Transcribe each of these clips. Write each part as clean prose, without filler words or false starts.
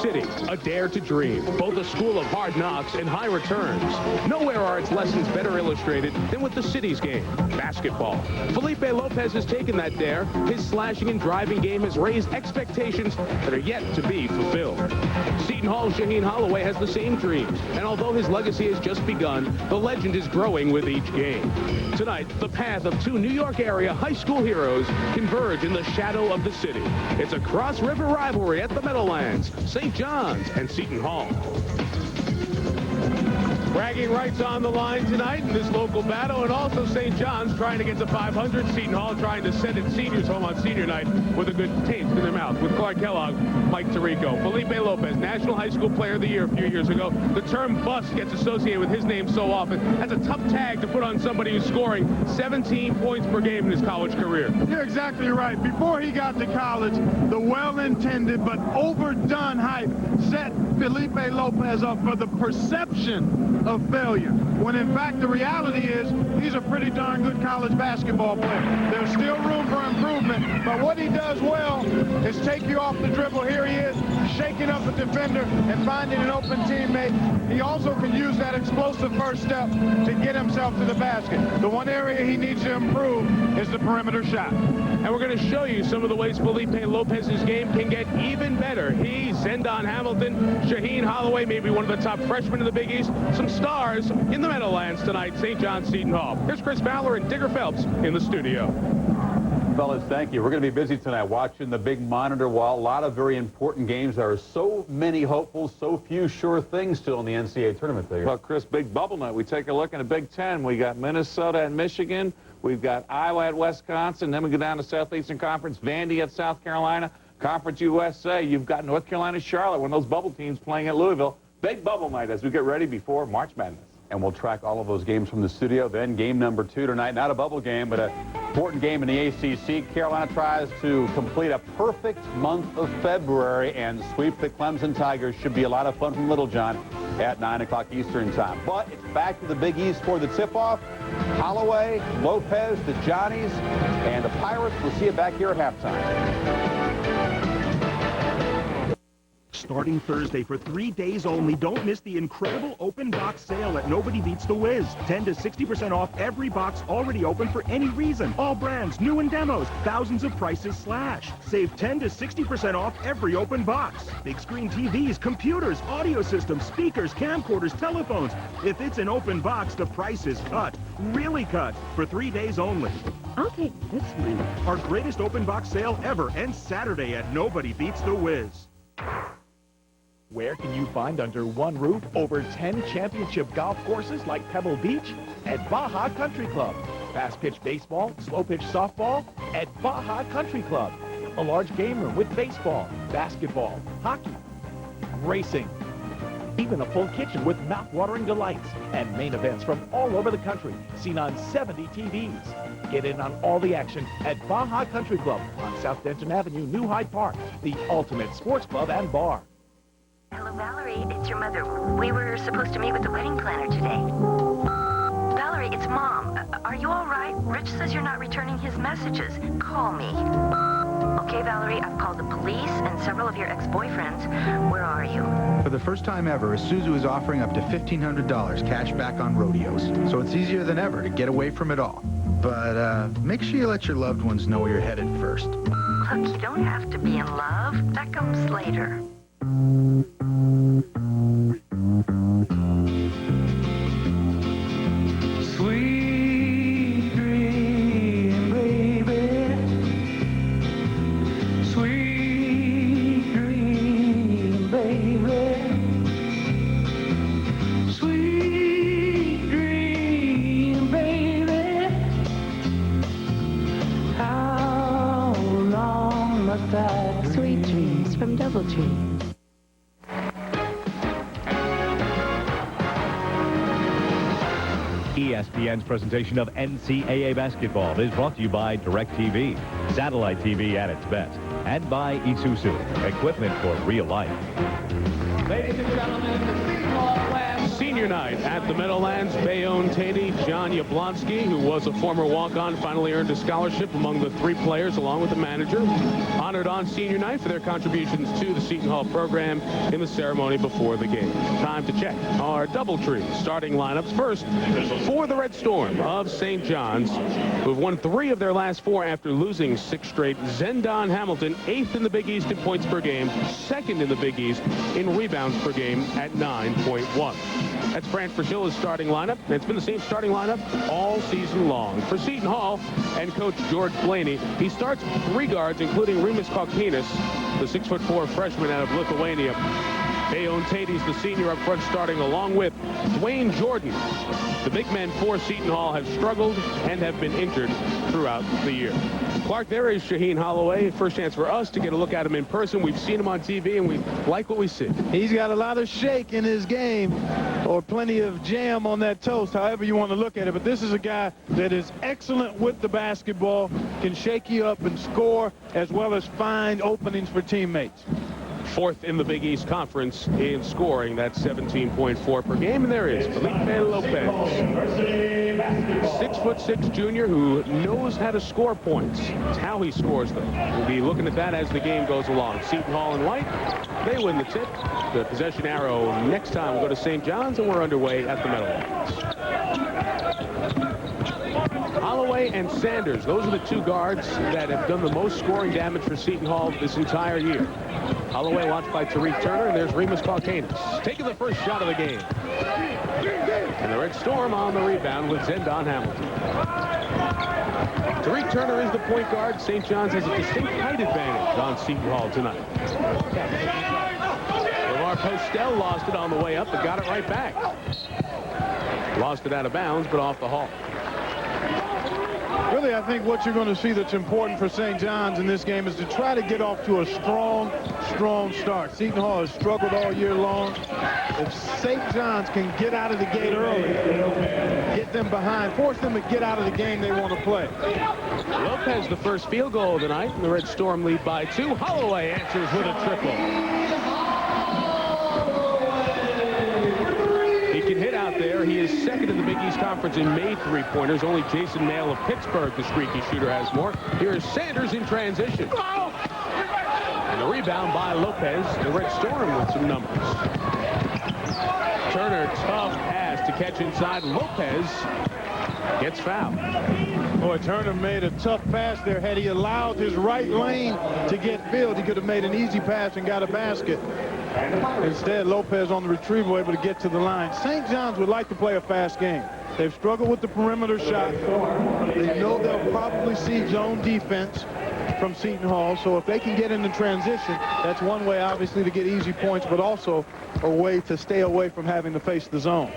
City, a dare to dream, both a school of hard knocks and high returns. Nowhere are its lessons better illustrated than with the city's game, basketball. Felipe Lopez has taken that dare. His slashing and driving game has raised expectations that are yet to be fulfilled. Seton Hall's Shaheen Holloway has the same dreams, and although his legacy has just begun, the legend is growing with each game. Tonight, the path of two New York area high school heroes converge in the shadow of the city. It's a cross-river rivalry at the Meadowlands, St. John's and Seton Hall. Bragging rights on the line tonight in this local battle, and also St. John's trying to get to 500. Seton Hall trying to send its seniors home on senior night with a good taste in their mouth. With Clark Kellogg, Mike Tirico. Felipe Lopez, National High School Player of the Year a few years ago. The term bust gets associated with his name so often. That's a tough tag to put on somebody who's scoring 17 points per game in his college career. You're exactly right. Before he got to college, the well-intended but overdone hype set Felipe Lopez up for the perception of failure, when in fact the reality is he's a pretty darn good college basketball player. There's still room for improvement, but what he does well is take you off the dribble. Here he is, shaking up a defender and finding an open teammate. He also can use that explosive first step to get himself to the basket. The one area he needs to improve is the perimeter shot. And we're going to show you some of the ways Felipe Lopez's game can get even better. He, Zendon Hamilton, Shaheen Holloway, maybe one of the top freshmen in the Big East. Some stars in the Meadowlands tonight, St. John's Seton Hall. Here's Chris Fowler and Digger Phelps in the studio. Fellas, thank you. We're going to be busy tonight watching the big monitor wall. A lot of very important games. There are so many hopefuls, so few sure things still in the NCAA tournament there. Well, Chris, big bubble night. We take a look at the Big Ten. We got Minnesota and Michigan. We've got Iowa at Wisconsin. Then we go down to Southeastern Conference. Vandy at South Carolina. Conference USA. You've got North Carolina, Charlotte, one of those bubble teams playing at Louisville. Big bubble night as we get ready before March Madness. And we'll track all of those games from the studio. Then game number 2 tonight. Not a bubble game, but an important game in the ACC. Carolina tries to complete a perfect month of February and sweep the Clemson Tigers. Should be a lot of fun from Littlejohn at 9 o'clock Eastern time. But it's back to the Big East for the tip-off. Holloway, Lopez, the Johnnies, and the Pirates. We'll see you back here at halftime. Starting Thursday for 3 days only, don't miss the incredible open box sale at Nobody Beats the Wiz. 10 to 60% off every box already open for any reason. All brands, new and demos, thousands of prices slash. Save 10 to 60% off every open box. Big screen TVs, computers, audio systems, speakers, camcorders, telephones. If it's an open box, the price is cut. Really cut. For 3 days only. I'll take this one. Our greatest open box sale ever ends Saturday at Nobody Beats the Wiz. Where can you find under one roof over 10 championship golf courses like Pebble Beach? At Baja Country Club. Fast pitch baseball, slow pitch softball at Baja Country Club. A large game room with baseball, basketball, hockey, racing. Even a full kitchen with mouth-watering delights and main events from all over the country, seen on 70 TVs. Get in on all the action at Baja Country Club on South Denton Avenue, New Hyde Park, the ultimate sports club and bar. Hello, Valerie. It's your mother. We were supposed to meet with the wedding planner today. Valerie, it's Mom. Are you all right? Rich says you're not returning his messages. Call me. Okay, Valerie, I've called the police and several of your ex-boyfriends. Where are you? For the first time ever, Isuzu is offering up to $1,500 cash back on rodeos. So it's easier than ever to get away from it all. But make sure you let your loved ones know where you're headed first. Look, you don't have to be in love. That comes later. Sweet dream, baby. Sweet dream, baby. Sweet dream, baby. How long must I? Sweet dreams from Doubletree. ESPN's presentation of NCAA basketball is brought to you by DirecTV, satellite TV at its best, and by Isuzu, equipment for real life. Ladies and gentlemen, the Seton Hall Class Senior night at the Meadowlands. Bayonne Tatey, John Yablonsky, who was a former walk-on, finally earned a scholarship among the 3 players along with the manager. Honored on senior night for their contributions to the Seton Hall program in the ceremony before the game. Time to check our DoubleTree starting lineups. First, for the Red Storm of St. John's, who have won 3 of their last 4 after losing 6 straight. Zendon Hamilton, 8th in the Big East in points per game, 2nd in the Big East in rebounds per game at 9.1. That's Fran Frascilla's starting lineup. It's been the same starting lineup all season long. For Seton Hall and coach George Blaney, he starts 3 guards, including Rimas Kaukinis, the 6'4" freshman out of Lithuania. Bayonne Tatey's the senior up front starting along with Dwayne Jordan. The big men for Seton Hall have struggled and have been injured throughout the year. Clark, there is Shaheen Holloway. First chance for us to get a look at him in person. We've seen him on TV, and we like what we see. He's got a lot of shake in his game, or plenty of jam on that toast, however you want to look at it. But this is a guy that is excellent with the basketball, can shake you up and score, as well as find openings for teammates. 4th in the Big East Conference in scoring. That's 17.4 per game. And there is Felipe Lopez, 6'6" junior who knows how to score points. It's how he scores them. We'll be looking at that as the game goes along. Seton Hall and White, they win the tip. The possession arrow next time will go to St. John's, and we're underway at the Meadowlands. Holloway and Sanders, those are the 2 guards that have done the most scoring damage for Seton Hall this entire year. Holloway watched by Tariq Turner, and there's Rimas Kaukinis taking the first shot of the game. And the Red Storm on the rebound with Zendon Hamilton. Tariq Turner is the point guard. St. John's has a distinct height advantage on Seton Hall tonight. Lamar Postel lost it on the way up, but got it right back. Lost it out of bounds, but off the hall. Really, I think what you're going to see that's important for St. John's in this game is to try to get off to a strong start. Seton Hall has struggled all year long. If St. John's can get out of the gate early, get them behind, force them to get out of the game they want to play. Lopez, the first field goal of the night, and the Red Storm lead by 2. Holloway answers with a triple. Hit out there. He is 2nd in the Big East Conference in made 3-pointers. Only Jason Mayle of Pittsburgh, the streaky shooter, has more. Here is Sanders in transition. And the rebound by Lopez. The Red Storm with some numbers. Turner, tough pass to catch inside. Lopez gets fouled. Boy, Turner made a tough pass there. Had he allowed his right lane to get filled, he could have made an easy pass and got a basket. Instead, Lopez on the retrieval able to get to the line. St. John's would like to play a fast game. They've struggled with the perimeter shot. They know they'll probably see zone defense from Seton Hall. So if they can get into transition, that's one way, obviously, to get easy points, but also a way to stay away from having to face the zone.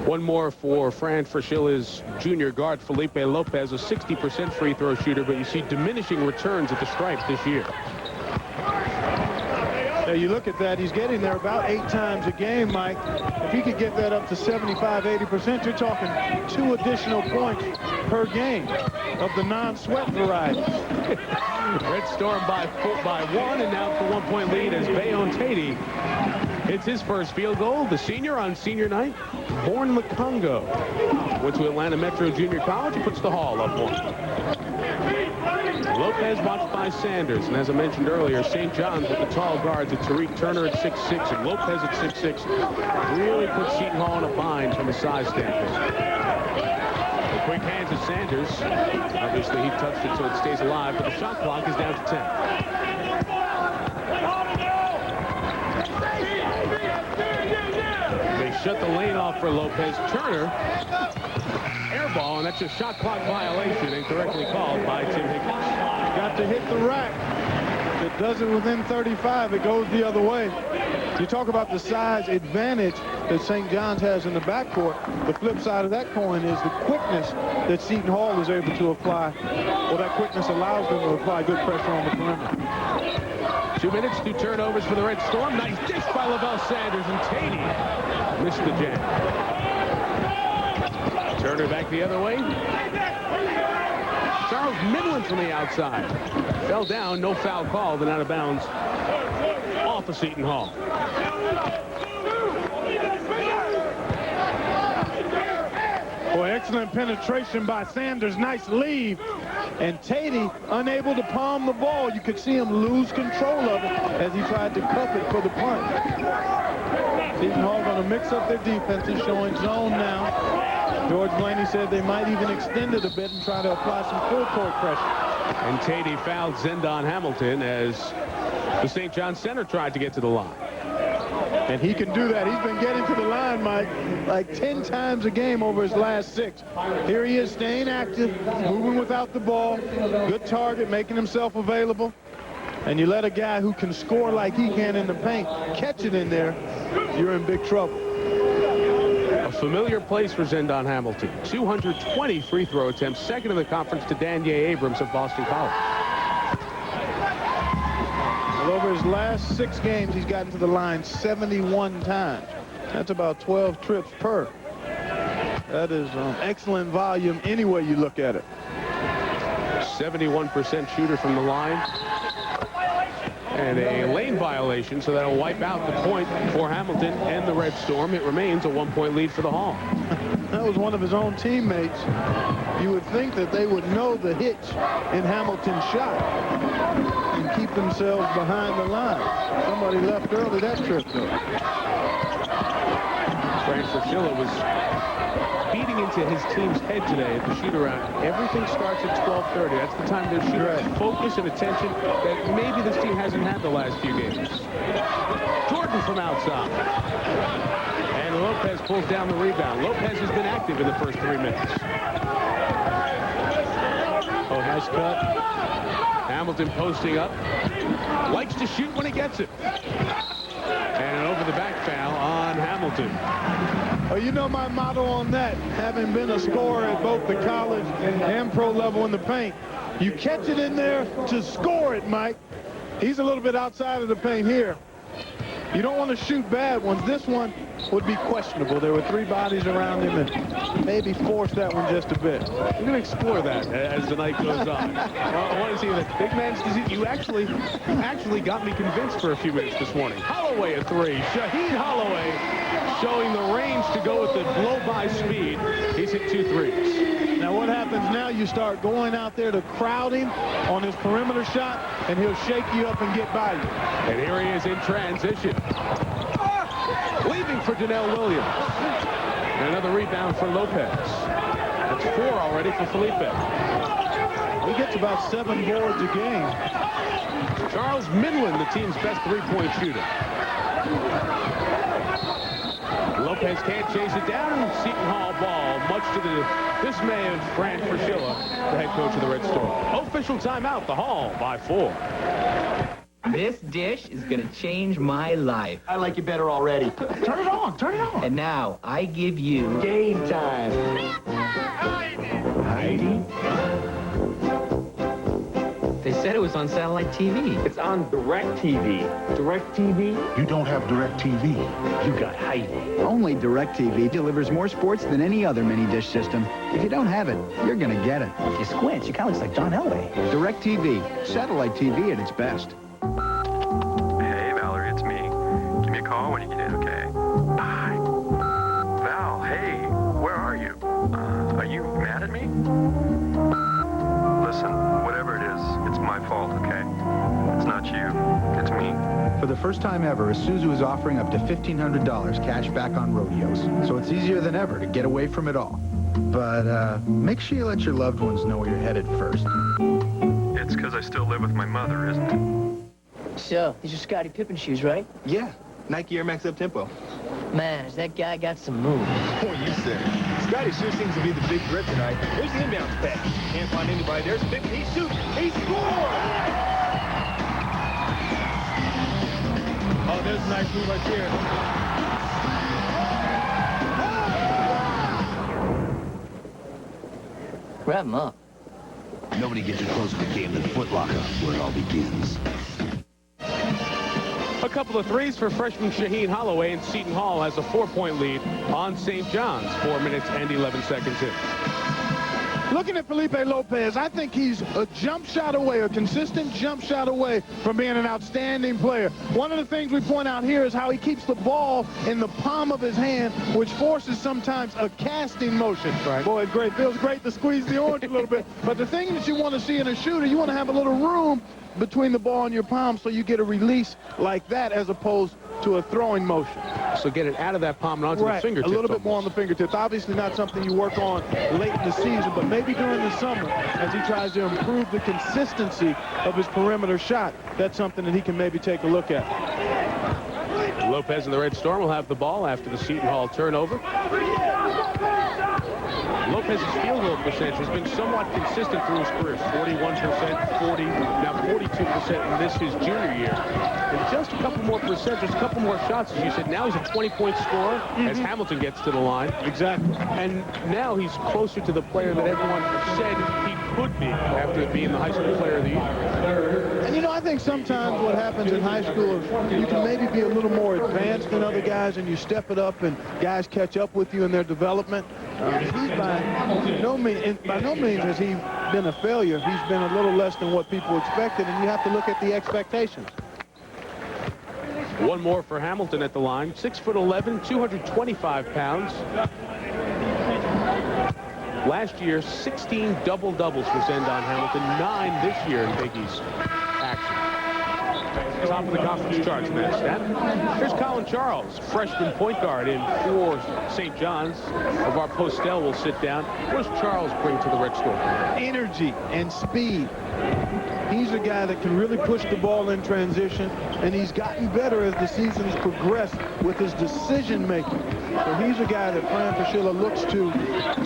One more for Fran Frascilla's junior guard, Felipe Lopez, a 60% free throw shooter, but you see diminishing returns at the stripe this year. Now you look at that, he's getting there about 8 times a game, Mike. If he could get that up to 75-80%, you're talking 2 additional points per game of the non-sweat variety. Red Storm by 1, and now for 1-point lead as Bayonne Tatey hits his first field goal. The senior on senior night, born in the Congo. Went to Atlanta Metro Junior College, puts the Hall up 1. Lopez watched by Sanders, and as I mentioned earlier, St. John's with the tall guards at Tariq Turner at 6'6", and Lopez at 6'6", really put Seton Hall in a bind from a size standpoint. The quick hands of Sanders. Obviously, he touched it so it stays alive, but the shot clock is down to 10. They shut the lane off for Lopez. Turner, air ball, and that's a shot clock violation, incorrectly called by Tim Higgins. Got to hit the rack. If it does it within 35, it goes the other way. You talk about the size advantage that St. John's has in the backcourt. The flip side of that coin is the quickness that Seton Hall is able to apply. Well, that quickness allows them to apply good pressure on the perimeter. 2 minutes, 2 turnovers for the Red Storm. Nice dish by Lavelle Sanders, and Tatey missed the jam. Turner back the other way. Charles Midland from the outside. Fell down, no foul called, and out of bounds off of Seton Hall. Excellent penetration by Sanders. Nice lead. And Tatey unable to palm the ball. You could see him lose control of it as he tried to cuff it for the punt. Seton Hall going to mix up their defenses, showing zone now. George Blaney said they might even extend it a bit and try to apply some full court pressure. And Tatey fouled Zendon Hamilton as the St. John center tried to get to the line. And he can do that. He's been getting to the line, Mike, like 10 times a game over his last 6. Here he is staying active, moving without the ball. Good target, making himself available. And you let a guy who can score like he can in the paint catch it in there, you're in big trouble. A familiar place for Zendon Hamilton. 220 free throw attempts, second in the conference to Danier Abrams of Boston College. Well, over his last 6 games, he's gotten to the line 71 times. That's about 12 trips per. That is excellent volume any way you look at it. 71% shooter from the line. And a lane violation, so that'll wipe out the point for Hamilton and the Red Storm. It remains a 1-point lead for the Hall. That was one of his own teammates. You would think that they would know the hitch in Hamilton's shot and keep themselves behind the line. Somebody left early that trip, though. Frank Fraschilla was beating into his team's head today at the shoot-around. Everything starts at 12:30. That's the time their shooters focus and attention that maybe this team hasn't had the last few games. Jordan from outside. And Lopez pulls down the rebound. Lopez has been active in the first 3 minutes. Oh, nice cut. Hamilton posting up. Likes to shoot when he gets it. And an over-the-back foul on Hamilton. Well, you know my motto on that, having been a scorer at both the college and pro level in the paint. You catch it in there to score it, Mike. He's a little bit outside of the paint here. You don't want to shoot bad ones. This one would be questionable. There were 3 bodies around him and maybe force that one just a bit. We're going to explore that as the night goes on. Well, I want to see that big man's disease. You actually got me convinced for a few minutes this morning. Holloway a 3. Shaheed Holloway showing the range to go with the blow-by speed. He's hit 2 threes. Now what happens now, you start going out there to crowd him on his perimeter shot, and he'll shake you up and get by you. And here he is in transition. Leaving for Janelle Williams. And another rebound for Lopez. That's 4 already for Felipe. He gets about 7 boards a game. Charles Midland, the team's best 3-point shooter. Lopez can't chase it down. Seton Hall ball, much to the dismay of Frank Fraschilla, the head coach of the Red Storm. Official timeout, the Hall by 4. This dish is going to change my life. I like you better already. Turn it on, turn it on. And now, I give you... Game time. Heidi? They said it was on satellite TV. It's on DirecTV. DirecTV? You don't have DirecTV. You got Heidi. Only DirecTV delivers more sports than any other mini-dish system. If you don't have it, you're going to get it. If you squint, you kind of look like John Elway. DirecTV. Satellite TV at its best. Hey, Valerie, it's me. Give me a call when you get in, okay? Bye. Val, hey, where are you? Are you mad at me? Listen, whatever it is, it's my fault, okay? It's not you. It's me. For the first time ever, Isuzu is offering up to $1,500 cash back on rodeos. So it's easier than ever to get away from it all. But make sure you let your loved ones know where you're headed first. It's because I still live with my mother, isn't it? So, these are Scottie Pippen shoes, right? Yeah, Nike Air Max Up Tempo. Man, has that guy got some moves. Oh, you said it. Scotty sure seems to be the big threat tonight. Here's the inbounds pass. Can't find anybody. There's Pippen. He shoots. He scores! Oh, there's a nice move right there. Grab him up. Nobody gets you closer to the game than Foot Locker, where it all begins. A couple of threes for freshman Shaheed Holloway, and Seton Hall has a 4-point lead on St. John's. 4 minutes and 11 seconds in. Looking at Felipe Lopez, I think he's a jump shot away, a consistent jump shot away from being an outstanding player. One of the things we point out here is how he keeps the ball in the palm of his hand, which forces sometimes a casting motion. Right. Boy, it feels great to squeeze the orange a little bit. But the thing that you want to see in a shooter, you want to have a little room between the ball and your palm so you get a release like that as opposed to a throwing motion. So get it out of that palm and onto the fingertips. A little bit more on the fingertips. Obviously not something you work on late in the season, but maybe during the summer as he tries to improve the consistency of his perimeter shot, that's something that he can maybe take a look at. Lopez and the Red Storm will have the ball after the Seton Hall turnover. Lopez's field goal percentage has been somewhat consistent through his career. 41%, 40, now 42% in this his junior year. And just a couple more percentages, a couple more shots, as you said. Now he's a 20-point scorer as Hamilton gets to the line. Exactly. And now he's closer to the player that everyone said he could be after being the high school player of the year. And, you know, I think sometimes what happens in high school is you can maybe be a little more advanced than other guys, and you step it up, and guys catch up with you in their development. He's by no means has he been a failure. He's been a little less than what people expected, and you have to look at the expectations. One more for Hamilton at the line. 6'11", 225 pounds. Last year, 16 double-doubles for Seton Hamilton, 9 this year in Big East action. Top of the conference charts in that stat. Here's Colin Charles, freshman point guard in for St. John's. LeVar Postel will sit down. What does Charles bring to the Red Storm? Energy and speed. He's a guy that can really push the ball in transition, and he's gotten better as the season's progressed with his decision-making. So he's a guy that Fran Fraschilla looks to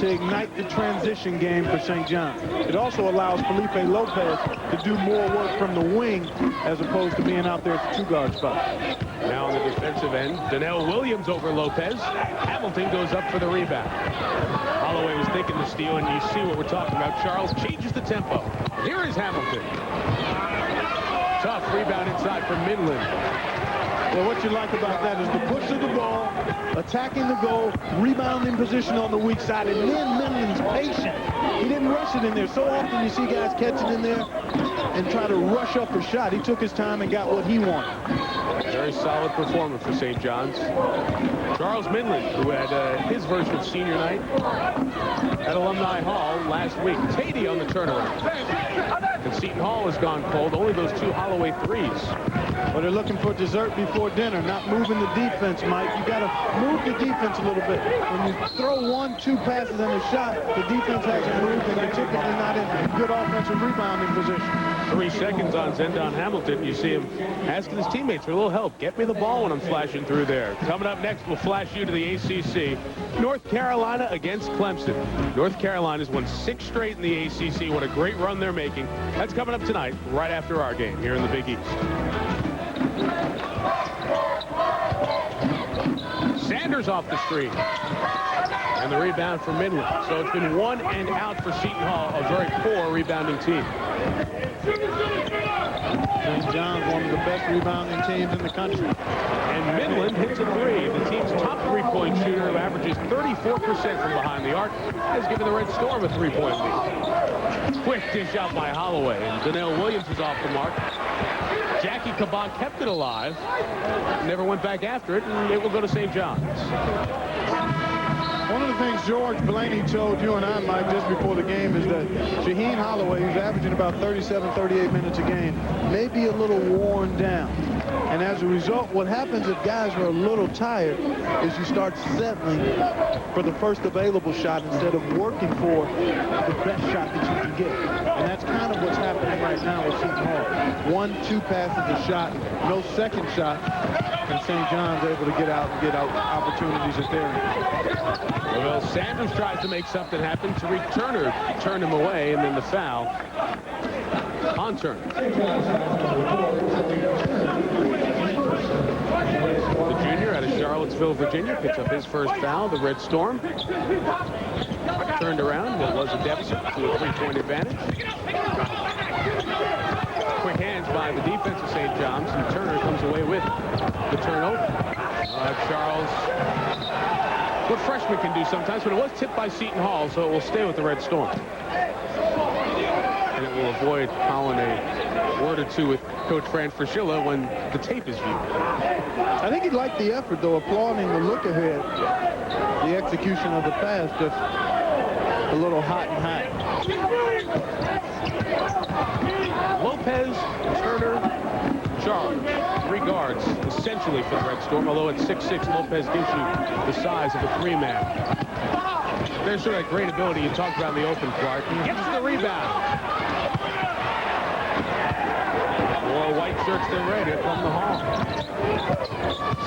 ignite the transition game for St. John's. It also allows Felipe Lopez to do more work from the wing as opposed to being out there at the two-guard spot. Now on the defensive end, Donnell Williams over Lopez. Hamilton goes up for the rebound. Holloway was thinking the steal, and you see what we're talking about. Charles changes the tempo. Here is Hamilton. Tough rebound inside from Midland. Well, what you like about that is the push of the ball, attacking the goal, rebounding position on the weak side, and then Midland's patient. He didn't rush it in there. So often you see guys catch it in there and try to rush up a shot. He took his time and got what he wanted. Very solid performance for St. John's. Charles Midland, who had his version of senior night at Alumni Hall last week. Tatey on the turnaround. And Seton Hall has gone cold. Only those 2 Holloway threes. Well, they're looking for dessert before dinner, not moving the defense, Mike. You got to move the defense a little bit. When you throw 1-2 passes and a shot, the defense hasn't moved, and you're typically not in good offensive rebounding position. 3 seconds on Seton Hamilton. You see him asking his teammates for a little help. Get me the ball when I'm flashing through there. Coming up next, we'll flash you to the ACC. North Carolina against Clemson. North Carolina's won 6 straight in the ACC. What a great run they're making. That's coming up tonight, right after our game here in the Big East. Sanders off the screen. And the rebound for Midland. So it's been 1 and out for Seton Hall, a very poor rebounding team. St. John's, one of the best rebounding teams in the country. And Midland hits a 3. The team's top 3-point shooter, who averages 34% from behind the arc, has given the Red Storm a 3-point lead. Quick dish out by Holloway, and Donnell Williams is off the mark. Jackie Caban kept it alive, never went back after it, and it will go to St. John's. One of the things George Blaney told you and I, Mike, just before the game is that Shaheen Holloway, who's averaging about 37, 38 minutes a game, may be a little worn down. And as a result, what happens if guys are a little tired is you start settling for the first available shot instead of working for the best shot that you can get. And that's kind of what's happening right now with Seton Hall. 1-2 passes a shot, no second shot, and St. John's able to get out and get out opportunities at their end. Well, Sanders tries to make something happen. Tariq Turner turned him away, and then the foul on Turner. The junior out of Charlottesville, Virginia, picks up his first foul. The Red Storm turned around. What was a deficit to a 3-point advantage. Quick hands by the defense of St. John's, and Turner comes away with the turnover. Charles what freshmen can do sometimes, but it was tipped by Seton Hall, so it will stay with the Red Storm. And it will avoid Holland a word or two with Coach Fran Fraschilla when the tape is viewed. I think he liked the effort, though, applauding the look ahead. The execution of the pass just a little hot and hot. Lopez, Turner, Charles. 3 guards, essentially, for the Red Storm, although at 6'6", Lopez gives you the size of a 3-man. There's sort of that great ability you talked about in the open, Clark. He gets the rebound. More white shirts than red here from the Hall.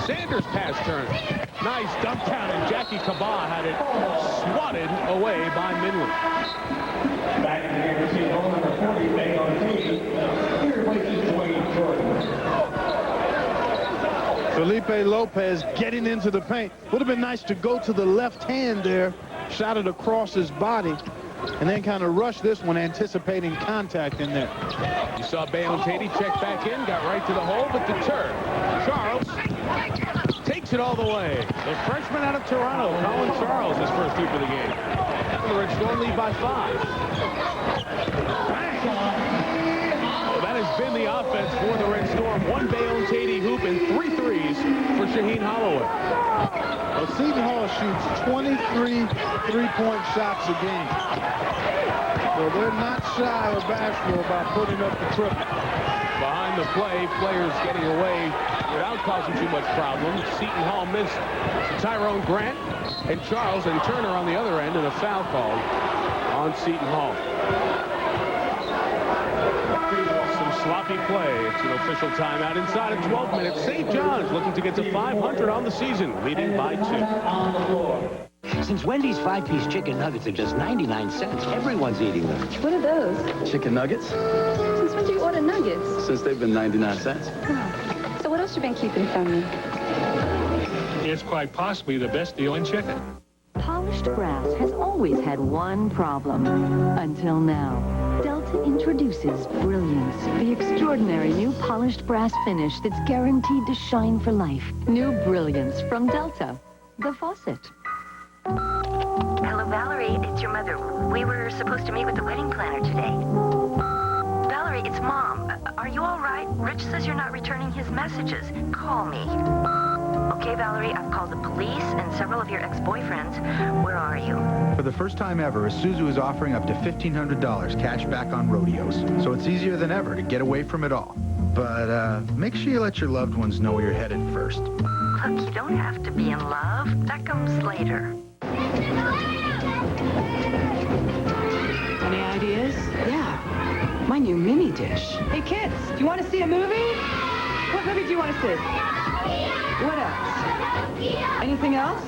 Sanders pass turn. Nice dump count, and Jackie Kaba had it swatted away by Midland. Back in the game, receive goal number 40, May on team. He replaces Dwayne Jordan. Felipe Lopez getting into the paint. Would have been nice to go to the left hand there, shot it across his body, and then kind of rush this one, anticipating contact in there. You saw Bayon Tatey check back in, got right to the hole, but deterred. Charles takes it all the way. The freshman out of Toronto, Colin Charles, his first hoop of the game. The Red Storm lead by 5. Well, that has been the offense for the Red Storm. 1 Bayon Tatey hoop and 3 threes for Shaheen Holloway. Well, Seton Hall shoots 23 three-point shots a game. So they're not shy or bashful about putting up the triple. Behind the play, players getting away without causing too much problem. Seton Hall missed Tyrone Grant and Charles and Turner on the other end, and a foul called on Seton Hall. Some sloppy play. It's an official timeout inside of 12 minutes. St. John's looking to get to 500 on the season, leading by 2. Since Wendy's 5-piece chicken nuggets are just 99 cents, everyone's eating them. What are those? Chicken nuggets? Since when do you order nuggets? Since they've been 99 cents. Oh. So what else you been keeping from me? It's quite possibly the best deal in chicken. Polished brass has always had one problem. Until now. Delta introduces Brilliance, the extraordinary new polished brass finish that's guaranteed to shine for life. New Brilliance from Delta, the faucet. Hello, Valerie. It's your mother. We were supposed to meet with the wedding planner today. Valerie, it's Mom. Are you all right? Rich says you're not returning his messages. Call me. Okay, Valerie, I've called the police and several of your ex-boyfriends. Where are you? For the first time ever, Isuzu is offering up to $1,500 cash back on rodeos. So it's easier than ever to get away from it all. But make sure you let your loved ones know where you're headed first. Look, you don't have to be in love. That comes later. Any ideas? Yeah. My new mini dish. Hey, kids, do you want to see a movie? What movie do you want to see? What else? Anything else?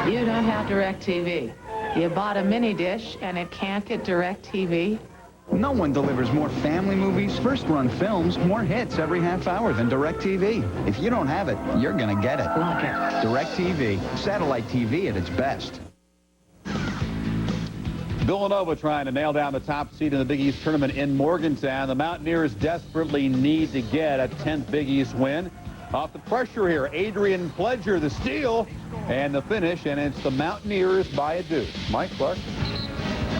You don't have DirecTV. You bought a mini dish and it can't get DirecTV. No one delivers more family movies, first-run films, more hits every half hour than DirecTV. If you don't have it, you're going to get it. Lock it. DirecTV. Satellite TV at its best. Villanova trying to nail down the top seed in the Big East tournament in Morgantown. The Mountaineers desperately need to get a 10th Big East win. Off the pressure here, Adrian Pledger, the steal, and the finish, and it's the Mountaineers by a deuce. Mike Clark.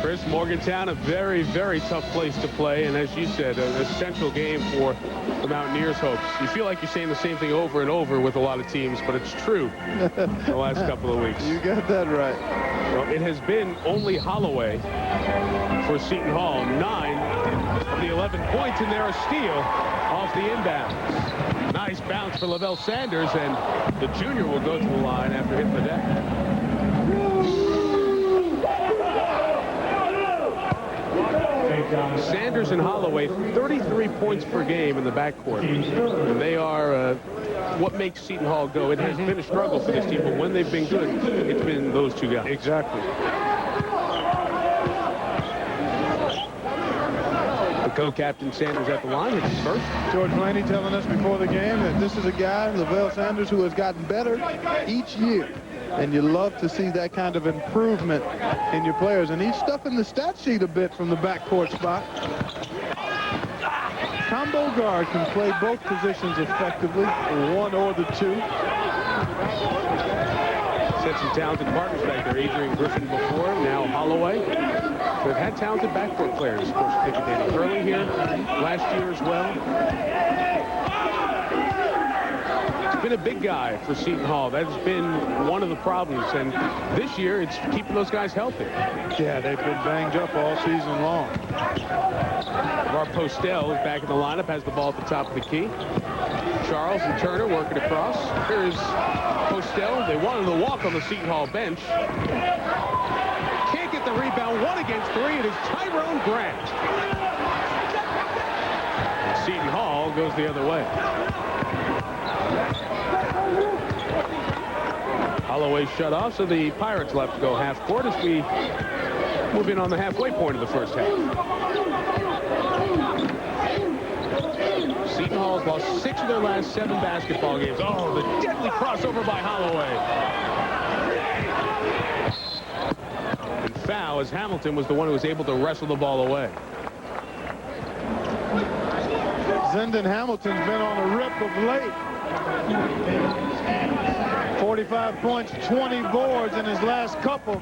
Chris, Morgantown, a very, very tough place to play, and as you said, an essential game for the Mountaineers' hopes. You feel like you're saying the same thing over and over with a lot of teams, but it's true the last couple of weeks. You got that right. Well, it has been only Holloway for Seton Hall. 9 of the 11 points, and they're a steal off the inbound. Nice bounce for Lavelle Sanders, and the junior will go to the line after hitting the deck. Sanders and Holloway, 33 points per game in the backcourt. And they are what makes Seton Hall go. It has been a struggle for this team, but when they've been good, it's been those two guys. Exactly. The co-captain Sanders at the line. It's his first. George Laney telling us before the game that this is a guy, Lavelle Sanders, who has gotten better each year. And you love to see that kind of improvement in your players. And he's stuffing the stat sheet a bit from the backcourt spot. Combo guard can play both positions effectively, one or the two. had some talented partners back there. Adrian Griffin before, now Holloway. They've had talented backcourt players. Of course, pick Danny Hurley here last year as well. It's been a big guy for Seton Hall. That's been one of the problems. And this year, it's keeping those guys healthy. Yeah, they've been banged up all season long. Var Postel is back in the lineup, has the ball at the top of the key. Charles and Turner working across. Here's Postel. They wanted to walk on the Seton Hall bench. Can't get the rebound. 1 against 3. It is Tyrone Grant. Seton Hall goes the other way. Holloway shut off, so the Pirates left to go half court as we move in on the halfway point of the first half. Seton Hall's lost 6 of their last 7 basketball games. Oh, the deadly crossover by Holloway. And foul as Hamilton was the one who was able to wrestle the ball away. Zendon Hamilton's been on a rip of late. 45 points, 20 boards in his last couple.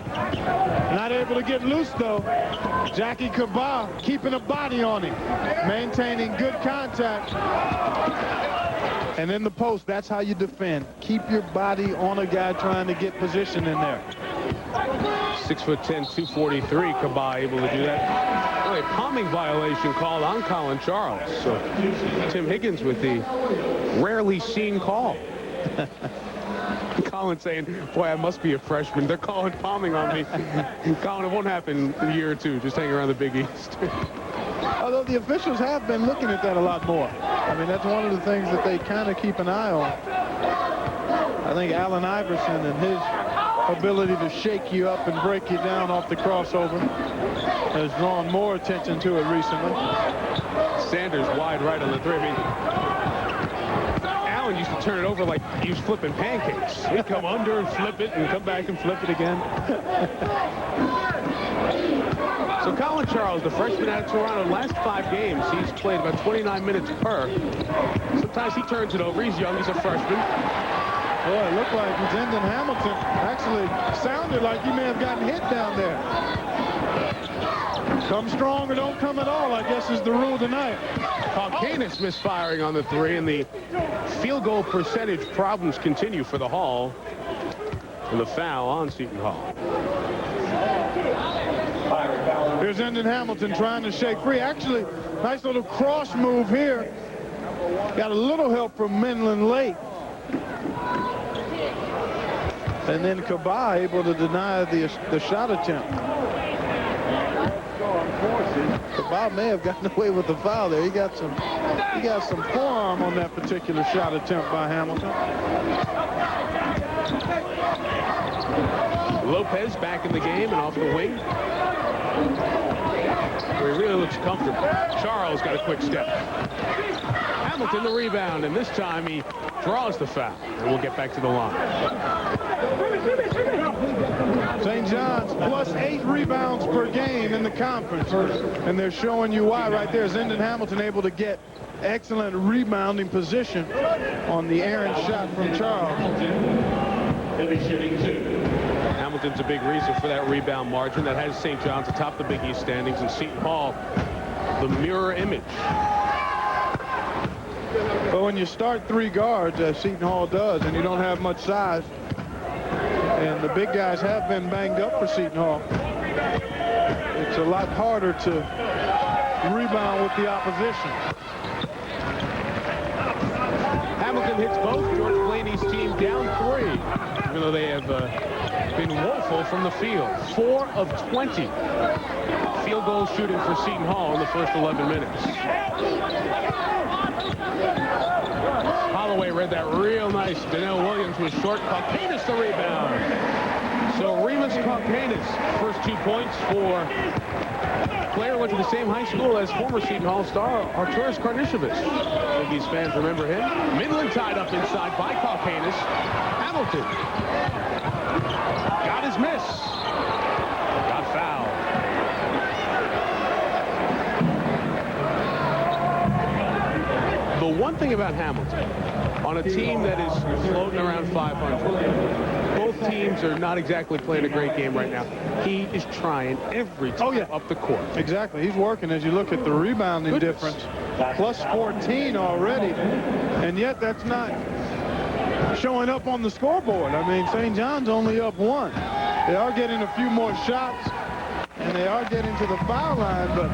Not able to get loose, though. Jackie Kaba keeping a body on him, maintaining good contact. And in the post, that's how you defend. Keep your body on a guy trying to get position in there. 6'10", 243, Kaba able to do that. A palming violation called on Colin Charles. So Tim Higgins with the rarely seen call. Colin saying, boy, I must be a freshman. They're calling palming on me. Colin, it won't happen in a year or two. Just hang around the Big East. Although the officials have been looking at that a lot more. I mean, that's one of the things that they kind of keep an eye on. I think Allen Iverson and his ability to shake you up and break you down off the crossover has drawn more attention to it recently. Sanders wide right on the 3. I mean, Allen used to turn it over like he was flipping pancakes. He'd come under and flip it and come back and flip it again. So Colin Charles, the freshman out of Toronto, last 5 games, he's played about 29 minutes per. Sometimes he turns it over. He's young. He's a freshman. Boy, it looked like Zendon Hamilton actually sounded like he may have gotten hit down there. Come strong or don't come at all, I guess, is the rule tonight. Calcanis misfiring on the 3, and the field goal percentage problems continue for the Hall. And the foul on Seton Hall. Here's Zendon Hamilton trying to shake free. Actually, nice little cross move here. Got a little help from Menlin late. And then Kaba able to deny the shot attempt. Kaba may have gotten away with the foul there. He got some forearm on that particular shot attempt by Hamilton. Lopez back in the game and off the wing, where he really looks comfortable. Charles got a quick step. Hamilton the rebound, and this time he draws the foul. And we'll get back to the line. St. John's plus 8 rebounds per game in the conference. And they're showing you why right there. Zendon Hamilton able to get excellent rebounding position on the errant shot from Charles. Hamilton's a big reason for that rebound margin. That has St. John's atop the Big East standings, and Seton Hall the mirror image. But when you start 3 guards, as Seton Hall does, and you don't have much size, and the big guys have been banged up for Seton Hall, it's a lot harder to rebound with the opposition. Hamilton hits both. George Blaney's team down 3, even though they have been woeful from the field. 4 of 20 field goal shooting for Seton Hall in the first 11 minutes. Holloway read that real nice. Donnell Williams was short. Calcanis the rebound. So Remus Calcanis, first 2 points for player went to the same high school as former Seton Hall star Arturas Karnisovas. These fans remember him. Midland tied up inside by Calcanis. Hamilton got his miss. Got fouled. The one thing about Hamilton, on a team that is floating around 500, both teams teams are not exactly playing a great game right now. He is trying every time up the court. Exactly. He's working as you look at the rebounding difference. Plus 14 already. And yet that's not showing up on the scoreboard. I mean, St. John's only up 1. They are getting a few more shots, and they are getting to the foul line, but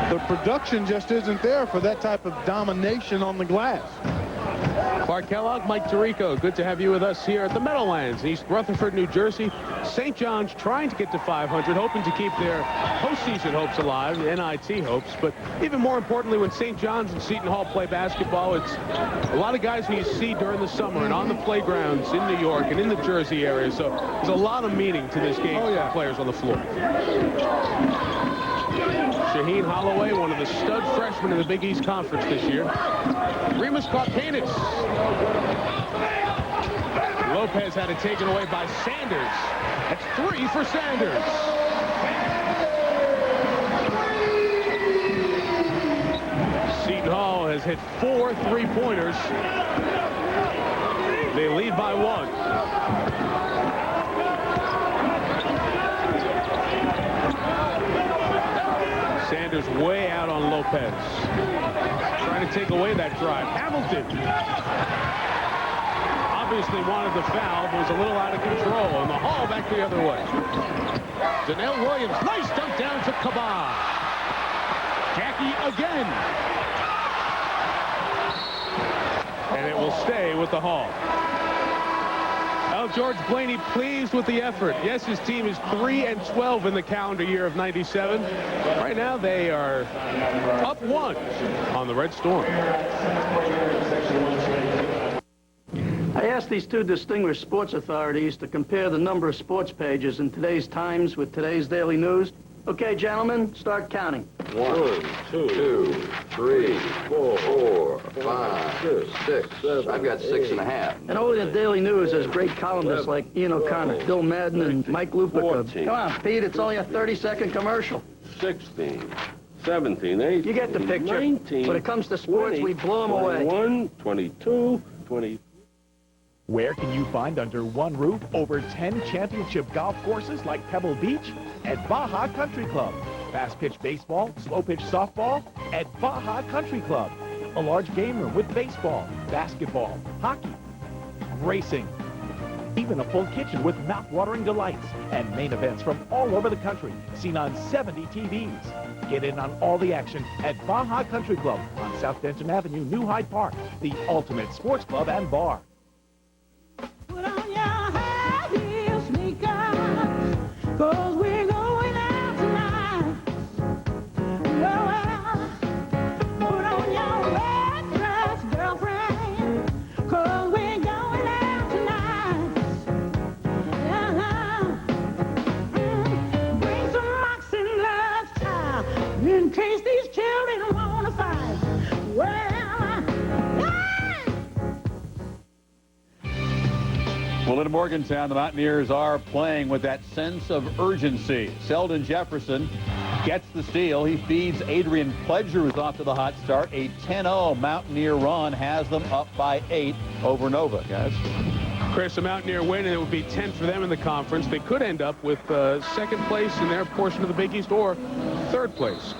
the production just isn't there for that type of domination on the glass. Clark Kellogg, Mike Tirico, good to have you with us here at the Meadowlands in East Rutherford, New Jersey. St. John's trying to get to 500, hoping to keep their postseason hopes alive, NIT hopes. But even more importantly, when St. John's and Seton Hall play basketball, it's a lot of guys who you see during the summer and on the playgrounds in New York and in the Jersey area. So there's a lot of meaning to this game for players on the floor. Shaheen Holloway, one of the stud freshmen in the Big East Conference this year. Remus Karpanis. Lopez had it taken away by Sanders. That's 3 for Sanders. Seton Hall has hit 4 3-pointers. They lead by 1. Sanders way out on Lopez. Trying to take away that drive. Hamilton obviously wanted the foul, but was a little out of control. And the Hall back the other way. Donnell Williams, nice dunk down to Kabah. Jackie again. And it will stay with the Hall. George Blaney pleased with the effort. Yes, his team is 3-12 in the calendar year of '97. Right now they are up 1 on the Red Storm. I asked these two distinguished sports authorities to compare the number of sports pages in today's Times with today's Daily News. Okay, gentlemen, start counting. 1, 2, 3, 4, 5, 6. I've got 6.5. And only the Daily News has great columnists like Ian O'Connor, Bill Madden, and Mike Lupica. Come on, Pete, it's only a 30-second commercial. 16, 17, 18, you get the picture. 19, when it comes to sports, 20, we blow them away. 21, 22, 20. Where can you find under one roof over 10 championship golf courses like Pebble Beach? At Baja Country Club. Fast pitch baseball, slow pitch softball at Baja Country Club. A large game room with baseball, basketball, hockey, racing. Even a full kitchen with mouth-watering delights and main events from all over the country, seen on 70 TVs. Get in on all the action at Baja Country Club on South Denton Avenue, New Hyde Park, the ultimate sports club and bar. Put on your high heel sneakers, 'cause we're going out tonight. Well, put on your red dress, girlfriend, 'cause we're going out tonight. Bring some rocks and gloves, child, in case these children wanna fight. Well, in Morgantown, the Mountaineers are playing with that sense of urgency. Sheldon Jefferson gets the steal. He feeds Adrian Pledger, who's off to the hot start. A 10-0 Mountaineer run has them up by 8 over Nova, guys. Chris, a Mountaineer win, and it would be 10 for them in the conference. They could end up with second place in their portion of the Big East or third place.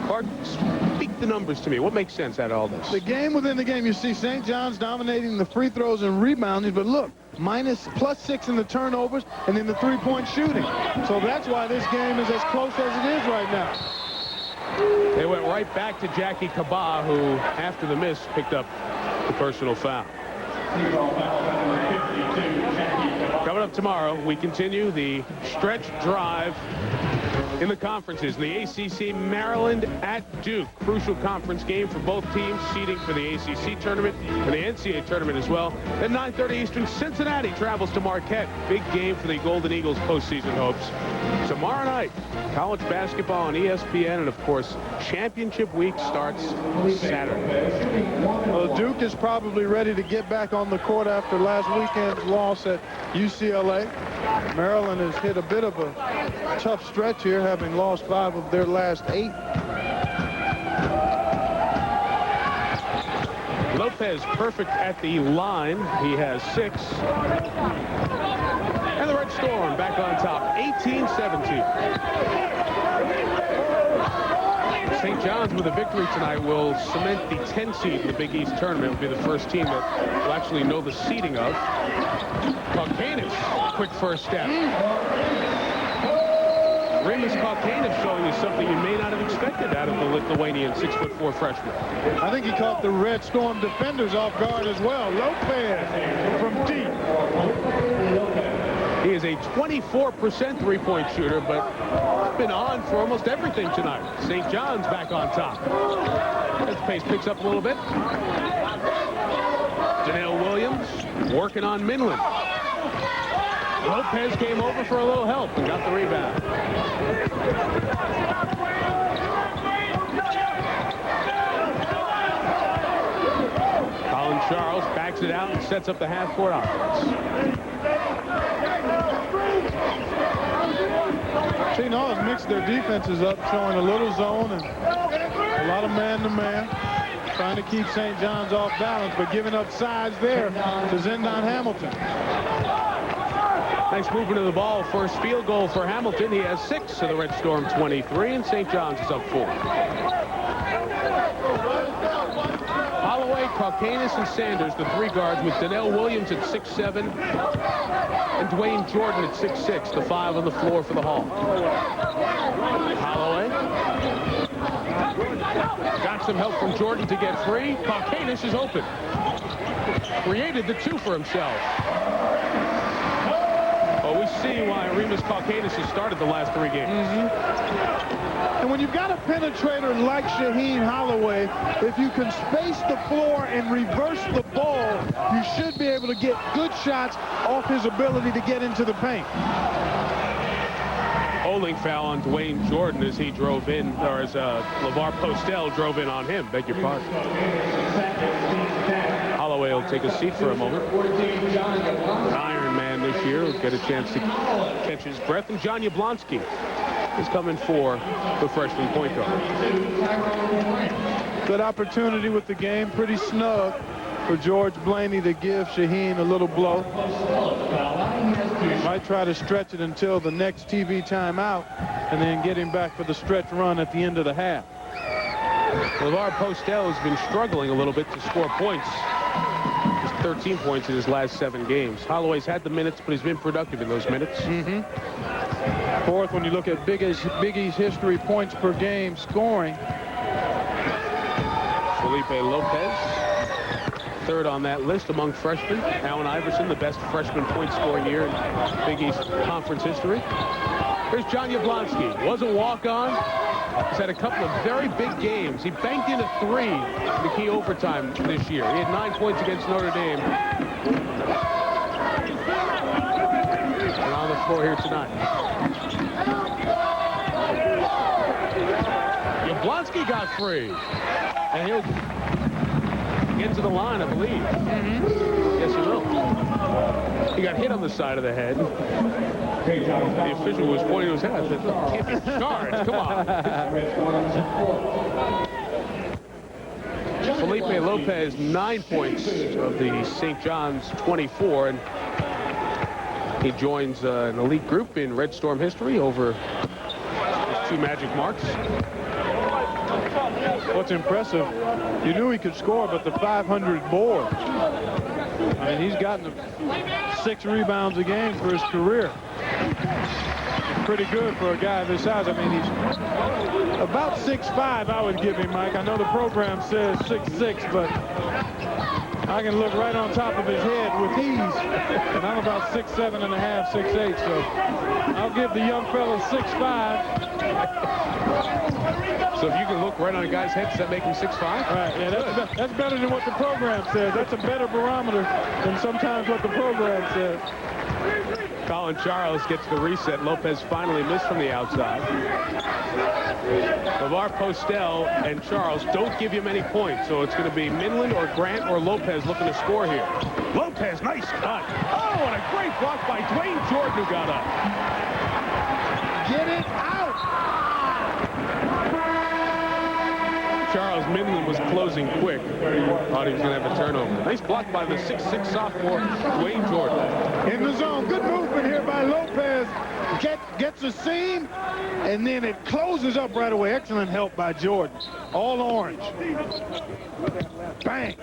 Clark, speak the numbers to me. What makes sense out of all this? The game within the game, you see St. John's dominating the free throws and rebounding, but look, +6 in the turnovers and in the three-point shooting. So that's why this game is as close as it is right now. They went right back to Jackie Kabah, who, after the miss, picked up the personal foul. Coming up tomorrow, we continue the stretch drive in the conferences. In the ACC, Maryland at Duke. Crucial conference game for both teams, seeding for the ACC tournament and the NCAA tournament as well. At 9:30 Eastern, Cincinnati travels to Marquette. Big game for the Golden Eagles postseason hopes. Tomorrow night, college basketball on ESPN, and of course, championship week starts Saturday. Well, Duke is probably ready to get back on the court after last weekend's loss at UCLA. Maryland has hit a bit of a tough stretch here, having lost 5 of their last 8. Lopez perfect at the line. He has 6. Red Storm back on top, 18-17. St. John's with a victory tonight will cement the 10 seed in the Big East tournament. Will be the first team that will actually know the seeding of. Caucanis, quick first step. Remus Caucanis showing you something you may not have expected out of the Lithuanian 6'4" freshman. I think he caught the Red Storm defenders off guard as well. Lopez from deep. He is a 24% three-point shooter, but been on for almost everything tonight. St. John's back on top. As the pace picks up a little bit. Janelle Williams working on Minland. Lopez came over for a little help and got the rebound. Colin Charles backs it out and sets up the half-court offense. Seton Hall has mixed their defenses up, showing a little zone and a lot of man-to-man, trying to keep St. John's off balance, but giving up size there to Zendon Hamilton. Nice movement of the ball. First field goal for Hamilton. He has 6 to the Red Storm 23, and St. John's is up 4. Holloway, Caucanis, and Sanders, the 3 guards, with Donnell Williams at 6'7", and Dwayne Jordan at 6'6", the 5 on the floor for the Hall. Holloway got some help from Jordan to get free. Caucanis is open. Created the 2 for himself. Well, we see why Remus Caucanis has started the last 3 games. And when you've got a penetrator like Shaheen Holloway, if you can space the floor and reverse the ball, you should be able to get good shots off his ability to get into the paint. Holding foul on Dwayne Jordan as he drove in, or as LeVar Postel drove in on him. Beg your pardon. Holloway will take a seat for a moment. An Iron Man this year will get a chance to catch his breath. And John Yablonski is coming for the freshman point guard. Good opportunity with the game. Pretty snug for George Blaney to give Shaheen a little blow. Might try to stretch it until the next TV timeout and then get him back for the stretch run at the end of the half. LeVar Postel has been struggling a little bit to score points. He's 13 points in his last 7 games. Holloway's had the minutes, but he's been productive in those minutes. Fourth, when you look at Big East history, points per game scoring. Felipe Lopez, 3rd on that list among freshmen. Allen Iverson, the best freshman point scoring year in Big East Conference history. Here's John Yablonski. Was a walk-on. He's had a couple of very big games. He banked in a 3 in the key overtime this year. He had 9 points against Notre Dame. And on the floor here tonight. Yablonski got free. And he'll get to the line, I believe. Yes, he will. He got hit on the side of the head. The official was pointing to his head. I said, can't be charged. Come on. Felipe Lopez, 9 points of the St. John's 24. And he joins an elite group in Red Storm history over his 2 magic marks. What's impressive, you knew he could score, but the 500 boards. I mean, he's gotten 6 rebounds a game for his career. Pretty good for a guy this size. I mean, he's about 6'5", I would give him, Mike. I know the program says 6'6", but I can look right on top of his head with ease. And I'm about 6'7 and a half, 6'8", so I'll give the young fella 6'5". So if you can look right on a guy's head, does that make him 6'5"? Right, yeah, that's better than what the program says. That's a better barometer than sometimes what the program says. Colin Charles gets the reset. Lopez finally missed from the outside. LeVar Postel and Charles don't give you many points, so it's going to be Minland or Grant or Lopez looking to score here. Lopez, nice cut. Oh, and a great block by Dwayne Jordan, who got up. Get it out! Charles Minland was closing quick. Thought he was going to have a turnover. Nice block by the 6'6" sophomore, Dwayne Jordan. In the zone. Good movement here by Lopez. gets a seam, and then it closes up right away. Excellent help by Jordan. All orange. Bang.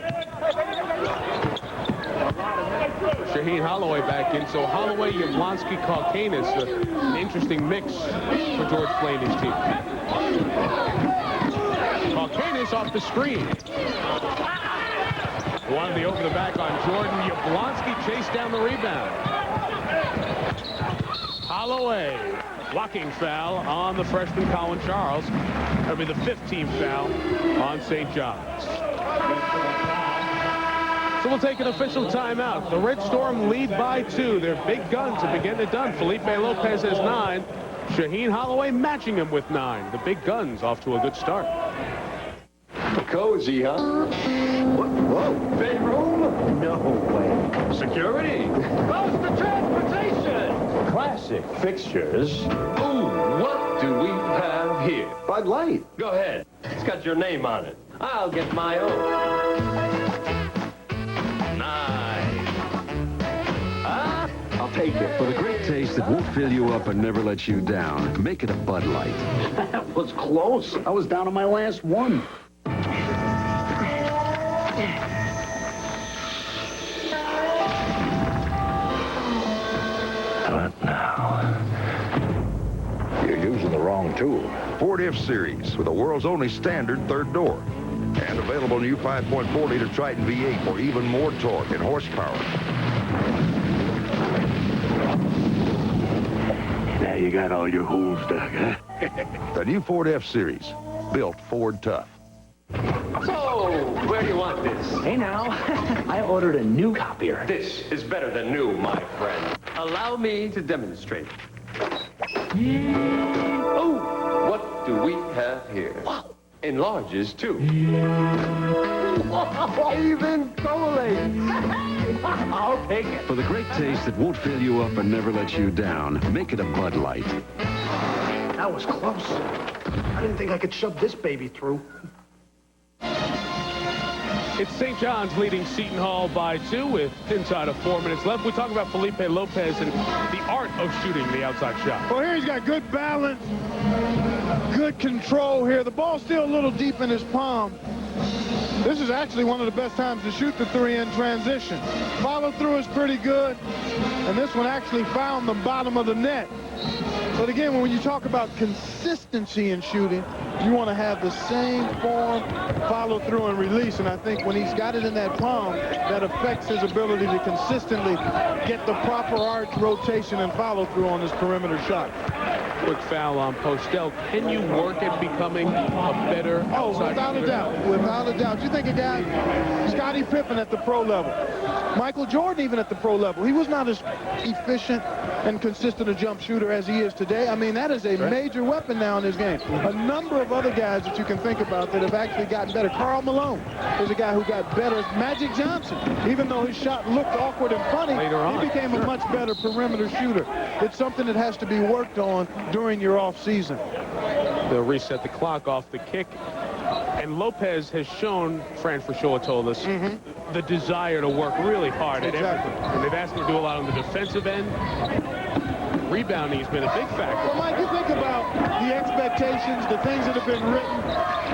Shaheen Holloway back in. So Holloway, Yablonsky, Kalkanis, an interesting mix for George Flaney's team. Kalkanis off the screen. One of the over the back on Jordan. Yablonsky chased down the rebound. Holloway, blocking foul on the freshman Colin Charles. That'll be the 5th team foul on St. John's. So we'll take an official timeout. The Red Storm lead by 2. Their big guns have been getting it done. Felipe Lopez has 9. Shaheen Holloway matching him with 9. The big guns off to a good start. Cozy, huh? What? Whoa. Bedroom? No way. Security? Close to transportation! Classic fixtures. Ooh, what do we have here? Bud Light. Go ahead. It's got your name on it. I'll get my own. Nice. Huh? I'll take it. For the great taste that won't fill you up and never let you down, make it a Bud Light. That was close. I was down to my last one. What now? You're using the wrong tool. Ford F-Series with the world's only standard third door. And available new 5.4-liter Triton V8 for even more torque and horsepower. Now you got all your holes dug, huh? The new Ford F-Series, built Ford tough. So, where do you want this? Hey now, I ordered a new copier. This is better than new, my friend. Allow me to demonstrate. Oh, what do we have here? Wow. Enlarges, too. Even collates. I'll take it. For the great taste that won't fill you up and never let you down, make it a Bud Light. That was close. I didn't think I could shove this baby through. It's St. John's leading Seton Hall by 2 with inside of 4 minutes left. We talk about Felipe Lopez and the art of shooting the outside shot. Well, here he's got good balance, good control here. The ball's still a little deep in his palm. This is actually one of the best times to shoot the 3 in transition. Follow through is pretty good, and this one actually found the bottom of the net. But again, when you talk about consistency in shooting, you want to have the same form, follow through, and release. And I think when he's got it in that palm, that affects his ability to consistently get the proper arch, rotation, and follow through on his perimeter shot. Quick foul on Postel. Can you work at becoming a better outside without shooter? a doubt. Without a doubt. You think a guy, Scottie Pippen at the pro level, Michael Jordan even at the pro level, he was not as efficient and consistent a jump shooter as he is today. I mean, that is a major weapon now in his game. A number of other guys that you can think about that have actually gotten better. Karl Malone is a guy who got better. Magic Johnson, even though his shot looked awkward and funny, he became a much better perimeter shooter. It's something that has to be worked on during your off season. They'll reset the clock off the kick. And Lopez has shown, Fran Fraschilla told us, the desire to work really hard at everything. And they've asked him to do a lot on the defensive end. Rebounding has been a big factor. Well, Mike, you think about the expectations, the things that have been written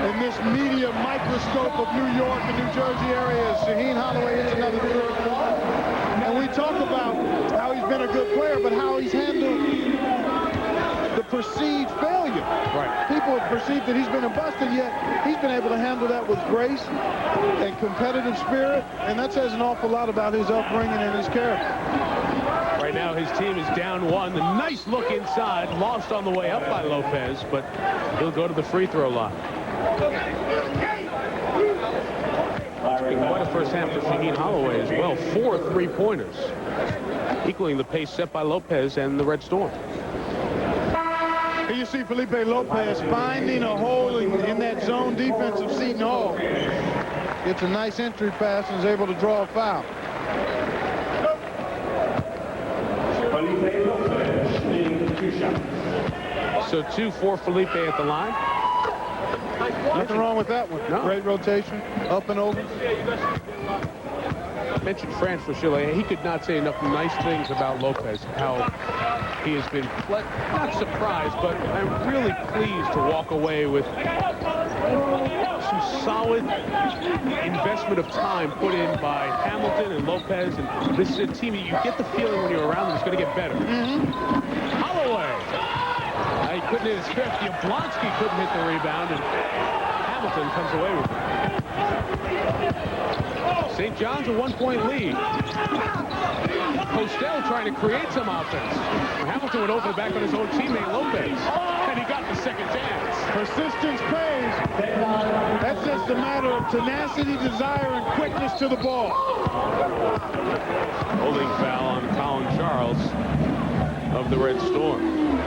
in this media microscope of New York and New Jersey area. Shaheen Holloway hits another 3. And we talk about how he's been a good player, but how he's handled the perceived failure. Right. People have perceived that he's been a bust, and yet he's been able to handle that with grace and competitive spirit, and that says an awful lot about his upbringing and his character. Right now his team is down 1. The nice look inside, lost on the way up by Lopez, but he'll go to the free throw line. It's been quite a first half for Shaheen Holloway as well. 4 3-pointers, equaling the pace set by Lopez and the Red Storm. Here you see Felipe Lopez finding a hole in that zone defense of Seton Hall. Gets a nice entry pass and is able to draw a foul. Felipe Lopez leading the 2 shots. So 2 for Felipe at the line. Nothing wrong with that one. No. Great rotation, up and over. mentioned Fran Fraschilla. He could not say enough nice things about Lopez, how he has been not surprised, but I'm really pleased to walk away with some solid investment of time put in by Hamilton and Lopez. And this is a team that you get the feeling when you're around them it's going to get better. Holloway. He couldn't hit his fifth. Yablonsky couldn't hit the rebound, and Hamilton comes away with it. St. John's a 1-point lead. Postel trying to create some offense. Hamilton went over the back on his own teammate, Lopez. And he got the second chance. Persistence pays. That's just a matter of tenacity, desire, and quickness to the ball. Holding foul on Colin Charles of the Red Storm.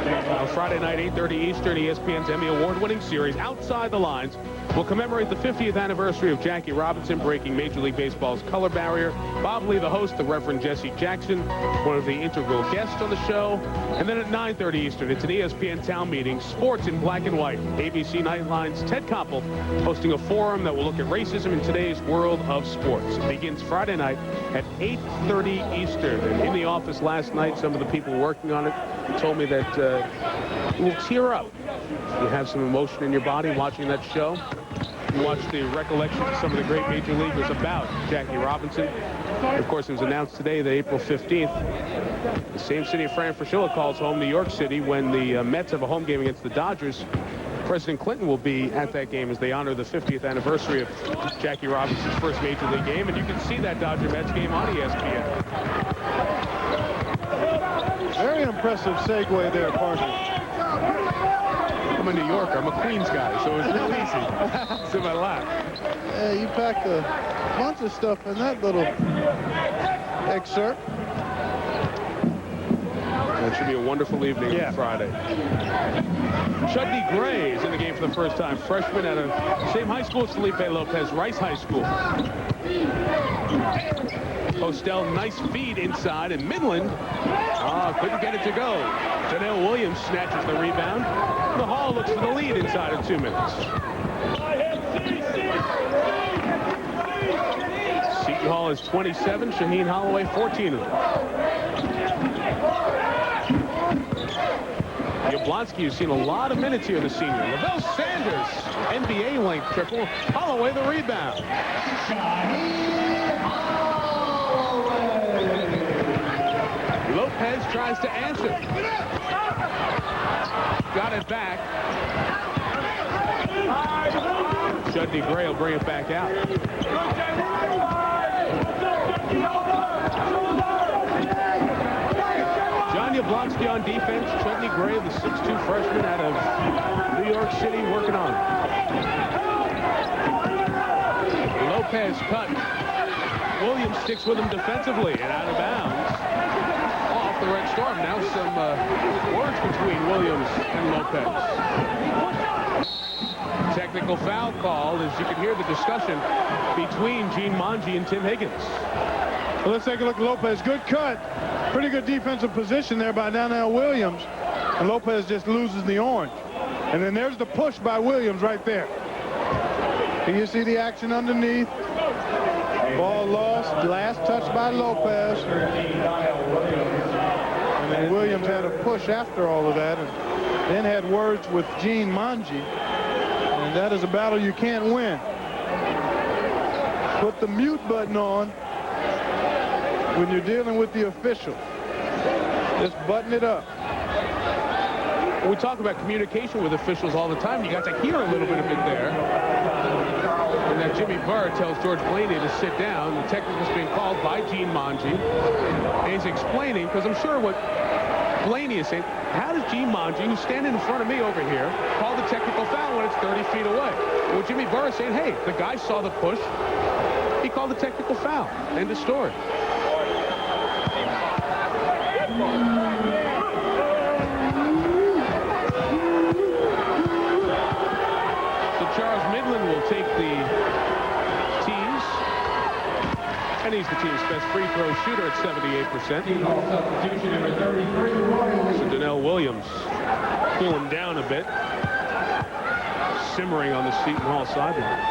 On Friday night, 8:30 Eastern, ESPN's Emmy Award-winning series, Outside the Lines, will commemorate the 50th anniversary of Jackie Robinson breaking Major League Baseball's color barrier. Bob Lee, the host, the Reverend Jesse Jackson, one of the integral guests on the show. And then at 9:30 Eastern, it's an ESPN Town Meeting, Sports in Black and White. ABC Nightlines' Ted Koppel hosting a forum that will look at racism in today's world of sports. It begins Friday night at 8:30 Eastern. And in the office last night, some of the people working on it told me that you will tear up. You have some emotion in your body watching that show. You watch the recollections of some of the great major leaguers about Jackie Robinson. Of course, it was announced today that April 15th, the same city of Fran Fraschilla calls home New York City when the Mets have a home game against the Dodgers. President Clinton will be at that game as they honor the 50th anniversary of Jackie Robinson's first major league game, and you can see that Dodger-Mets game on ESPN. Very impressive segue there, partner. I'm a New Yorker. I'm a Queens guy, so it's real easy. It's in my lap. Yeah, you packed a bunch of stuff in that little excerpt. It should be a wonderful evening on Friday. Chudney Gray is in the game for the first time. Freshman at the same high school as Felipe Lopez, Rice High School. Postel, nice feed inside, and Midland couldn't get it to go. Janelle Williams snatches the rebound. The Hall looks for the lead inside of 2 minutes. Seton Hall is 27, Shaheen Holloway 14 of them. Yablonsky, who's seen a lot of minutes here, the senior. Lavelle Sanders, NBA length triple. Holloway the rebound. Lopez tries to answer. Got it back. Chudney Gray will bring it back out. John Yablonsky on defense. Chudney Gray, the 6'2 freshman out of New York City, working on it. Lopez cut. Williams sticks with him defensively and out of bounds. Off the Red Storm. Now some words between Williams and Lopez. Technical foul called as you can hear the discussion between Gene Monge and Tim Higgins. Well, let's take a look at Lopez. Good cut. Pretty good defensive position there by Donnell Williams. And Lopez just loses the orange. And then there's the push by Williams right there. Can you see the action underneath? Ball lost. Last touch by Lopez. And then Williams had a push after all of that. And then had words with Gene Monge. And that is a battle you can't win. Put the mute button on when you're dealing with the official. Just button it up. We talk about communication with officials all the time. You got to hear a little bit of it there. And that Jimmy Burr tells George Blaney to sit down. The technical's being called by Gene Monge. And he's explaining, because I'm sure what Blaney is saying, how does Gene Monge, who's standing in front of me over here, call the technical foul when it's 30 feet away? Well, Jimmy Burr is saying, hey, the guy saw the push. He called the technical foul. End of story. Charles Midland will take the tees, and he's the team's best free throw shooter at 78%. So Donnell Williams cooling down a bit, simmering on the Seton Hall sideline.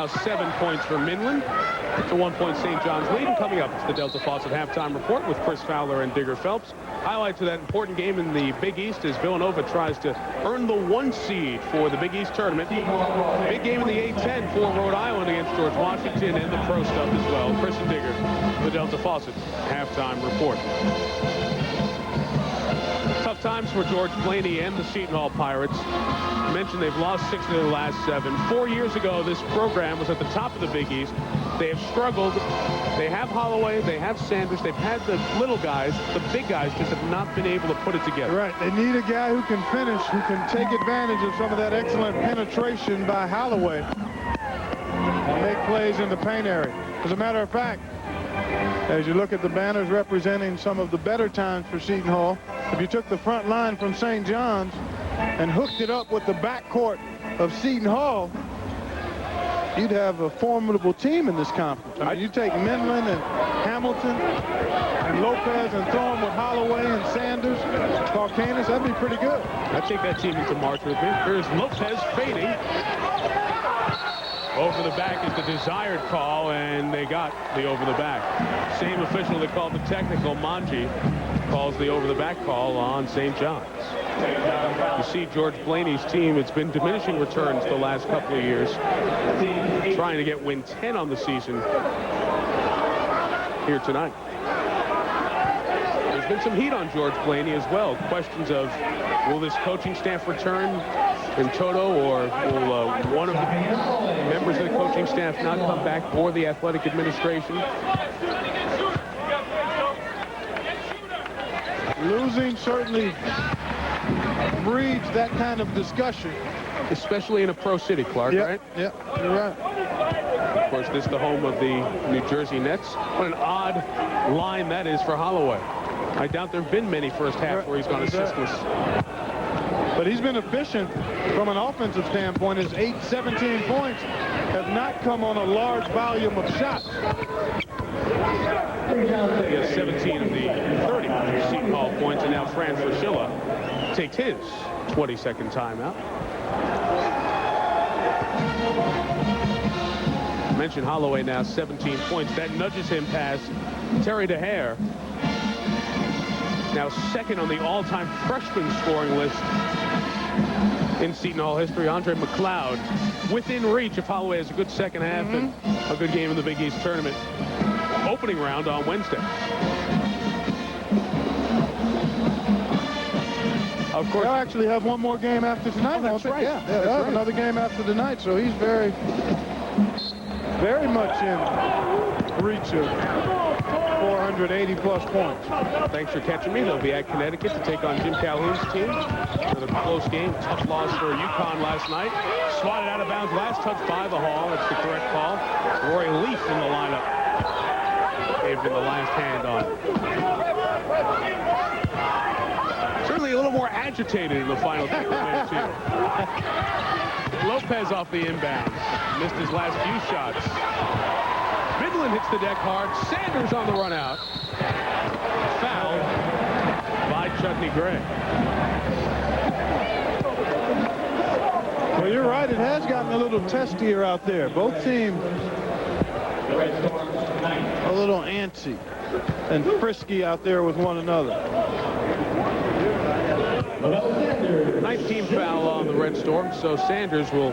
now 7 points for Midland. It's a 1-point St. John's lead. And coming up, it's the Delta Faucet halftime report with Chris Fowler and Digger Phelps. Highlights of that important game in the Big East as Villanova tries to earn the 1 seed for the Big East tournament. Big game in the A-10 for Rhode Island against George Washington and the pro stuff as well. Chris and Digger, the Delta Faucet halftime report. Tough times for George Blaney and the Seton Hall Pirates. I mentioned they've lost 6 of their last 7. 4 years ago, this program was at the top of the Big East. They have struggled. They have Holloway. They have Sanders. They've had the little guys. The big guys just have not been able to put it together. Right. They need a guy who can finish, who can take advantage of some of that excellent penetration by Holloway and make plays in the paint area. As a matter of fact, as you look at the banners representing some of the better times for Seton Hall, if you took the front line from St. John's and hooked it up with the backcourt of Seton Hall, you'd have a formidable team in this conference. I mean, you take Midland and Hamilton and Lopez and throw them with Holloway and Sanders, Calcanis, that'd be pretty good. I'd take that team into March with me. Here's Lopez fading. Over the back is the desired call, and they got the over the back. Same official that called the technical, Manji, calls the over the back call on St. John's. You see George Blaney's team, it's been diminishing returns the last couple of years. Trying to get win 10 on the season here tonight. There's been some heat on George Blaney as well. Questions of, will this coaching staff return in toto, or will one of the members of the coaching staff not come back, or the athletic administration? Losing certainly breeds that kind of discussion. Especially in a pro city, Clark, right? Yeah, you're right. Of course, this is the home of the New Jersey Nets. What an odd line that is for Holloway. I doubt there have been many first half where he's gone assistless. But he's been efficient from an offensive standpoint. His 17 points have not come on a large volume of shots. He has 17 of the 30 Seton Hall points, and now Fran Fraschilla takes his 22nd timeout. I mentioned Holloway now 17 points. That nudges him past Terry DeHare. Now second on the all-time freshman scoring list in Seton Hall history. Andre McLeod within reach if Holloway has a good second half and a good game in the Big East tournament. Opening round on Wednesday. Of course, they'll actually have one more game after tonight. Oh, that's right. Yeah, they'll have another game after tonight, so he's very much in reach of 480-plus points. Thanks for catching me. They'll be at Connecticut to take on Jim Calhoun's team. Another close game. Tough loss for UConn last night. Swatted out of bounds last touch by the Hall. That's the correct call. Roy Leaf in the lineup. Gave him the last hand on it. Certainly a little more agitated in the final couple minutes here. Lopez off the inbound. Missed his last few shots. Midland hits the deck hard. Sanders on the run out. Fouled by Chutney Gray. Well, you're right. It has gotten a little testier out there. Both teams a little antsy and frisky out there with one another. 19th foul on the Red Storm, so Sanders will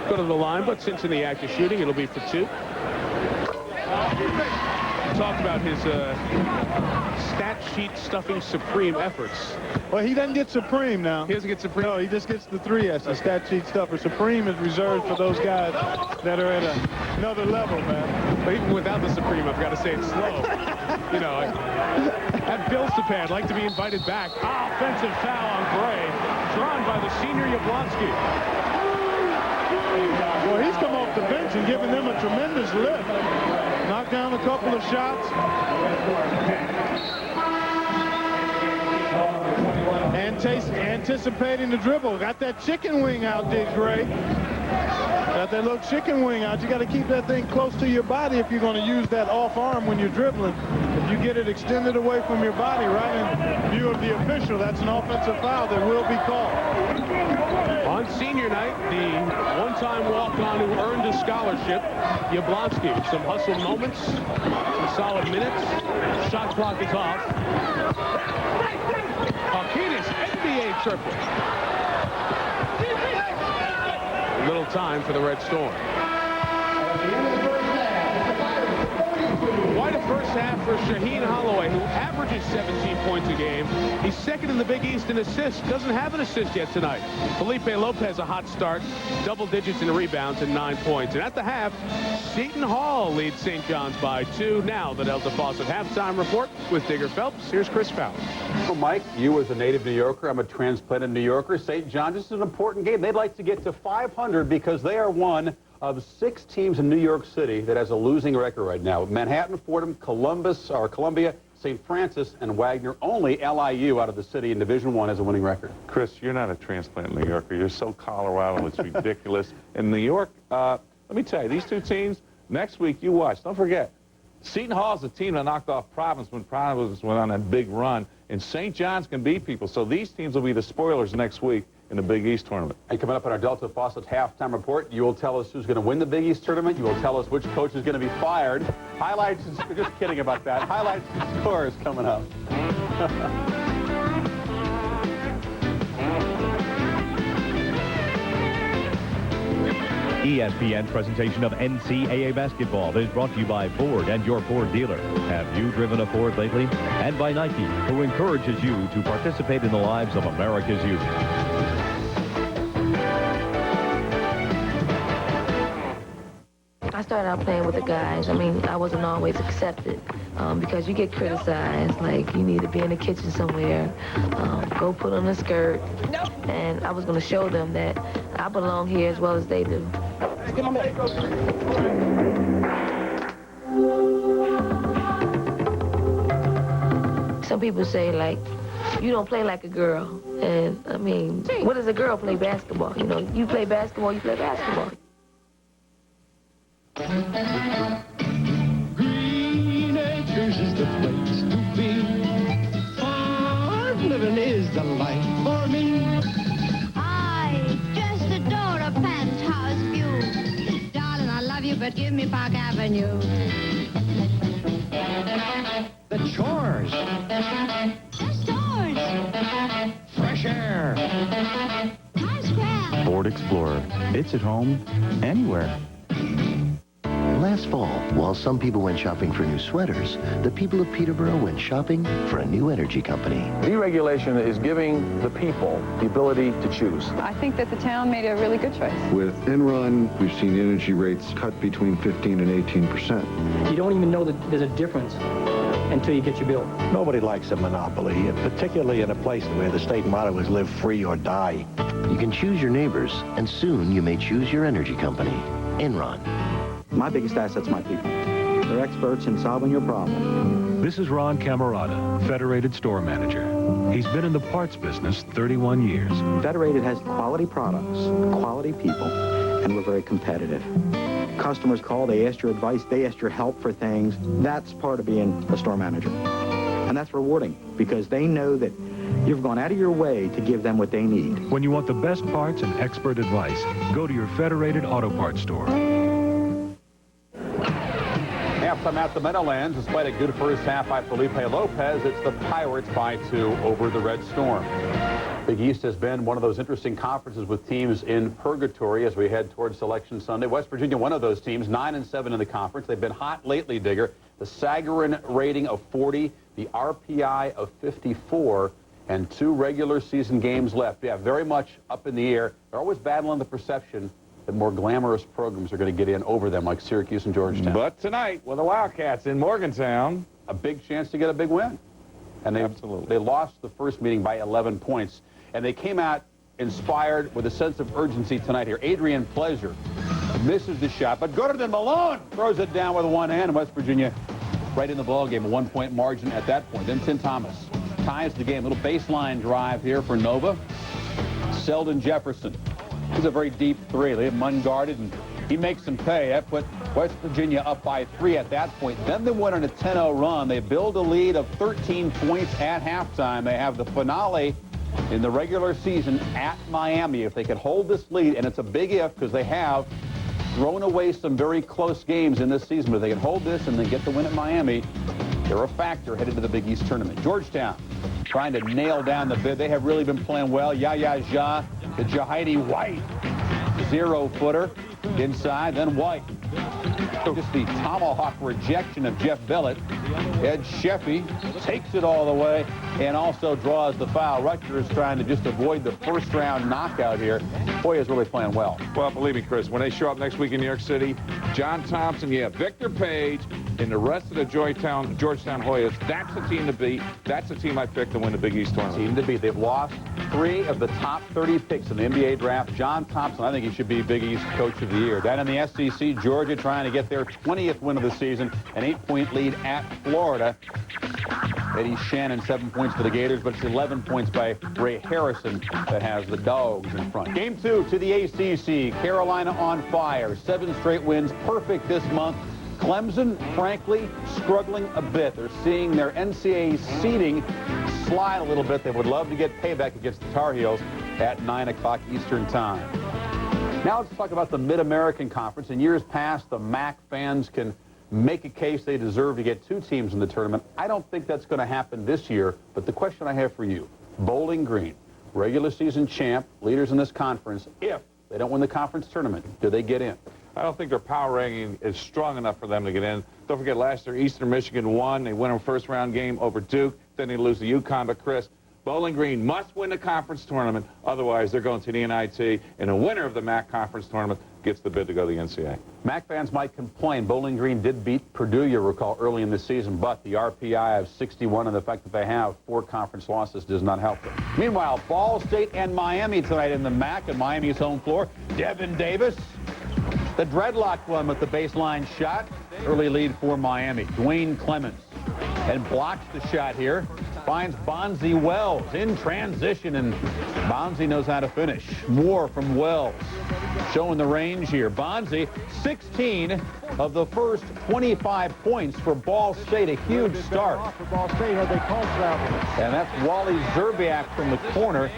go to the line, but since in the act of shooting, it'll be for 2. Talked about his stat sheet stuffing supreme efforts. Well, he doesn't get supreme now. He doesn't get supreme? No, he just gets the 3S, the stat sheet stuffer. Supreme is reserved for those guys that are at another level, man. But even without the supreme, I've got to say it's slow. You know, at bills to pay, I'd like to be invited back. Offensive foul on Gray, drawn by the senior Yablonsky. Well, he's come off the bench and given them a tremendous lift. Knocked down a couple of shots. Anticipating the dribble. Got that chicken wing out, did Gray. Got that little chicken wing out. You got to keep that thing close to your body if you're going to use that off arm when you're dribbling. If you get it extended away from your body right in view of the official, that's an offensive foul that will be called. On senior night, the one-time walk-on who earned a scholarship, Yablonsky. Some hustle moments, some solid minutes. Shot clock is off. Marquinez, NBA triple. A little time for the Red Storm. Quite a first half for Shaheen Holloway, who averages 17 points a game. He's second in the Big East in assists. Doesn't have an assist yet tonight. Felipe Lopez, a hot start. Double digits in rebounds and 9 points. And at the half, Seton Hall leads St. John's by 2. Now the Delta Faucet halftime report with Digger Phelps. Here's Chris Fowler. Well, Mike, you as a native New Yorker, I'm a transplanted New Yorker. St. John's, this is an important game. They'd like to get to 500 because they are one of 6 teams in New York City that has a losing record right now. Manhattan, Fordham, Columbia, St. Francis, and Wagner. Only LIU out of the city in Division I has a winning record. Chris, you're not a transplant New Yorker. You're so Colorado, it's ridiculous. In New York, let me tell you, these two teams, next week, you watch. Don't forget, Seton Hall's the team that knocked off Providence when Providence went on that big run, and St. John's can beat people. So these teams will be the spoilers next week in the Big East tournament. And coming up on our Delta Faucet halftime report, you will tell us who's going to win the Big East tournament. You will tell us which coach is going to be fired. Highlights, just kidding about that. Highlights and scores coming up. ESPN's presentation of NCAA basketball is brought to you by Ford and your Ford dealer. Have you driven a Ford lately? And by Nike, who encourages you to participate in the lives of America's youth. I started out playing with the guys. I mean, I wasn't always accepted because you get criticized, like you need to be in the kitchen somewhere, go put on a skirt. And I was going to show them that I belong here as well as they do. Some people say, like, you don't play like a girl. And, I mean, what does a girl play basketball? You know, you play basketball, you play basketball. Green Acres is the place to be. Farm living is the life for me. I just adore a penthouse view. Darling, I love you, but give me Park Avenue. The chores. The stores. Fresh air. Times Square. Ford Explorer. It's at home anywhere. Last fall, while some people went shopping for new sweaters, the people of Peterborough went shopping for a new energy company. Deregulation is giving the people the ability to choose. I think that the town made a really good choice. With Enron, we've seen energy rates cut between 15 and 18%. You don't even know that there's a difference until you get your bill. Nobody likes a monopoly, particularly in a place where the state motto is live free or die. You can choose your neighbors, and soon you may choose your energy company, Enron. My biggest asset's my people. They're experts in solving your problem. This is Ron Camerata, Federated Store Manager. He's been in the parts business 31 years. Federated has quality products, quality people, and we're very competitive. Customers call, they ask your advice, they ask your help for things. That's part of being a store manager. And that's rewarding because they know that you've gone out of your way to give them what they need. When you want the best parts and expert advice, go to your Federated Auto Parts store. Halftime at the Meadowlands. Despite a good first half by Felipe Lopez, it's the Pirates by 2 over the Red Storm. Big East has been one of those interesting conferences with teams in purgatory as we head towards Selection Sunday. West Virginia, one of those teams, 9-7 in the conference. They've been hot lately, Digger. The Sagarin rating of 40, the RPI of 54, and 2 regular season games left. Yeah, very much up in the air. They're always battling the perception that more glamorous programs are going to get in over them, like Syracuse and Georgetown. But tonight, with the Wildcats in Morgantown, a big chance to get a big win. And they lost the first meeting by 11 points. And they came out inspired with a sense of urgency tonight here. Adrian Pleasure misses the shot, but Gordon Malone throws it down with one hand. West Virginia right in the ball game, a 1-point margin at that point. Then Tim Thomas ties the game. Little baseline drive here for Nova. Sheldon Jefferson. He's a very deep three. They have him unguarded, and he makes them pay. That put West Virginia up by 3 at that point. Then they went on a 10-0 run. They build a lead of 13 points at halftime. They have the finale in the regular season at Miami. If they could hold this lead, and it's a big if because they have thrown away some very close games in this season, but if they can hold this and then get the win at Miami, they're a factor headed to the Big East tournament. Georgetown trying to nail down the bid. They have really been playing well. Yaya Ja, the Jahidi White, 0-footer inside, then White. Just the tomahawk rejection of Jeff Billett. Ed Sheffy takes it all the way and also draws the foul. Rutgers trying to just avoid the first-round knockout here. Hoya's really playing well. Well, believe me, Chris, when they show up next week in New York City, John Thompson, Victor Page, and the rest of the Georgetown Hoyas, that's the team to beat. That's the team I picked to win the Big East tournament. Team to beat. They've lost 3 of the top 30 picks in the NBA draft. John Thompson, I think he should be Big East Coach of the Year. Down in the SEC, Georgia trying to get their 20th win of the season, an 8-point lead at Florida. Eddie Shannon, 7 points for the Gators, but it's 11 points by Ray Harrison that has the Dogs in front. Game 2 to the ACC. Carolina on fire. 7 straight wins. Perfect this month. Clemson, frankly, struggling a bit. They're seeing their NCAA seeding slide a little bit. They would love to get payback against the Tar Heels at 9 o'clock Eastern time. Now let's talk about the Mid-American Conference. In years past, the MAC fans can make a case they deserve to get 2 teams in the tournament. I don't think that's going to happen this year, but the question I have for you, Bowling Green, regular season champ, leaders in this conference, if they don't win the conference tournament, do they get in? I don't think their power ranking is strong enough for them to get in. Don't forget, last year, Eastern Michigan won. They win a first-round game over Duke. Then they lose to UConn. But, Chris, Bowling Green must win the conference tournament. Otherwise, they're going to the NIT. And the winner of the MAC conference tournament gets the bid to go to the NCAA. MAC fans might complain. Bowling Green did beat Purdue, you recall, early in the season. But the RPI of 61 and the fact that they have 4 conference losses does not help them. Meanwhile, Ball State and Miami tonight in the MAC and Miami's home floor. Devin Davis, the dreadlock one with the baseline shot. Early lead for Miami. Dwayne Clemens and blocks the shot here. Finds Bonzi Wells in transition, and Bonzi knows how to finish. More from Wells. Showing the range here. Bonzi, 16 of the first 25 points for Ball State. A huge start. For Ball State, had they called travel. And that's Wally Zerbiak from the corner.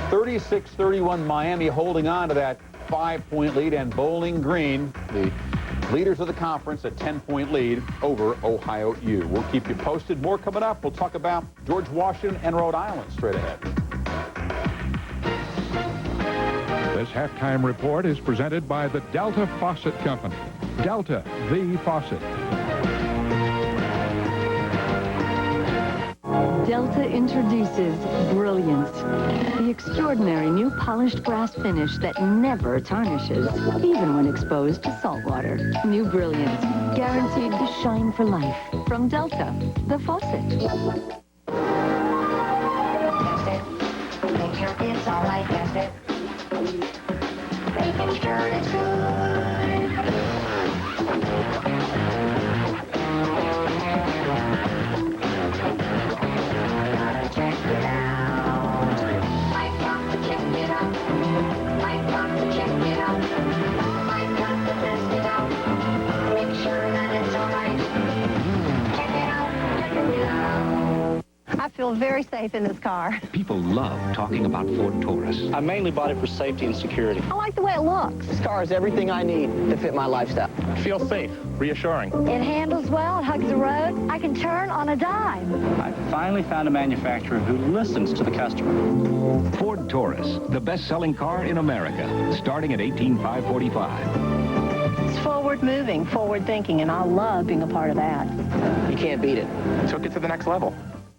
36-31 Miami holding on to that 5-point lead, and Bowling Green, the leaders of the conference, a 10-point lead over Ohio U. We'll keep you posted. More coming up. We'll talk about George Washington and Rhode Island straight ahead. This halftime report is presented by the Delta Faucet Company. Delta, the faucet. Delta introduces Brilliance, the extraordinary new polished brass finish that never tarnishes, even when exposed to salt water. New Brilliance, guaranteed to shine for life. From Delta, the faucet. Test it. Make sure it's all right. Test it. Making sure it's good. Check it out. I've got to check it out. I've got to check it out. I've got to test it out. Make sure that it's all right. Check it out. Check it out. I feel very safe in this car. People love talking about Ford Taurus. I mainly bought it for safety and security. I like the way it looks. This car has everything I need to fit my lifestyle. Feels safe, reassuring. It handles well, it hugs the road. I can turn on a dime. I finally found a manufacturer who listens to the customer. Ford Taurus, the best-selling car in America, starting at $18,545. It's forward-moving, forward-thinking, and I love being a part of that. You can't beat it. Took it to the next level.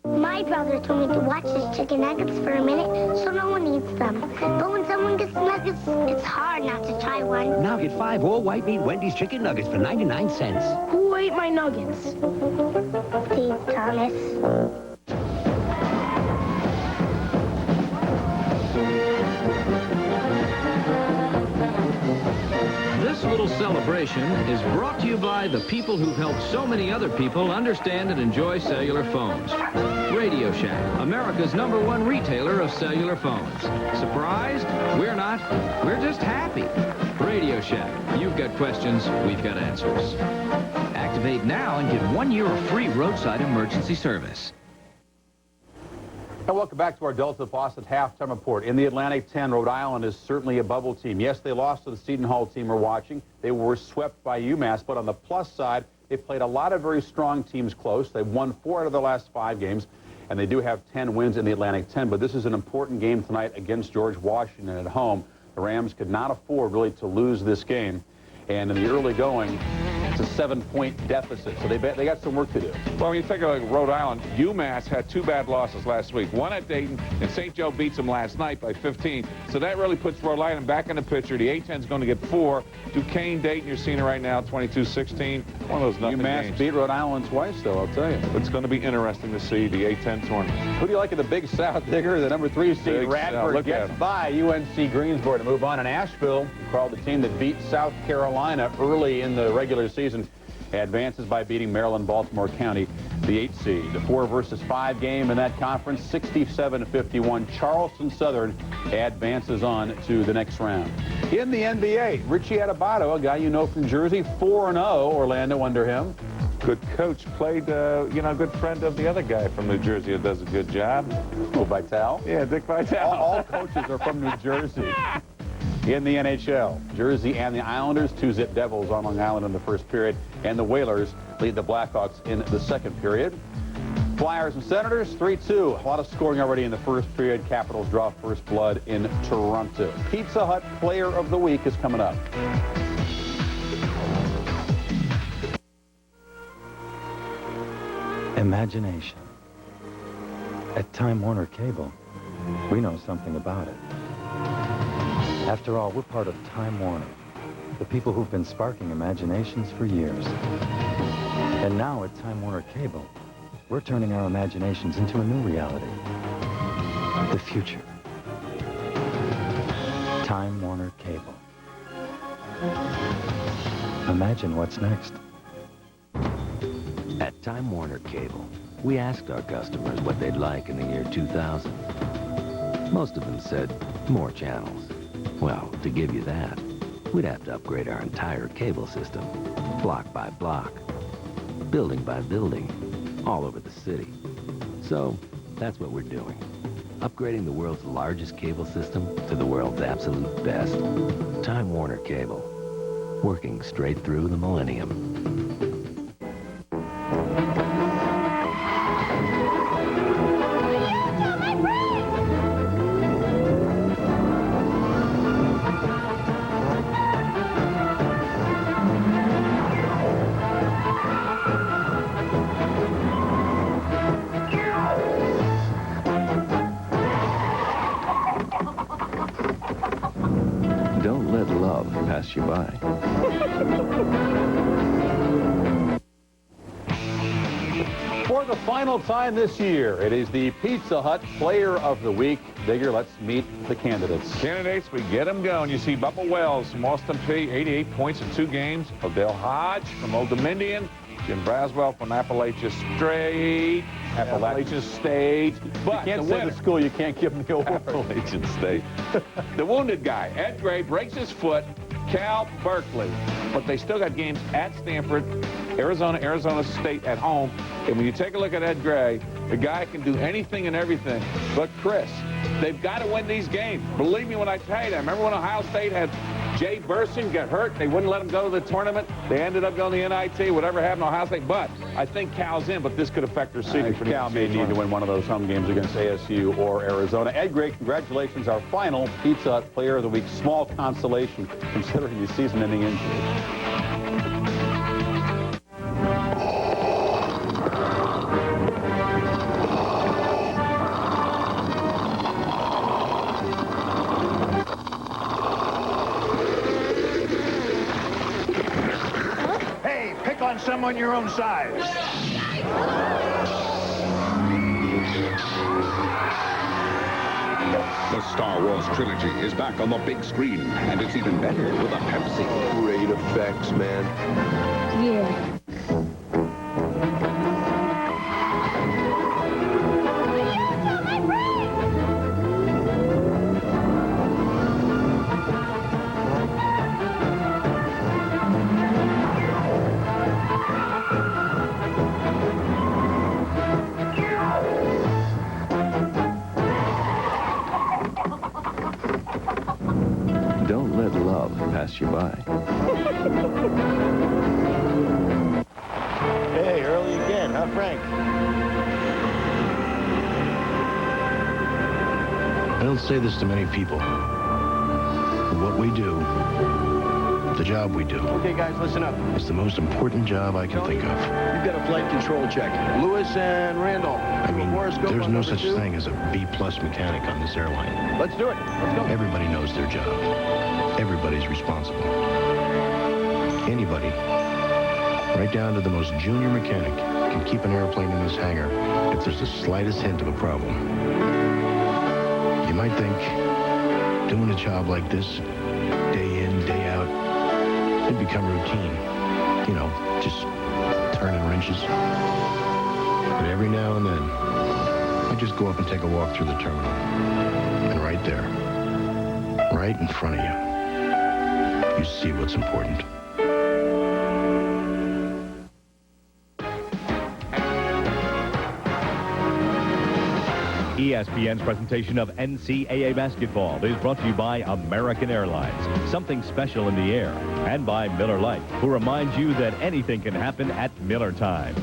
My brother told me to watch his chicken nuggets for a minute so no one eats them. But when someone gets nuggets, it's hard not to try one. Now get 5 all-white meat Wendy's chicken nuggets for 99 cents. Who ate my nuggets? Steve Thomas. This little celebration is brought to you by the people who've helped so many other people understand and enjoy cellular phones. Radio Shack, America's #1 retailer of cellular phones. Surprised? We're not. We're just happy. Radio Shack, you've got questions, we've got answers. Activate now and get 1 year of free roadside emergency service. And welcome back to our Delta Faucet halftime report. In the Atlantic 10, Rhode Island is certainly a bubble team. Yes, they lost to the Seton Hall team we're watching. They were swept by UMass, but on the plus side, they played a lot of very strong teams close. They've won 4 out of their last 5 games, and they do have 10 wins in the Atlantic 10. But this is an important game tonight against George Washington at home. The Rams could not afford really to lose this game. And in the early going, it's a 7-point deficit, so they got some work to do. Well, when you take a look at Rhode Island, UMass had 2 bad losses last week. One at Dayton, and St. Joe beats them last night by 15. So that really puts Rhode Island back in the picture. The A-10 is going to get 4. Duquesne, Dayton, you're seeing it right now, 22-16. One of those nothing UMass games. beat Rhode Island twice, though, I'll tell you. It's going to be interesting to see the A-10 tournament. Who do you like in the Big South, Digger? The number 3 seed, Big Radford, South. gets by UNC Greensboro to move on. And Asheville, called the team that beat South Carolina early in the regular season, advances by beating Maryland, Baltimore County, the 8 seed. The 4 versus 5 game in that conference, 67-51. Charleston Southern advances on to the next round. In the NBA, Richie Adebayo, a guy you know from Jersey, 4-0, Orlando under him. Good coach, played, good friend of the other guy from New Jersey who does a good job. Oh, Vitale? Yeah, Dick Vitale. All coaches are from New Jersey. In the NHL, Jersey and the Islanders, 2-zip Devils on Long Island in the first period, and the Whalers lead the Blackhawks in the second period. Flyers and Senators, 3-2. A lot of scoring already in the first period. Capitals draw first blood in Toronto. Pizza Hut Player of the Week is coming up. Imagination. At Time Warner Cable, we know something about it. After all, we're part of Time Warner, the people who've been sparking imaginations for years. And now at Time Warner Cable, we're turning our imaginations into a new reality. The future. Time Warner Cable. Imagine what's next. At Time Warner Cable, we asked our customers what they'd like in the year 2000. Most of them said more channels. Well, to give you that, we'd have to upgrade our entire cable system, block by block, building by building, all over the city. So, that's what we're doing. Upgrading the world's largest cable system to the world's absolute best. Time Warner Cable, working straight through the millennium. Don't let love pass you by. For the final time this year, it is the Pizza Hut Player of the Week. Digger, let's meet the candidates. Candidates, we get them going. You see Bubba Wells from Austin Peay, 88 points in 2 games. Odell Hodge from Old Dominion. Jim Braswell from Appalachia State. But you can't say the school, you can't give them the award. Appalachian State. The wounded guy, Ed Gray, breaks his foot. Cal Berkeley. But they still got games at Stanford, Arizona State at home. And when you take a look at Ed Gray, the guy can do anything and everything. But Chris, they've got to win these games. Believe me when I tell you that. Remember when Ohio State had Jay Burson get hurt? They wouldn't let him go to the tournament. They ended up going to the NIT, whatever happened to Ohio State. But I think Cal's in, but this could affect their seeding. Cal may need to win one of those home games against ASU or Arizona. Ed Gray, congratulations. Our final Pizza Hut Player of the Week. Small consolation considering the season-ending injury. On someone your own size. The Star Wars trilogy is back on the big screen, and it's even better with a Pepsi. Great effects, man. Yeah. pass you by. Hey, early again, huh, Frank? I don't say this to many people. But what we do, the job we do, Okay, guys, listen up. is the most important job I can think of. You've got a flight control check. Lewis and Randolph. I mean, there's no such thing as a B-plus mechanic on this airline. Let's do it. Let's go. Everybody knows their job. Everybody's responsible. Anybody, right down to the most junior mechanic, can keep an airplane in this hangar if there's the slightest hint of a problem. You might think, doing a job like this, day in, day out, it'd become routine. You know, just turning wrenches. But every now and then, I just go up and take a walk through the terminal. And right there, right in front of you, you see what's important. ESPN's presentation of NCAA basketball is brought to you by American Airlines, something special in the air, and by Miller Lite, who reminds you that anything can happen at Miller time.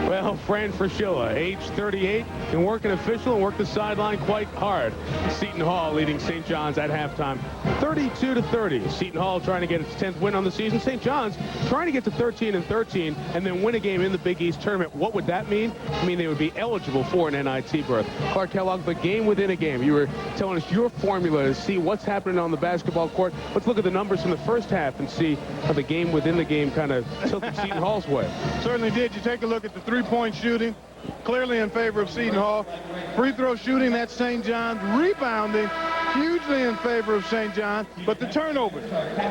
Well, Fran Fraschilla, age 38, can work an official and work the sideline quite hard. Seton Hall leading St. John's at halftime, 32-30. Seton Hall trying to get its 10th win on the season. St. John's trying to get to 13-13 and then win a game in the Big East tournament. What would that mean? I mean, they would be eligible for an NIT berth. Clark Kellogg, the game within a game. You were telling us your formula to see what's happening on the basketball court. Let's look at the numbers from the first half and see how the game within the game kind of tilted Seton Hall's way. Certainly did. You take a look at the three-point shooting, clearly in favor of Seton Hall. Free throw shooting, that's St. John's. Rebounding, hugely in favor of St. John's. But the turnovers.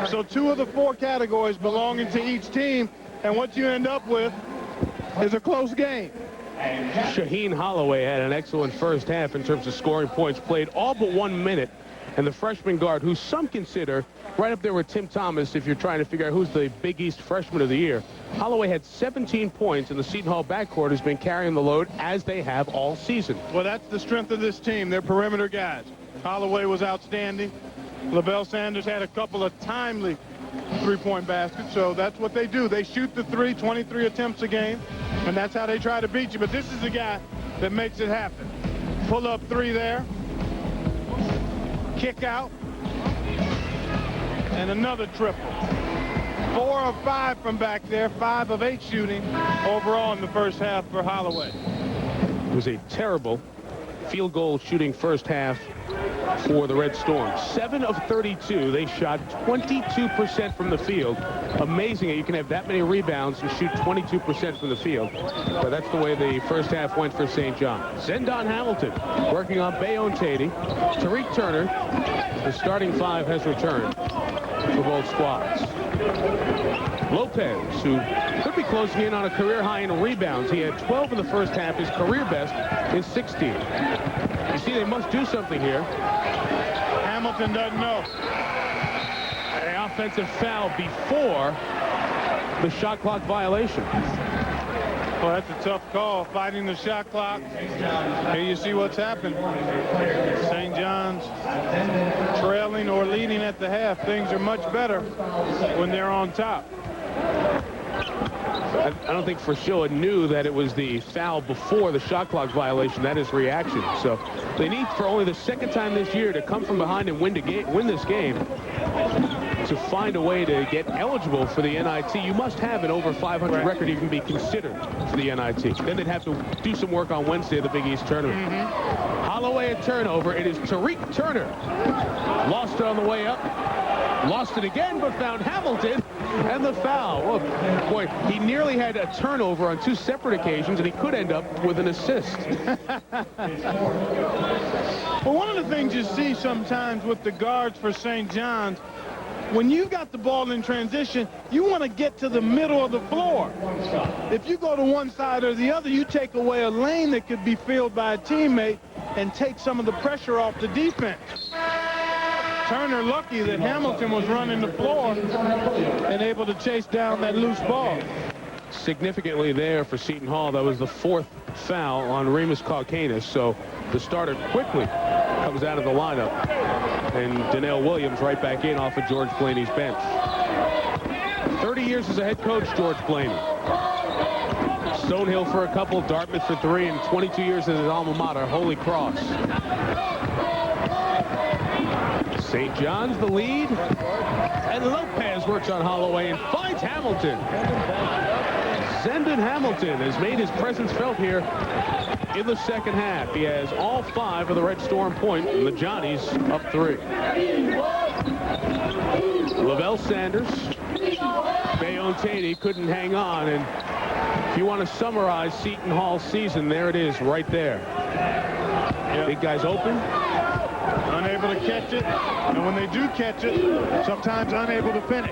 So 2 of the 4 categories belonging to each team. And what you end up with is a close game. Shaheen Holloway had an excellent first half in terms of scoring points, played all but 1 minute. And the freshman guard, who some consider right up there with Tim Thomas, if you're trying to figure out who's the Big East freshman of the year. Holloway had 17 points, and the Seton Hall backcourt has been carrying the load as they have all season. Well, that's the strength of this team. They're perimeter guys. Holloway was outstanding. LaBelle Sanders had a couple of timely three-point baskets, so that's what they do. They shoot the three, 23 attempts a game, and that's how they try to beat you. But this is the guy that makes it happen. Pull up 3 there. Kick out. And another triple. 4 of 5 from back there. 5 of 8 shooting overall in the first half for Holloway. It was a terrible field goal shooting first half for the Red Storm. 7 of 32. They shot 22% from the field. Amazing that you can have that many rebounds and shoot 22% from the field. But that's the way the first half went for St. John. Zendon Hamilton working on Bayonne Tatey. Tariq Turner, the starting 5, has returned for both squads. Lopez, who could be closing in on a career high in rebounds. He had 12 in the first half. His career best is 16. You see, they must do something here. Hamilton doesn't know. An offensive foul before the shot clock violation. Well, that's a tough call, fighting the shot clock. Here you see what's happened. St. John's trailing or leading at the half. Things are much better when they're on top. I don't think Fraschilla knew that it was the foul before the shot clock violation. That is reaction. So they need, for only the second time this year, to come from behind and win this game. To find a way to get eligible for the NIT, you must have an over 500 record to even be considered for the NIT. Then they'd have to do some work on Wednesday at the Big East tournament. Holloway a turnover. It is Tariq Turner. Lost it on the way up. Lost it again, but found Hamilton. And the foul. Oh, boy, he nearly had a turnover on 2 separate occasions, and he could end up with an assist. Well, one of the things you see sometimes with the guards for St. John's, when you got the ball in transition, you want to get to the middle of the floor. If you go to one side or the other, you take away a lane that could be filled by a teammate and take some of the pressure off the defense. Turner lucky that Hamilton was running the floor and able to chase down that loose ball. Significantly there for Seton Hall, that was the 4th foul on Remus Kaukanis. So the starter quickly comes out of the lineup. And Donnell Williams right back in off of George Blaney's bench. 30 years as a head coach, George Blaney. Stonehill for a couple, Dartmouth for 3, and 22 years at his alma mater, Holy Cross. St. John's the lead, and Lopez works on Holloway and finds Hamilton. Zendon Hamilton has made his presence felt here in the second half. He has all 5 of the Red Storm point, and the Johnnies up 3. Lavelle Sanders, Bayonne Tatey couldn't hang on, and if you want to summarize Seton Hall's season, there it is right there. Yep. Big guys open. Unable to catch it, and when they do catch it, sometimes unable to finish.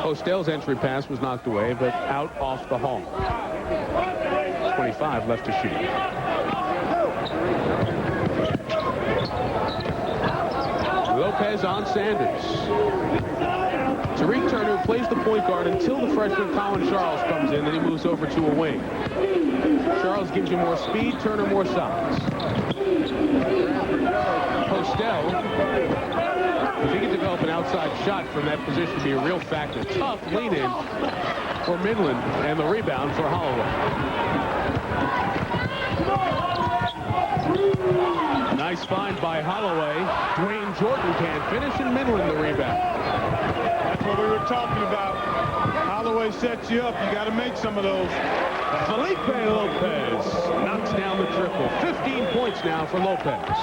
Postel's entry pass was knocked away, but out off the hall. 25 left to shoot. Lopez on Sanders. Tariq Turner plays the point guard until the freshman Colin Charles comes in, then he moves over to a wing. Charles gives you more speed, Turner more size. Postel, if he can develop an outside shot from that position, be a real factor. Tough lean in for Midland, and the rebound for Holloway. Nice find by Holloway. Dwayne Jordan can't finish, and Midland the rebound. That's what we were talking about. Holloway sets you up. You got to make some of those. Felipe Lopez knocks down the triple. 15 points now for Lopez.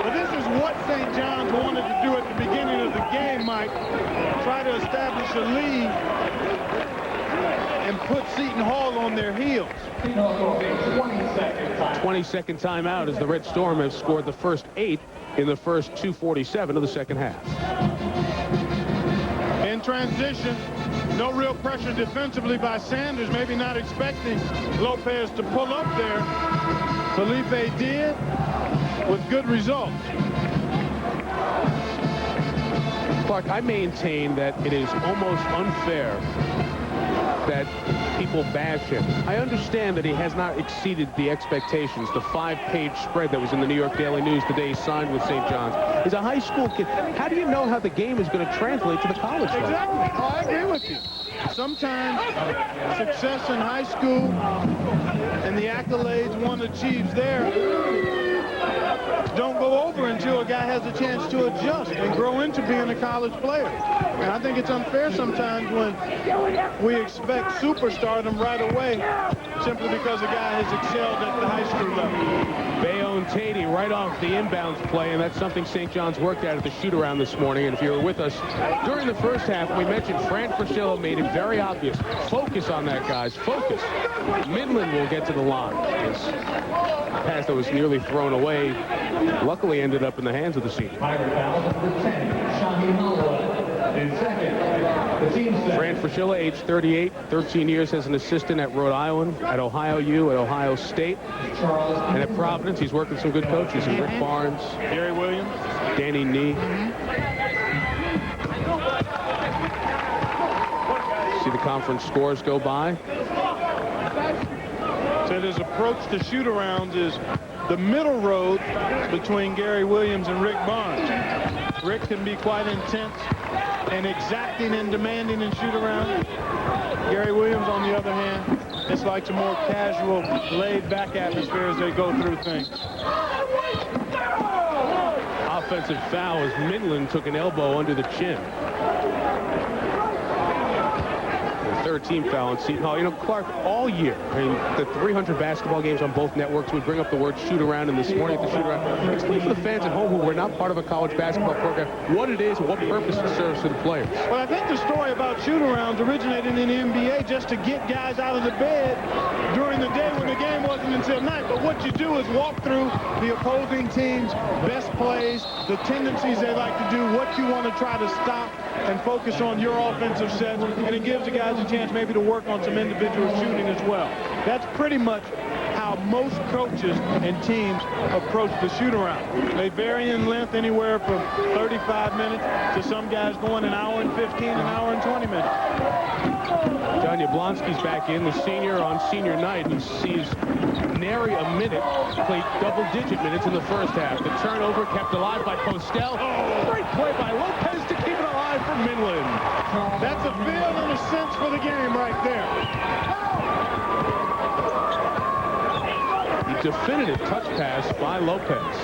But this is what St. John's wanted to do at the beginning of the game, Mike. Try to establish a lead and put Seton Hall on their heels. 20-second timeout as the Red Storm have scored the first 8 in the first 2:47 of the second half. In transition, no real pressure defensively by Sanders, maybe not expecting Lopez to pull up there. Felipe did with good results. Clark, I maintain that it is almost unfair that people bash him. I understand that he has not exceeded the expectations. The 5-page spread that was in the New York Daily News the day he signed with St. John's. He's a high school kid. How do you know how the game is going to translate to the college level? Exactly. Oh, I agree with you. Sometimes success in high school and the accolades one achieves there don't go over until a guy has a chance to adjust and grow into being a college player. And I think it's unfair sometimes when we expect superstardom right away simply because a guy has excelled at the high school level. Bayonne Tatey right off the inbounds play, and that's something St. John's worked at the shoot-around this morning. And if you were with us during the first half, we mentioned Fran Fraschilla made it very obvious. Focus on that, guys. Focus. Midland will get to the line. This pass that was nearly thrown away luckily ended up in the hands of the senior. Fran Fraschilla, age 38, 13 years as an assistant at Rhode Island, at Ohio U, at Ohio State, and at Providence. He's worked with some good coaches, Rick Barnes, Gary Williams, Danny Nee. See the conference scores go by. Said his approach to shoot-arounds is the middle road between Gary Williams and Rick Barnes. Rick can be quite intense and exacting and demanding in shoot-around. Gary Williams, on the other hand, it's like a more casual, laid-back atmosphere as they go through things. Offensive foul as Midland took an elbow under the chin. Third team foul on Seton Hall. You know, Clark, all year, I mean, the 300 basketball games on both networks would bring up the word shoot-around, and this morning at the shoot-around, explain for the fans at home who were not part of a college basketball program what it is and what purpose it serves to the players. Well, I think the story about shoot-arounds originated in the NBA just to get guys out of the bed during the day when the game wasn't until night. But what you do is walk through the opposing team's best plays, the tendencies they like to do, what you want to try to stop, and focus on your offensive sets, and it gives the guys a chance maybe to work on some individual shooting as well. That's pretty much how most coaches and teams approach the shoot-around. They vary in length anywhere from 35 minutes to some guys going an hour and 15, an hour and 20 minutes. John Yablonski's back in, the senior on senior night, who sees nary a minute, played double-digit minutes in the first half. The turnover kept alive by Postel. Great play by Lopez to keep it alive for Midland. That's a feel and a sense for the game right there. The definitive touch pass by Lopez.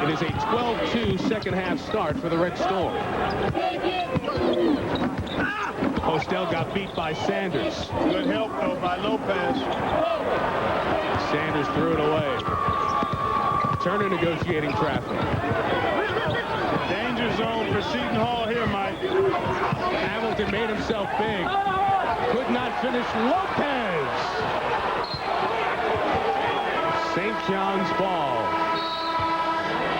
It is a 12-2 second half start for the Red Storm. Postel got beat by Sanders. Good help, though, by Lopez. Sanders threw it away. Turner negotiating traffic. Danger zone for Seton Hall here, Mike. Hamilton made himself big. Could not finish. Lopez! St. John's ball.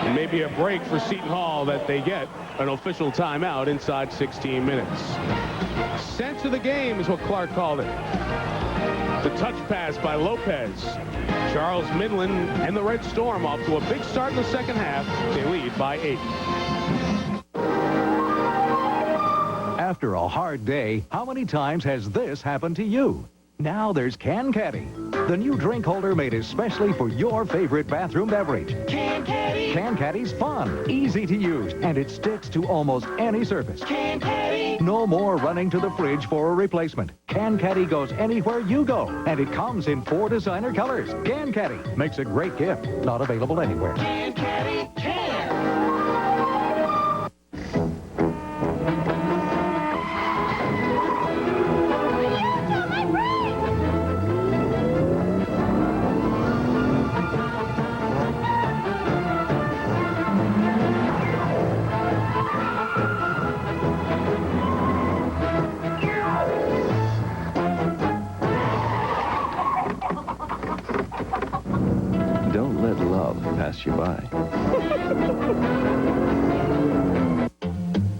And maybe a break for Seton Hall that they get an official timeout inside 16 minutes. Sense of the game is what Clark called it. The touch pass by Lopez. Charles Midland and the Red Storm off to a big start in the second half. They lead by 8. After a hard day, how many times has this happened to you? Now there's Can Caddy, the new drink holder made especially for your favorite bathroom beverage. Can Caddy. Can Caddy's fun, easy to use, and it sticks to almost any surface. Can Caddy. No more running to the fridge for a replacement. Can Caddy goes anywhere you go, and it comes in 4 designer colors. Can Caddy makes a great gift, not available anywhere. Can Caddy. Can. Don't let love pass you by.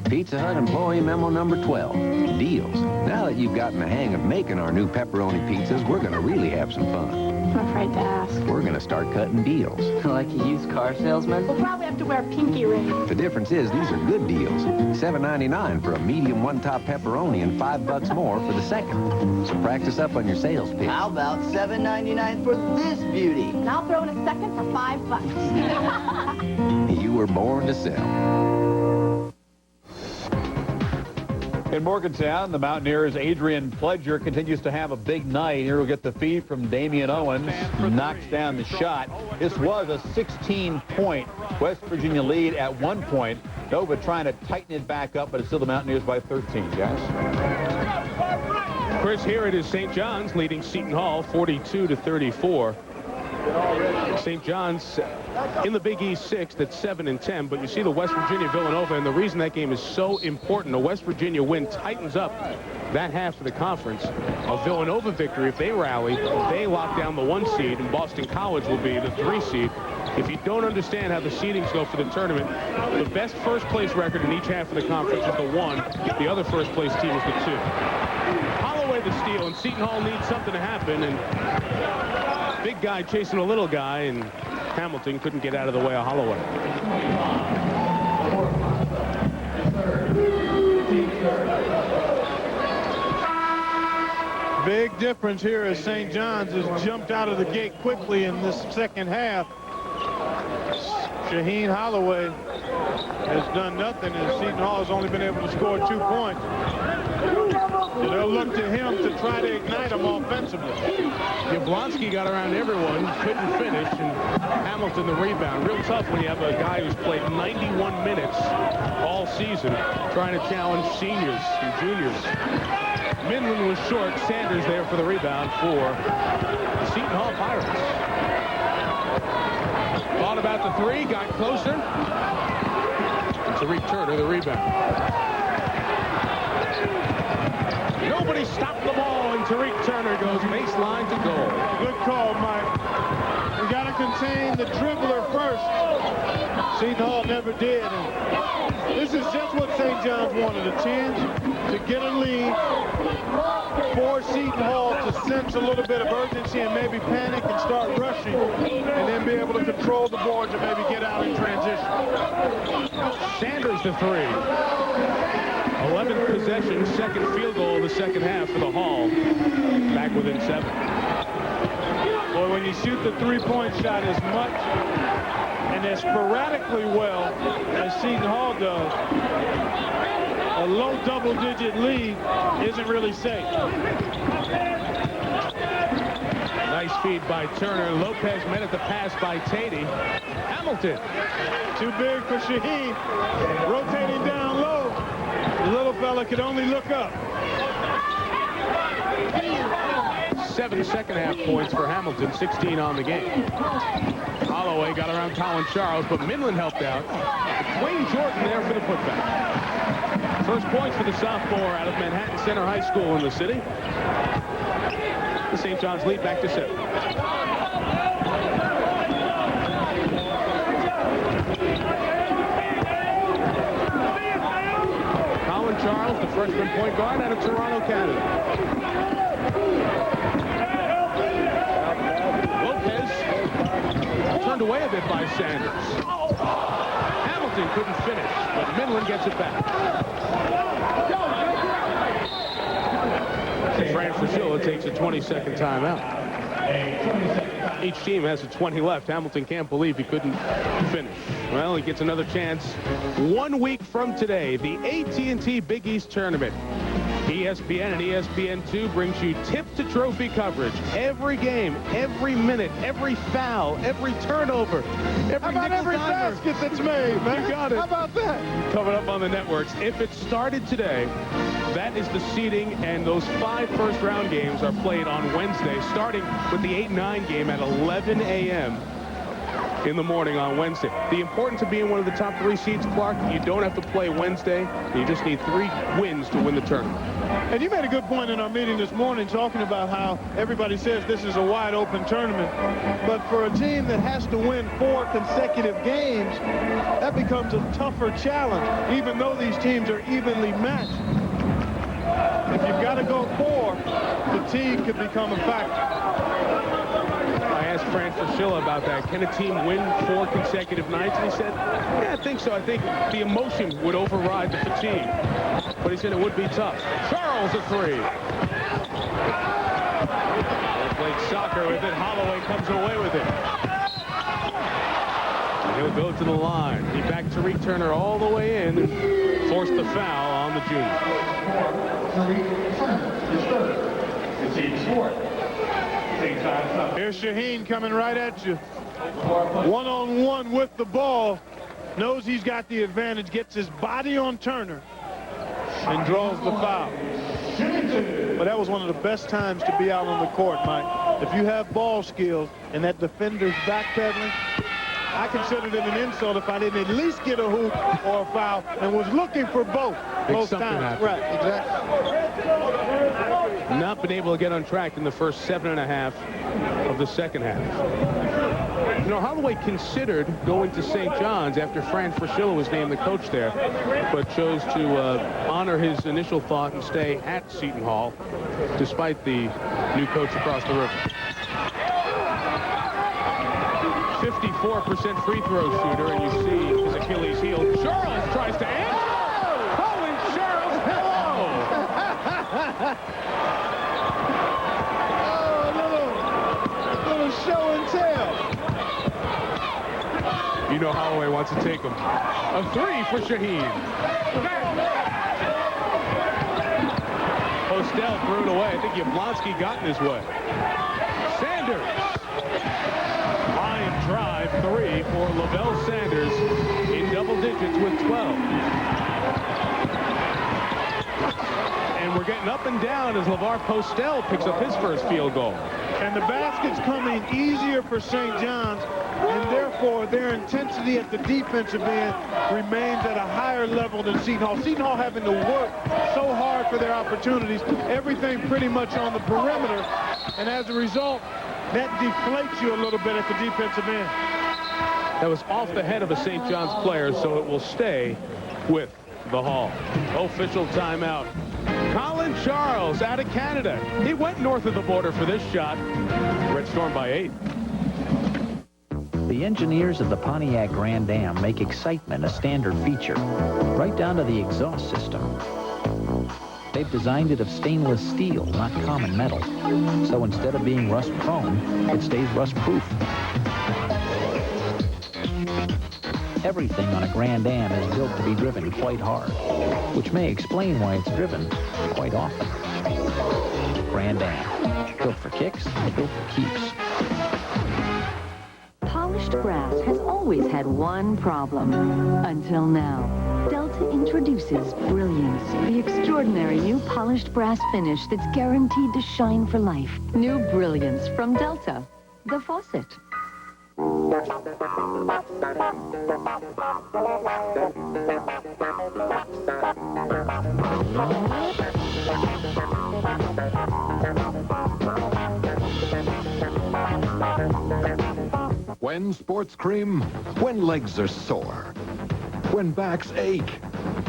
Pizza Hut employee memo number 12, deals. Now that you've gotten the hang of making our new pepperoni pizzas, we're going to really have some fun. I'm afraid to ask. We're going to start cutting deals. Like a used car salesman? We'll probably have to wear pinky rings. The difference is these are good deals. $7.99 for a medium one-top pepperoni and $5 more for the second. So practice up on your sales pitch. How about $7.99 for this beauty? And I'll throw in a second for $5. You were born to sell. In Morgantown, the Mountaineers' Adrian Pledger continues to have a big night. Here we'll get the feed from Damian Owens. Knocks down the shot. This was a 16-point West Virginia lead at one point. Nova trying to tighten it back up, but it's still the Mountaineers by 13, guys. Chris, here it is St. John's leading Seton Hall 42-34. St. John's in the Big East 6th at 7-10, but you see the West Virginia-Villanova, and the reason that game is so important, a West Virginia win tightens up that half of the conference. A Villanova victory, if they rally, they lock down the 1 seed, and Boston College will be the 3 seed. If you don't understand how the seedings go for the tournament, the best first-place record in each half of the conference is the 1. The other first-place team is the 2. Holloway the steal, and Seton Hall needs something to happen, and big guy chasing a little guy, and Hamilton couldn't get out of the way of Holloway. Big difference here as St. John's has jumped out of the gate quickly in this second half. Shaheen Holloway has done nothing, and Seton Hall has only been able to score 2 points. So they'll look to him to try to ignite them offensively. Yablonski got around everyone, couldn't finish, and Hamilton the rebound. Real tough when you have a guy who's played 91 minutes all season trying to challenge seniors and juniors. Midland was short. Sanders there for the rebound for the Seton Hall Pirates. Thought about the 3, got closer. It's a returner, the rebound. Nobody stopped the ball, and Tariq Turner goes baseline to goal. Good call, Mike. We got to contain the dribbler first. Seton Hall never did. And this is just what St. John's wanted, a chance to get a lead, force Seton Hall to sense a little bit of urgency and maybe panic and start rushing, and then be able to control the boards and maybe get out in transition. Sanders the 3. 11th possession, second field goal of the second half for the Hall. Back within 7. Boy, when you shoot the three-point shot as much and as sporadically well as Seton Hall does, a low double-digit lead isn't really safe. Nice feed by Turner. Lopez met at the pass by Tatey. Hamilton. Too big for Shaheen. Rotating down low. The little fella could only look up. 7 second-half points for Hamilton, 16 on the game. Holloway got around Colin Charles, but Minlin helped out. Wayne Jordan there for the putback. First points for the sophomore out of Manhattan Center High School in the city. The St. John's lead back to 7. Colin Charles, the freshman point guard out of Toronto, Canada. Lopez turned away a bit by Sanders. Hamilton couldn't finish, but Minlin gets it back. Fran Fraschilla takes a 20-second timeout. Each team has a 20 left. Hamilton can't believe he couldn't finish. Well, he gets another chance 1 week from today. The AT&T Big East Tournament. ESPN and ESPN2 brings you tip-to-trophy coverage. Every game, every minute, every foul, every turnover, every basket that's made, man? You got it. How about that? Coming up on the networks. If it started today, that is the seeding, and those 5 first-round games are played on Wednesday, starting with the 8-9 game at 11 a.m. in the morning on Wednesday. The importance of being one of the top 3 seeds, Clark, you don't have to play Wednesday. You just need 3 wins to win the tournament. And you made a good point in our meeting this morning talking about how everybody says this is a wide open tournament. But for a team that has to win 4 consecutive games, that becomes a tougher challenge, even though these teams are evenly matched. If you've got to go 4, fatigue could become a factor. I asked Fran Fraschilla about that. Can a team win 4 consecutive nights? And he said, yeah, I think so. I think the emotion would override the fatigue. But he said it would be tough. Charles a 3. They played soccer with it. Holloway comes away with it. And he'll go to the line. He backed Tariq Turner all the way in and forced the foul on the junior. Here's Shaheen coming right at you. One-on-one with the ball. Knows he's got the advantage. Gets his body on Turner and draws the foul. But that was one of the best times to be out on the court, Mike. If you have ball skills and that defender's backpedaling, I considered it an insult if I didn't at least get a hoop or a foul and was looking for both most times. Right, exactly. Not been able to get on track in the first 7.5 of the second half. You know, Holloway considered going to St. John's after Fran Fraschilla was named the coach there, but chose to honor his initial thought and stay at Seton Hall, despite the new coach across the river. 54% free throw shooter, and you see his Achilles heel. Charles tries to answer. Colin Charles, hello! Little show and tell. You know Holloway wants to take him. A 3 for Shaheen. Postel threw it away. I think Yablonsky got in his way. Sanders. Line drive 3 for Lavelle Sanders in double digits with 12. And we're getting up and down as LeVar Postel picks up his first field goal. And the basket's coming easier for St. John's, and therefore their intensity at the defensive end remains at a higher level than Seton Hall. Seton Hall having to work so hard for their opportunities, everything pretty much on the perimeter, and as a result, that deflates you a little bit at the defensive end. That was off the head of a St. John's player, so it will stay with the Hall. Official timeout. Colin Charles out of Canada. He went north of the border for this shot. Red Storm by 8. The engineers of the Pontiac Grand Am make excitement a standard feature, right down to the exhaust system. they've designed it of stainless steel, not common metal. So instead of being rust-prone, it stays rust-proof. Everything on a Grand Am is built to be driven quite hard, which may explain why it's driven quite often. Grand Am, built for kicks, built for keeps. Polished brass has always had one problem, until now. Delta introduces Brilliance, the extraordinary new polished brass finish that's guaranteed to shine for life. New Brilliance from Delta, the faucet. When sports cream, when legs are sore, when backs ache,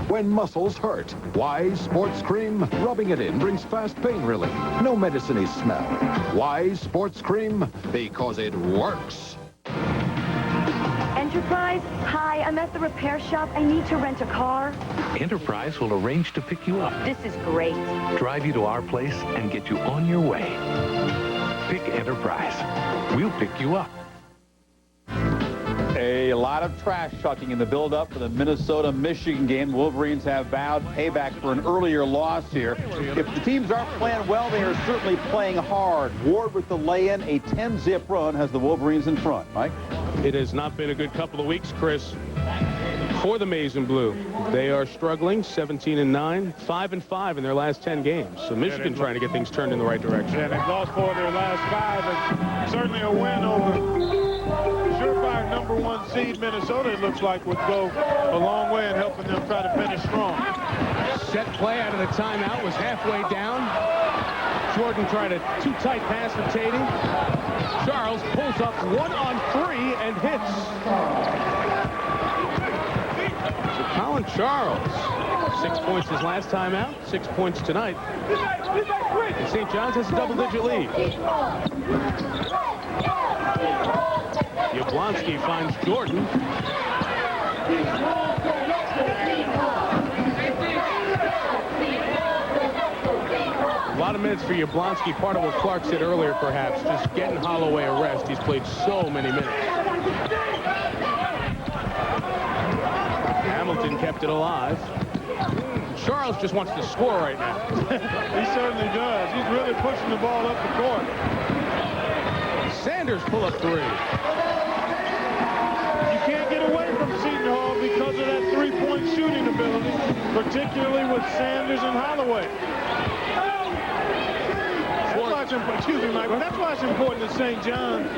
when muscles hurt. Wise Sports Cream, rubbing it in brings fast pain relief. No medicine-y smell. Wise Sports Cream, because it works. Enterprise? Hi, I'm at the repair shop. I need to rent a car. Enterprise will arrange to pick you up, This is great. drive you to our place, and get you on your way. Pick Enterprise. We'll pick you up. A lot of trash talking in the build-up for the Minnesota-Michigan game. The Wolverines have vowed payback for an earlier loss here. If the teams aren't playing well, they are certainly playing hard. Ward with the lay-in, a 10-zip run has the Wolverines in front. Mike? It has not been a good couple of weeks, Chris, for the Maize and Blue. They are struggling, 17-9, 5-5 in their last 10 games. So Michigan trying to get things turned in the right direction. Yeah, they've lost 4 of their last 5, and certainly a win over surefire #1 seed Minnesota, it looks like, would go a long way in helping them try to finish strong. Set play out of the timeout was halfway down. Jordan tried a too-tight pass for Tatey. Charles pulls up 1-on-3 and hits. So Colin Charles, 6 points his last time out, 6 points tonight. And St. John's has a double-digit lead. Yablonski finds Jordan. A lot of minutes for Yablonski, part of what Clark said earlier, perhaps, just getting Holloway a rest. He's played so many minutes. Hamilton kept it alive. Charles just wants to score right now. He certainly does. He's really pushing the ball up the court. Sanders pull up 3. You can't get away from Seton Hall because of that three-point shooting ability, particularly with Sanders and Holloway. Excuse me, Mike, but that's why it's important that St. John's,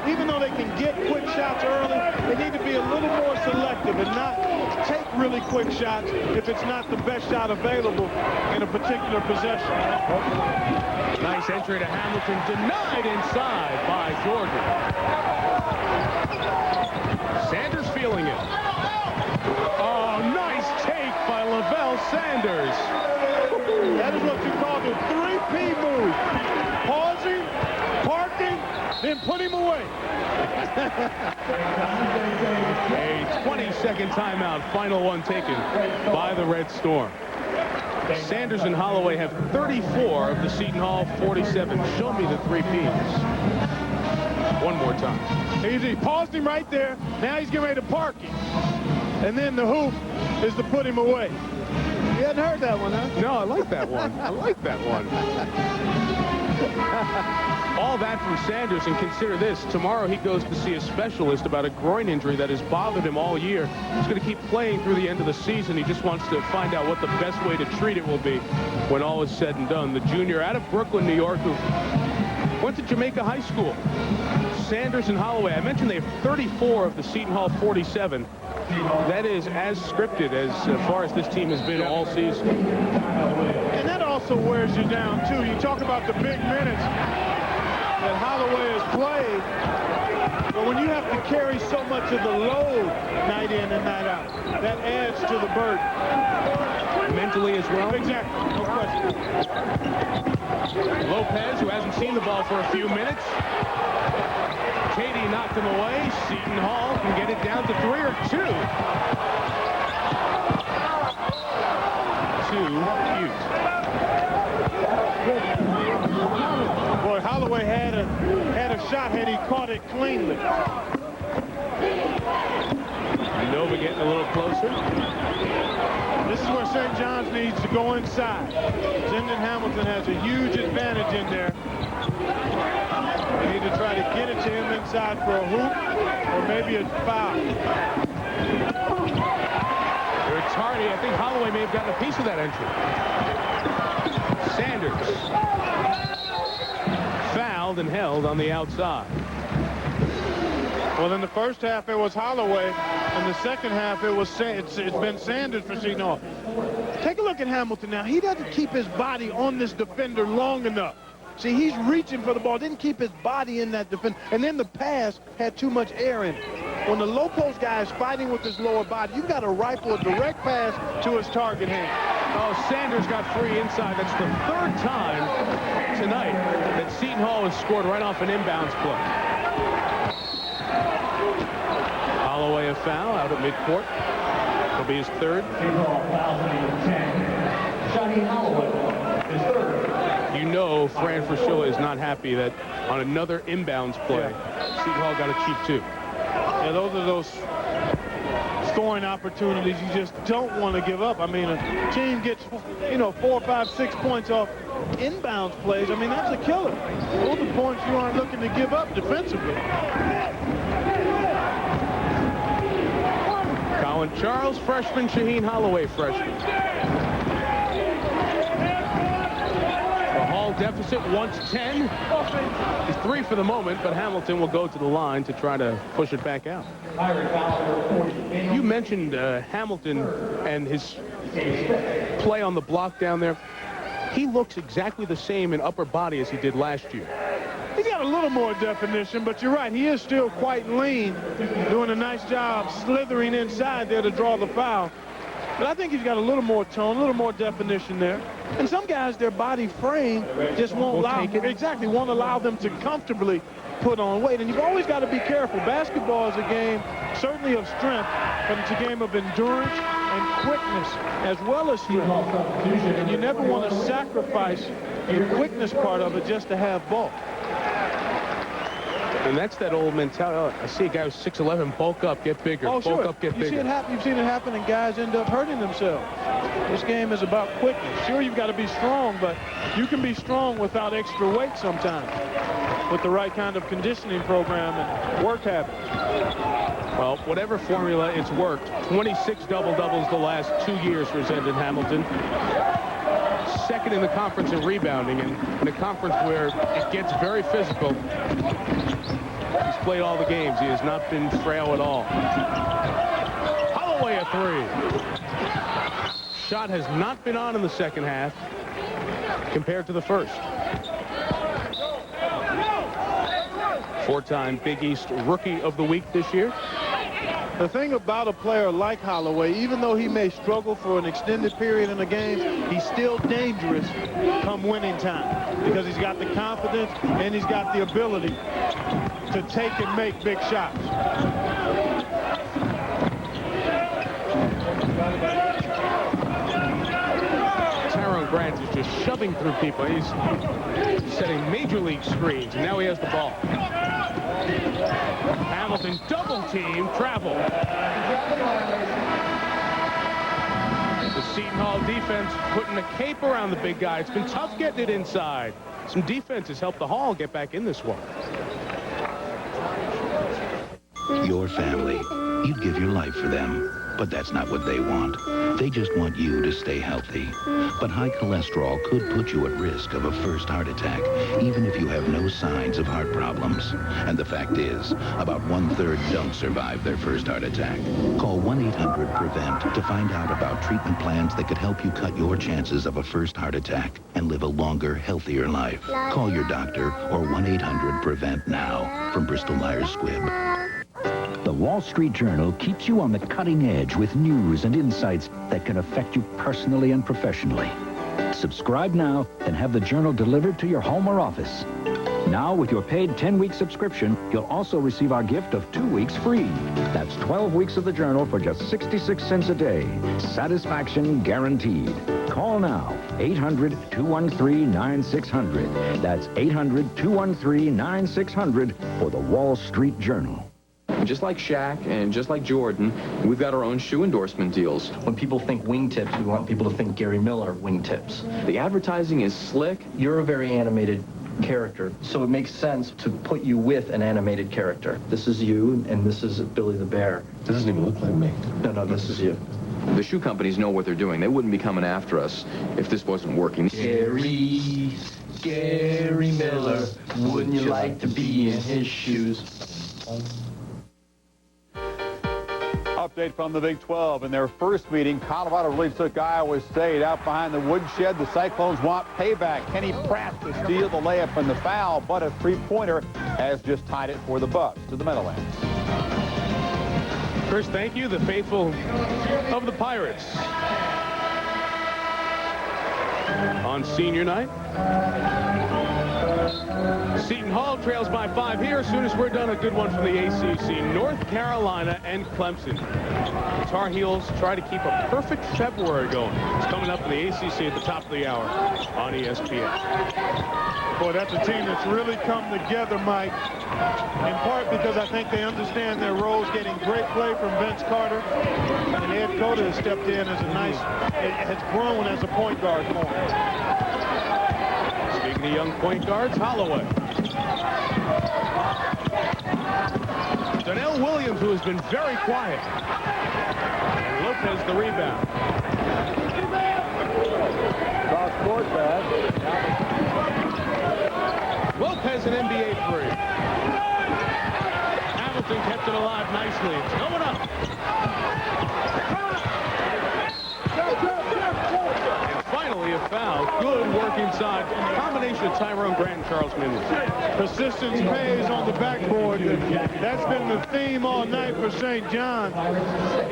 even though they can get quick shots early, they need to be a little more selective and not take really quick shots if it's not the best shot available in a particular possession. Nice entry to Hamilton, denied inside by Jordan. Sanders feeling it. Oh, nice take by Lavelle Sanders. That is what you call the 3P move. Pausing, parking, then put him away. A 20-second timeout, final one taken by the Red Storm. Sanders and Holloway have 34 of the Seton Hall 47. Show me the 3Ps. One more time. He paused him right there. Now he's getting ready to park him. And then the hoop is to put him away. You hadn't heard that one, huh? No, I like that one. I like that one. All that from Sanders, and consider this. Tomorrow he goes to see a specialist about a groin injury that has bothered him all year. He's going to keep playing through the end of the season. He just wants to find out what the best way to treat it will be when all is said and done. The junior out of Brooklyn, New York, who went to Jamaica High School. Sanders and Holloway. I mentioned they have 34 of the Seton Hall 47. That is as scripted as far as this team has been all season. And that also wears you down, too. You talk about the big minutes that Holloway has played, but when you have to carry so much of the load night in and night out, that adds to the burden. Mentally as well? Exactly, no question. Lopez, who hasn't seen the ball for a few minutes. Katie knocked him away. Seton Hall can get it down to 3 or 2. 2 Ute. Holloway had a shot had he caught it cleanly. Nova getting a little closer. This is where St. John's needs to go inside. Zendon Hamilton has a huge advantage in there. They need to try to get it to him inside for a hoop or maybe a foul. It's Hardy. I think Holloway may have gotten a piece of that entry. Sanders fouled and held on the outside. Well, in the first half, it was Holloway. In the second half, it's been Sanders for Seton. Take a look at Hamilton now. He doesn't keep his body on this defender long enough. See, he's reaching for the ball, didn't keep his body in that defender. And then the pass had too much air in it. When the low post guy is fighting with his lower body, you've got to rifle a direct pass to his target hand. Oh, Sanders got free inside. That's the third time tonight that Seton Hall has scored right off an inbounds play. Holloway a foul out at midcourt. It'll be his third. You know Fran Fraschilla is not happy that on another inbounds play, Seton Hall got a cheap two. Yeah, those are those scoring opportunities you just don't want to give up. I mean, a team gets, 4, 5, 6 points off inbounds plays. I mean, that's a killer. Those are points you aren't looking to give up defensively. Colin Charles, freshman. Shaheen Holloway, freshman. The Hall deficit wants 10. It's 3 for the moment, but Hamilton will go to the line to try to push it back out. You mentioned Hamilton and his play on the block down there. He looks exactly the same in upper body as he did last year. He's got a little more definition, but you're right. He is still quite lean, doing a nice job slithering inside there to draw the foul. But I think he's got a little more tone, a little more definition there. And some guys, their body frame just won't allow them to comfortably put on weight. And you've always got to be careful. Basketball is a game certainly of strength, but it's a game of endurance and quickness as well as strength. And you never want to sacrifice the quickness part of it just to have ball. And that's that old mentality. I see a guy who's 6'11", bulk up, get bigger. Oh, bulk sure. up, get bigger. You've seen it happen, and guys end up hurting themselves. This game is about quickness. Sure, you've got to be strong, but you can be strong without extra weight sometimes with the right kind of conditioning program and work habits. Well, whatever formula, it's worked. 26 double-doubles the last 2 years for Zendon Hamilton. Second in the conference in rebounding, and in a conference where it gets very physical. He's played all the games. He has not been frail at all. Holloway a 3. Shot has not been on in the second half compared to the first. 4-time Big East Rookie of the Week this year. The thing about a player like Holloway, even though he may struggle for an extended period in a game, he's still dangerous come winning time because he's got the confidence and he's got the ability to take and make big shots. Tyrone Grant is just shoving through people. He's setting major league screens, and now he has the ball. Hamilton double team, travel. The Seton Hall defense putting a cape around the big guy. It's been tough getting it inside. Some defense has helped the Hall get back in this one. Your family. You'd give your life for them. But that's not what they want. They just want you to stay healthy. But high cholesterol could put you at risk of a first heart attack, even if you have no signs of heart problems. And the fact is, about 1/3 don't survive their first heart attack. Call 1-800-PREVENT to find out about treatment plans that could help you cut your chances of a first heart attack and live a longer, healthier life. Call your doctor or 1-800-PREVENT now from Bristol-Myers Squibb. The Wall Street Journal keeps you on the cutting edge with news and insights that can affect you personally and professionally. Subscribe now and have the Journal delivered to your home or office. Now, with your paid 10-week subscription, you'll also receive our gift of 2 weeks free. That's 12 weeks of the Journal for just 66 cents a day. Satisfaction guaranteed. Call now, 800-213-9600. That's 800-213-9600 for the Wall Street Journal. Just like Shaq and just like Jordan, we've got our own shoe endorsement deals. When people think wingtips, we want people to think Gary Miller wingtips. The advertising is slick. You're a very animated character, so it makes sense to put you with an animated character. This is you, and this is Billy the Bear. This doesn't even look like me. No, this is you. The shoe companies know what they're doing. They wouldn't be coming after us if this wasn't working. Gary Miller, wouldn't you like to be in his shoes? Update from the Big 12. In their first meeting, Colorado really took Iowa State out behind the woodshed. The Cyclones want payback. Kenny Pratt to steal the layup and the foul, but a three-pointer has just tied it for the Bucks to the Meadowlands. Chris, thank you. The faithful of the Pirates on senior night. Seton Hall trails by 5 here. As soon as we're done, a good one from the ACC. North Carolina and Clemson. Tar Heels try to keep a perfect February going. It's coming up in the ACC at the top of the hour on ESPN. Boy, that's a team that's really come together, Mike, in part because I think they understand their roles, getting great play from Vince Carter, and Ed Cota has stepped in as has grown as a point guard for him. Speaking of young point guards, Holloway. Donnell Williams, who has been very quiet. And Lopez the rebound. Lopez an NBA three. Hamilton kept it alive nicely. It's going up. And finally a foul. Good work inside. Combination of Tyrone Grant and Charles Minley. Persistence pays on the backboard. That's been the theme all night for St. John.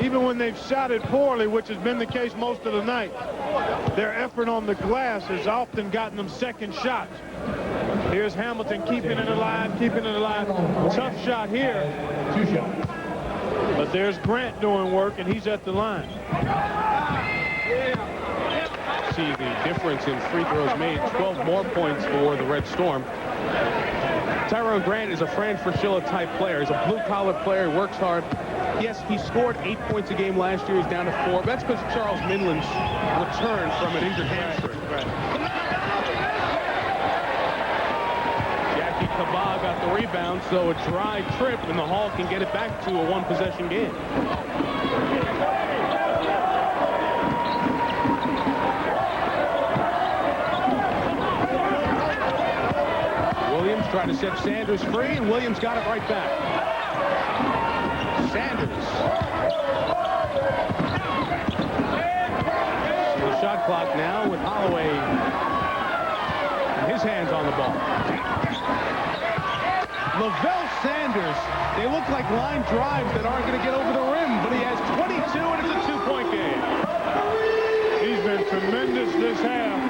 Even when they've shot it poorly, which has been the case most of the night, their effort on the glass has often gotten them second shots. Here's Hamilton keeping it alive, Tough shot here. Two shots. But there's Grant doing work, and he's at the line. See the difference in free throws made. 12 more points for the Red Storm. Tyrone Grant is a Fran Fraschilla type player. He's a blue-collar player. He works hard. Yes, he scored 8 points a game last year. He's down to 4. That's because of Charles Minlin's return from an injured hamstring. Jackie Kabah got the rebound, so a dry trip, and the Hall can get it back to a one-possession game. Williams trying to set Sanders free, and Williams got it right back. Sanders. So the shot clock now with Holloway and his hands on the ball. Lavelle Sanders. They look like line drives that aren't going to get over the rim, but he has 22, and it's a two-point game. He's been tremendous this half,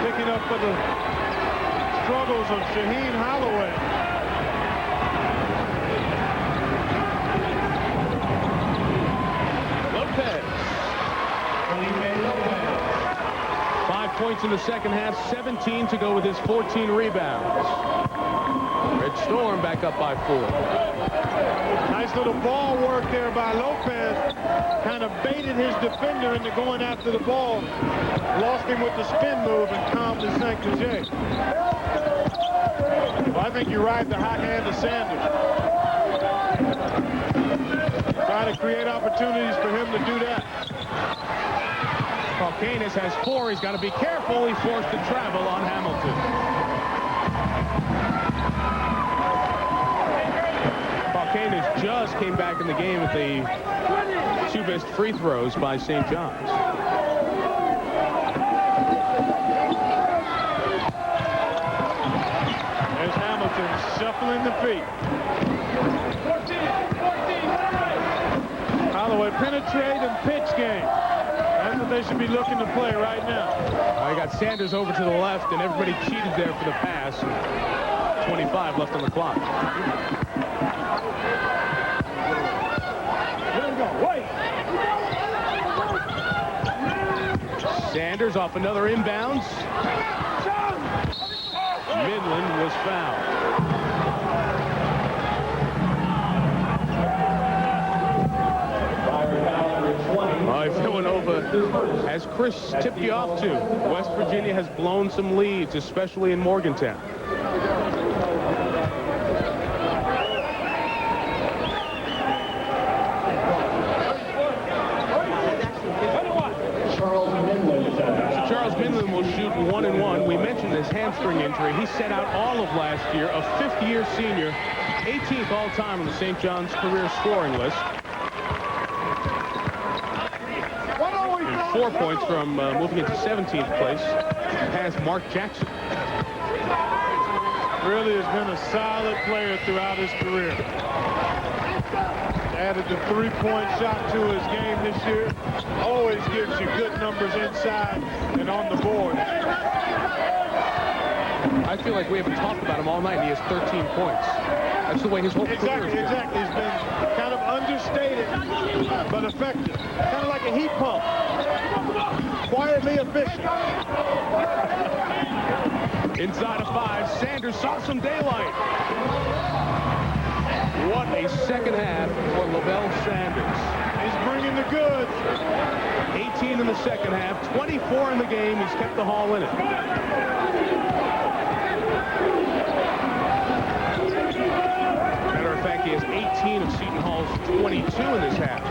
picking up for the struggles of Shaheen Holloway. Lopez. 5 points in the second half, 17 to go with his 14 rebounds. Red Storm back up by 4. Nice little ball work there by Lopez. Kind of baited his defender into going after the ball. Lost him with the spin move and calmed his St. Cloutier. Well, I think you ride the hot hand of Sanders. Try to create opportunities for him to do that. Calcanis has 4. He's got to be careful. He's forced to travel on Hamilton. Calcanis just came back in the game with the 2 best free throws by St. John's. There's Hamilton shuffling the feet. Holloway penetrate and pitch game. That's what they should be looking to play right now. I got Sanders over to the left, and everybody cheated there for the pass. 2:25 left on the clock. Sanders off another inbounds. Midland was fouled. Villanova, as Chris tipped you off to, West Virginia has blown some leads, especially in Morgantown. Charles Midland will shoot 1-1. We mentioned his hamstring injury. He set out all of last year, a fifth-year senior, 18th all-time on the St. John's career scoring list. 4 points from moving into 17th place past Mark Jackson. Really has been a solid player throughout his career. Added the three-point shot to his game this year. Always gives you good numbers inside and on the board. I feel like we haven't talked about him all night, and he has 13 points. That's the way his whole career has been. Exactly. He's been kind of understated, but effective. Kind of like a heat pump. Quietly efficient. Inside of 5, Sanders saw some daylight. What a second half for Lavelle Sanders. He's bringing the goods. 18 in the second half, 24 in the game. He's kept the Hall in it. Matter of fact, he has 18 of Seton Hall's 22 in this half.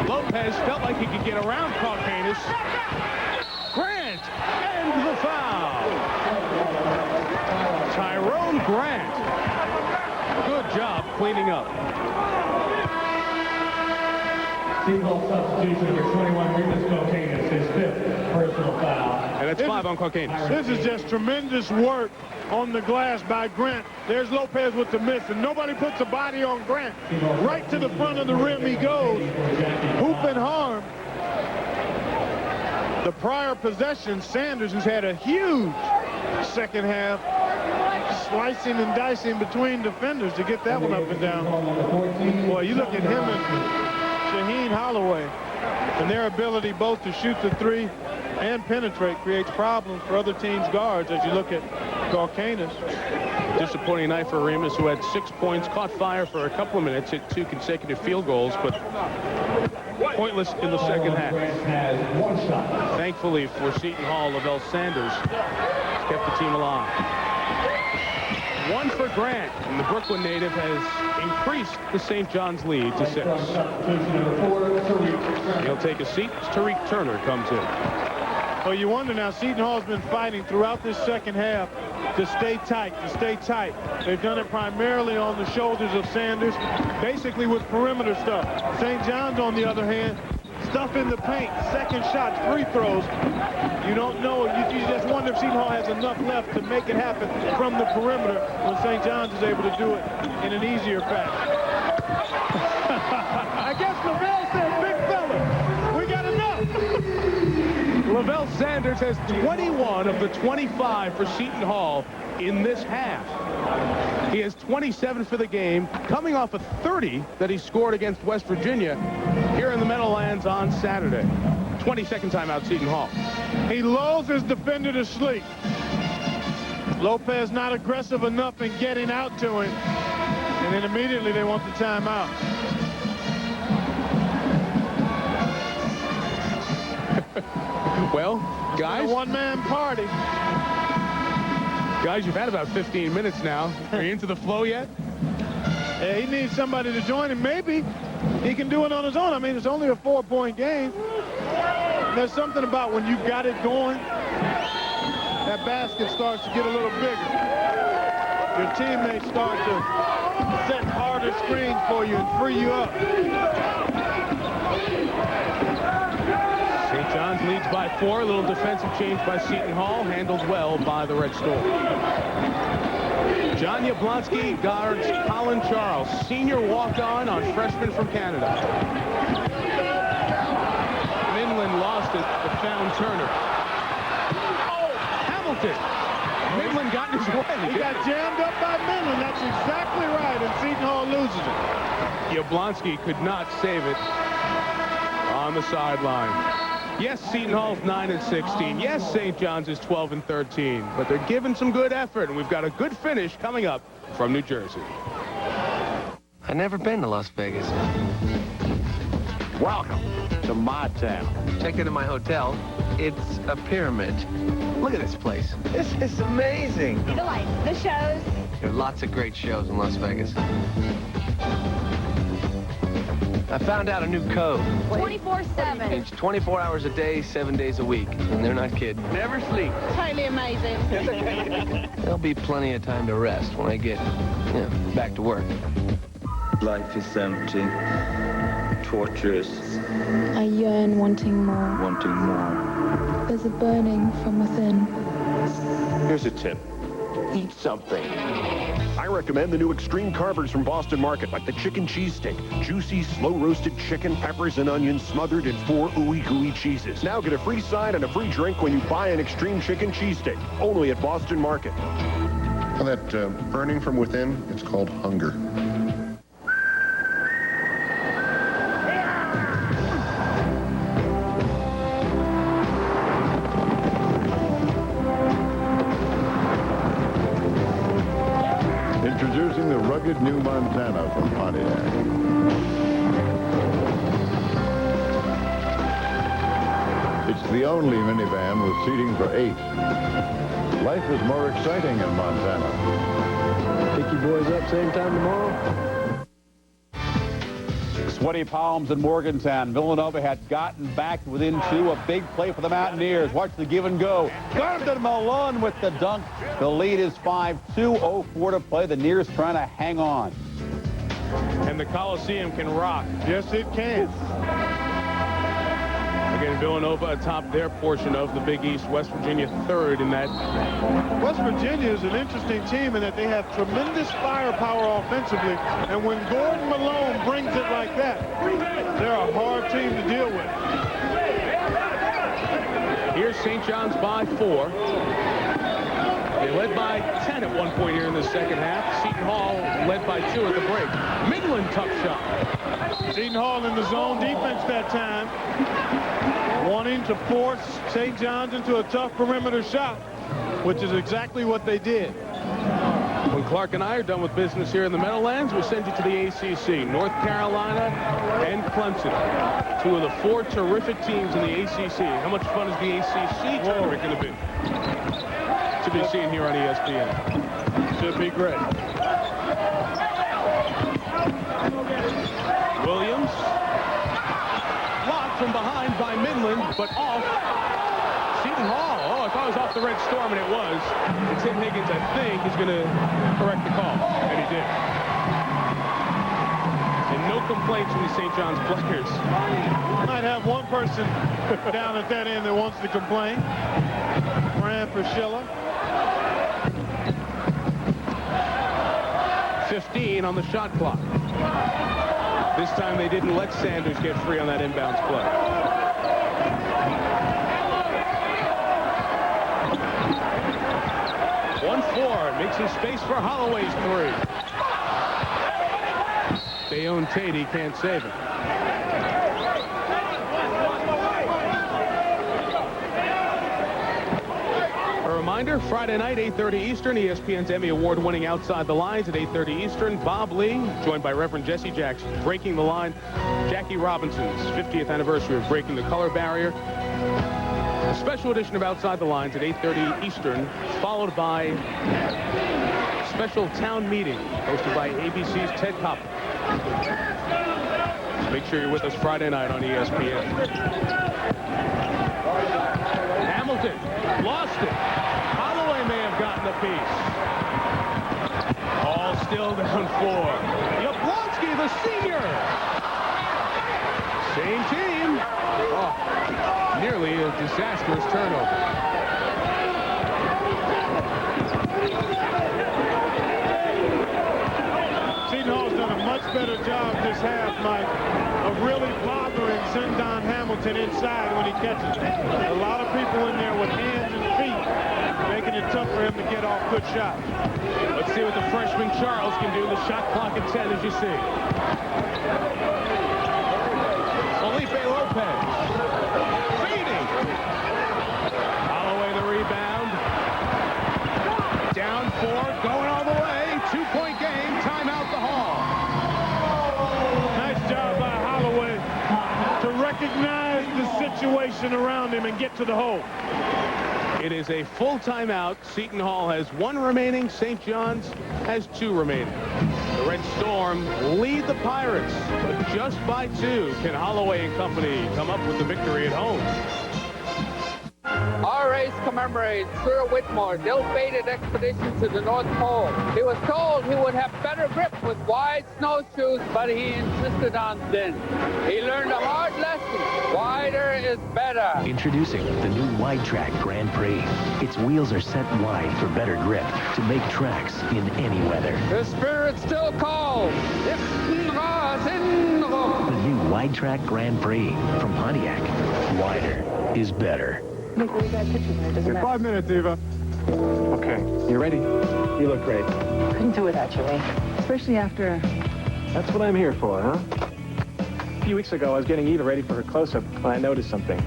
Lopez felt like he could get around Caucanis. Grant and the foul. Tyrone Grant. Good job cleaning up. Seton Hall substitution number 21, Remus Caucanis, his 5th personal foul. And that's 5 on Caucanis. This is just tremendous work on the glass by Grant. There's Lopez with the miss, and nobody puts a body on Grant. Right to the front of the rim he goes. Hoop and harm. The prior possession, Sanders, who's had a huge second half, slicing and dicing between defenders to get that one up and down. Boy, you look at him and Shaheen Holloway, and their ability both to shoot the three and penetrate creates problems for other teams' guards as you look at Caucanis. Disappointing night for Remus, who had 6 points, caught fire for a couple of minutes, hit 2 consecutive field goals, but pointless in the second half. Thankfully for Seton Hall, Lavelle Sanders has kept the team alive. 1 for Grant, and the Brooklyn native has increased the St. John's lead to 6. He'll take a seat as Tariq Turner comes in. Well, you wonder now, Seton Hall's been fighting throughout this second half to stay tight, They've done it primarily on the shoulders of Sanders, basically with perimeter stuff. St. John's, on the other hand, stuff in the paint, second shots, free throws. You don't know. You just wonder if Seton Hall has enough left to make it happen from the perimeter when St. John's is able to do it in an easier fashion. I guess Lavelle said, big fella, we got enough. Lavelle Sanders has 21 of the 25 for Seton Hall in this half. He has 27 for the game, coming off a 30 that he scored against West Virginia here in the Meadowlands on Saturday. 22nd time out, Seton Hall. He lulls his defender to sleep. Lopez not aggressive enough in getting out to him, and then immediately they want the timeout. Well, guys, a one-man party. Guys, you've had about 15 minutes now. Are you into the flow yet? Yeah, he needs somebody to join him. Maybe he can do it on his own. I mean, it's only a 4-point game. There's something about when you've got it going, that basket starts to get a little bigger. Your teammates start to set harder screens for you and free you up. St. John's leads by 4. A little defensive change by Seton Hall, handled well by the Red Storm. John Yablonsky guards Colin Charles, senior walk-on freshman from Canada. Midland lost it, but found Turner. Oh, Hamilton. Midland got in He got jammed up by Midland. That's exactly right, and Seton Hall loses it. Yablonski could not save it on the sideline. Yes, Seton Hall's 9-16. Yes, St. John's is 12-13. But they're giving some good effort, and we've got a good finish coming up from New Jersey. I've never been to Las Vegas. Welcome to my town. Check into my hotel. It's a pyramid. Look at this place. This is amazing. The lights, the shows. There are lots of great shows in Las Vegas. I found out a new code. 24/7. It's 24 hours a day, 7 days a week. And they're not kidding. Never sleep. Totally amazing. There'll be plenty of time to rest when I get, back to work. Life is empty, torturous, I yearn wanting more. wanting more. There's a burning from within. Here's a tip. Eat something. I recommend the new Extreme Carvers from Boston Market, like the chicken cheesesteak. Juicy, slow-roasted chicken, peppers, and onions smothered in 4 ooey-gooey cheeses. Now get a free side and a free drink when you buy an Extreme Chicken Cheesesteak, only at Boston Market. Well, that burning from within, it's called hunger. Introducing the rugged new Montana from Pontiac. It's the only minivan with seating for 8. Life is more exciting in Montana. Pick you boys up same time tomorrow. Sweaty palms in Morgantown. Villanova had gotten back within 2. A big play for the Mountaineers. Watch the give and go. Garden Malone with the dunk. The lead is 5-2. 0-4 to play. The Nears trying to hang on. And the Coliseum can rock. Yes, it can. Again, Villanova atop their portion of the Big East. West Virginia third in that. West Virginia is an interesting team in that they have tremendous firepower offensively, and when Gordon Malone brings it like that, they're a hard team to deal with. Here's St. John's by 4. They led by 10 at one point here in the second half. Seton Hall led by 2 at the break. Midland tough shot. Seton Hall in the zone defense that time, wanting to force St. John's into a tough perimeter shot, which is exactly what they did. When Clark and I are done with business here in the Meadowlands, we'll send you to the ACC. North Carolina and Clemson. 2 of the 4 terrific teams in the ACC. How much fun is the ACC tournament going to be? To be seen here on ESPN. Should be great. Williams. Blocked from behind by Midland, but off. Seton Hall. Oh, I thought it was off the Red Storm, and it was. And Tim Higgins, I think, is going to correct the call. And he did. And no complaints from the St. John's players. Might have one person down at that end that wants to complain. Fran Priscilla. 15 on the shot clock. This time they didn't let Sanders get free on that inbounds play. One four, makes some space for Holloway's 3. Bayonne Tatey can't save it. Reminder, Friday night, 8:30 Eastern, ESPN's Emmy Award-winning Outside the Lines at 8:30 Eastern. Bob Lee, joined by Reverend Jesse Jackson, Breaking the Line. Jackie Robinson's 50th anniversary of breaking the color barrier. A special edition of Outside the Lines at 8:30 Eastern, followed by special town meeting hosted by ABC's Ted Koppel. Make sure you're with us Friday night on ESPN. Hamilton lost it. Holloway may have gotten a piece. All still down 4. Yablonski, the senior. Same team. Oh, nearly a disastrous turnover. Seton Hall's done a much better job this half, Mike, of really bothering Seton Hamilton inside when he catches it. A lot of people in there with hands and feet making it tough for him to get off good shots. Let's see what the freshman Charles can do. The shot clock at 10, as you see. Felipe Lopez. Feeding. Holloway the rebound. Down 4, going all the way. 2-point game. Timeout the Hall. Nice job by Holloway to recognize the situation around him and get to the hole. It is a full timeout. Seton Hall has 1 remaining. St. John's has 2 remaining. The Red Storm lead the Pirates, but just by 2 can Holloway and company come up with the victory at home. Our race commemorates Sir Whitmore's ill-fated expedition to the North Pole. He was told he would have better grip with wide snowshoes, but he insisted on thin. He learned a hard lesson. Wider is better. Introducing the new Wide Track Grand Prix. Its wheels are set wide for better grip to make tracks in any weather. The spirit still calls. The new Wide Track Grand Prix from Pontiac. Wider is better. 5 minutes, Eva. Okay, you ready? You look great. Couldn't do without you, Ray. Especially after... That's what I'm here for, huh? A few weeks ago, I was getting Eva ready for her close-up when I noticed something.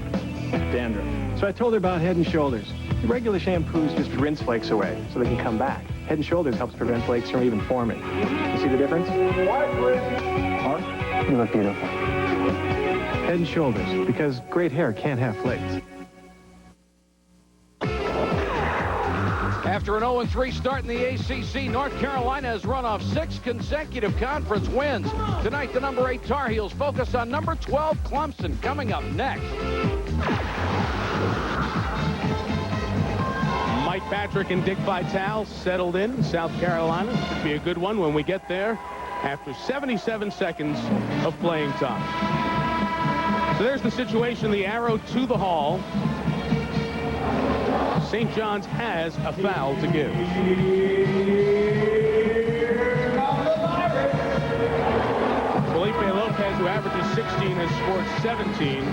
Dandruff. So I told her about Head & Shoulders. The regular shampoos just rinse flakes away so they can come back. Head & Shoulders helps prevent flakes from even forming. You see the difference? Mark, you look beautiful. Head & Shoulders, because great hair can't have flakes. After an 0-3 start in the ACC, North Carolina has run off 6 consecutive conference wins. Tonight, the number 8 Tar Heels focus on number 12 Clemson coming up next. Mike Patrick and Dick Vitale settled in South Carolina. Should be a good one when we get there after 77 seconds of playing time. So there's the situation, the arrow to the Hall. St. John's has a foul to give. Felipe Lopez, who averages 16, has scored 17.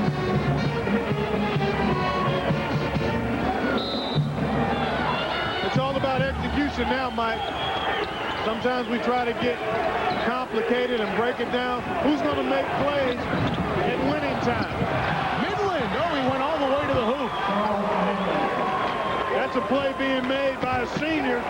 It's all about execution now, Mike. Sometimes we try to get complicated and break it down. Who's going to make plays at winning time? Midland. Oh, he went all the way to the hoop. That's a play being made by a senior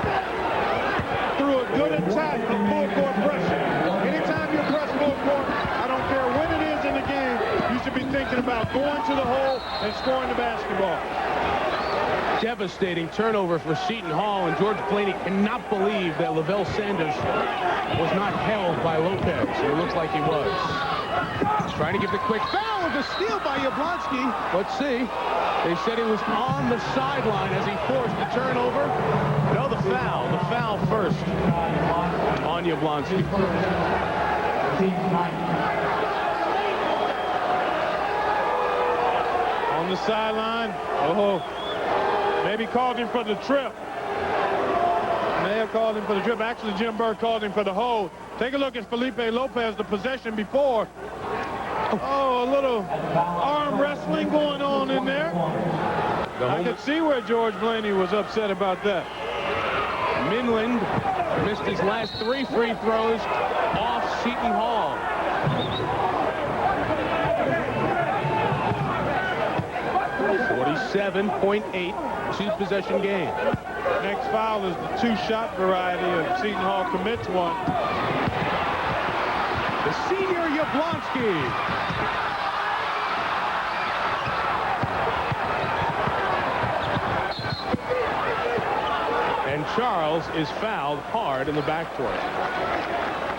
through a good attack of full court pressure. Anytime you press full court, I don't care when it is in the game, you should be thinking about going to the hole and scoring the basketball. Devastating turnover for Seton Hall, and George Blaney cannot believe that Lavelle Sanders was not held by Lopez. It looks like he was. Trying to give the quick foul with a steal by Yablonski. Let's see. They said he was on the sideline as he forced the turnover. No, the foul first on Yablonski. On the sideline. Oh, maybe called him for the trip. May have called him for the trip. Actually, Jim Burke called him for the hold. Take a look at Felipe Lopez, the possession before. Oh, a little arm wrestling going on in there. I could see where George Blaney was upset about that. Midland missed his last 3 free throws off Seton Hall. .8 two-possession game. Next foul is the 2-shot variety of Seton Hall commits one. The senior Yablonski. And Charles is fouled hard in the backcourt.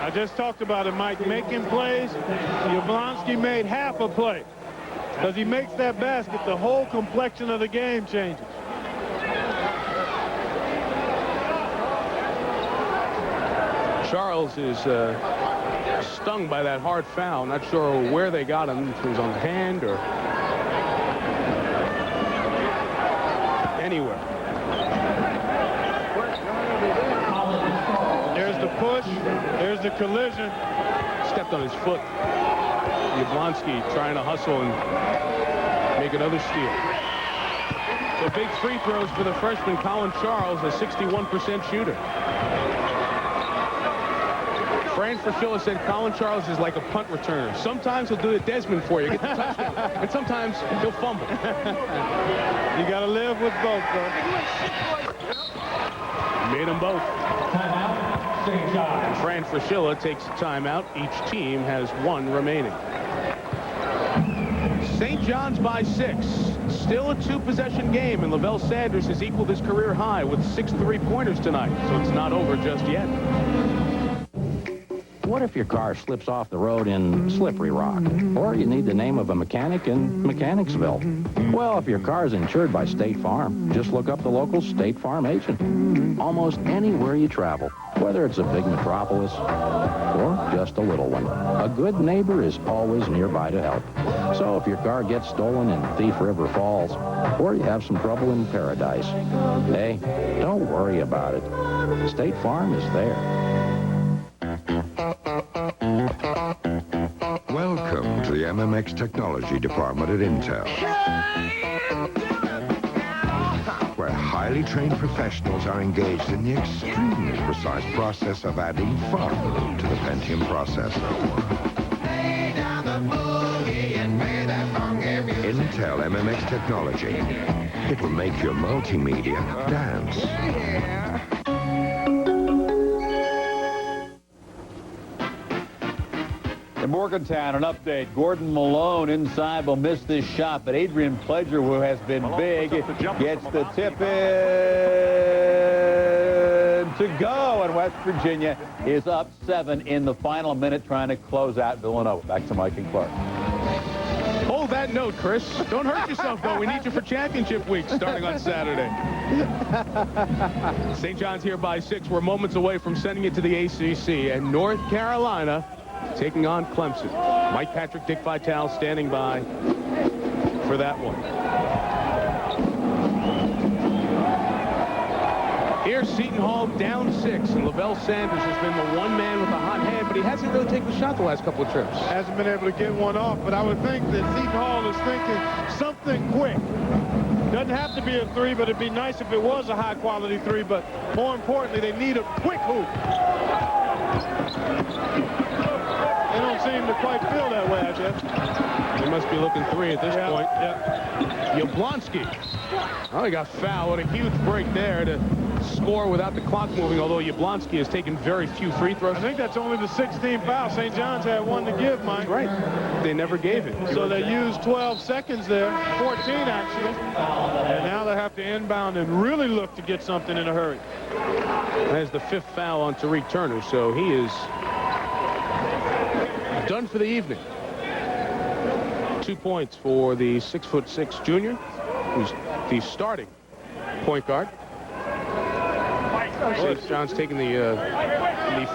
I just talked about it, Mike, making plays. Yablonski made half a play. Because he makes that basket, the whole complexion of the game changes. Charles is stung by that hard foul. Not sure where they got him, if it was on the hand or anywhere. There's the push. There's the collision. Stepped on his foot. Yablonski trying to hustle and make another steal. So big free throws for the freshman Colin Charles, a 61% shooter. Fran Fraschilla said Colin Charles is like a punt returner. Sometimes he'll do a Desmond for you, get the touchdown, and sometimes he'll fumble. You got to live with both, though. Made them both. Timeout, St. John. Fran Fraschilla takes a timeout. Each team has one remaining. St. John's by 6. Still a 2-possession game, and Lavelle Sanders has equaled his career high with 6 3-pointers tonight, so it's not over just yet. What if your car slips off the road in Slippery Rock? Or you need the name of a mechanic in Mechanicsville? Well, if your car is insured by State Farm, just look up the local State Farm agent. Almost anywhere you travel, whether it's a big metropolis or just a little one, a good neighbor is always nearby to help. So if your car gets stolen in Thief River Falls, or you have some trouble in Paradise, hey, don't worry about it. State Farm is there. Welcome to the MMX Technology Department at Intel, where highly trained professionals are engaged in the extremely precise process of adding fun to the Pentium processor. Intel MMX Technology. It will make your multimedia dance. In Morgantown, an update. Gordon Malone inside will miss this shot, but Adrian Pledger, who has been big, gets the tip in to go, and West Virginia is up 7 in the final minute, trying to close out Villanova. Back to Mike and Clark. Hold that note, Chris. Don't hurt yourself, though. We need you for championship week starting on Saturday. St. John's here by 6. We're moments away from sending it to the ACC, and North Carolina taking on Clemson. Mike Patrick, Dick Vitale standing by for that one. Here's Seton Hall down 6, and Lavelle Sanders has been the one man with a hot hand, but he hasn't really taken the shot the last couple of trips. Hasn't been able to get one off, but I would think that Seton Hall is thinking something quick. Doesn't have to be a 3, but it'd be nice if it was a high-quality 3, but more importantly, they need a quick hoop. They don't seem to quite feel that way, I guess. They must be looking 3 at this point. Yeah. Yablonski. Oh, he got fouled. What a huge break there to score without the clock moving, although Yablonski has taken very few free throws. I think that's only the 16th foul. St. John's had one to give, Mike. Right. They never gave it. So they used 12 seconds there, 14 actually. And now they have to inbound and really look to get something in a hurry. That's the 5th foul on Tariq Turner, so he is done for the evening. 2 points for the 6'6" junior, who's the starting point guard. St. John's taking the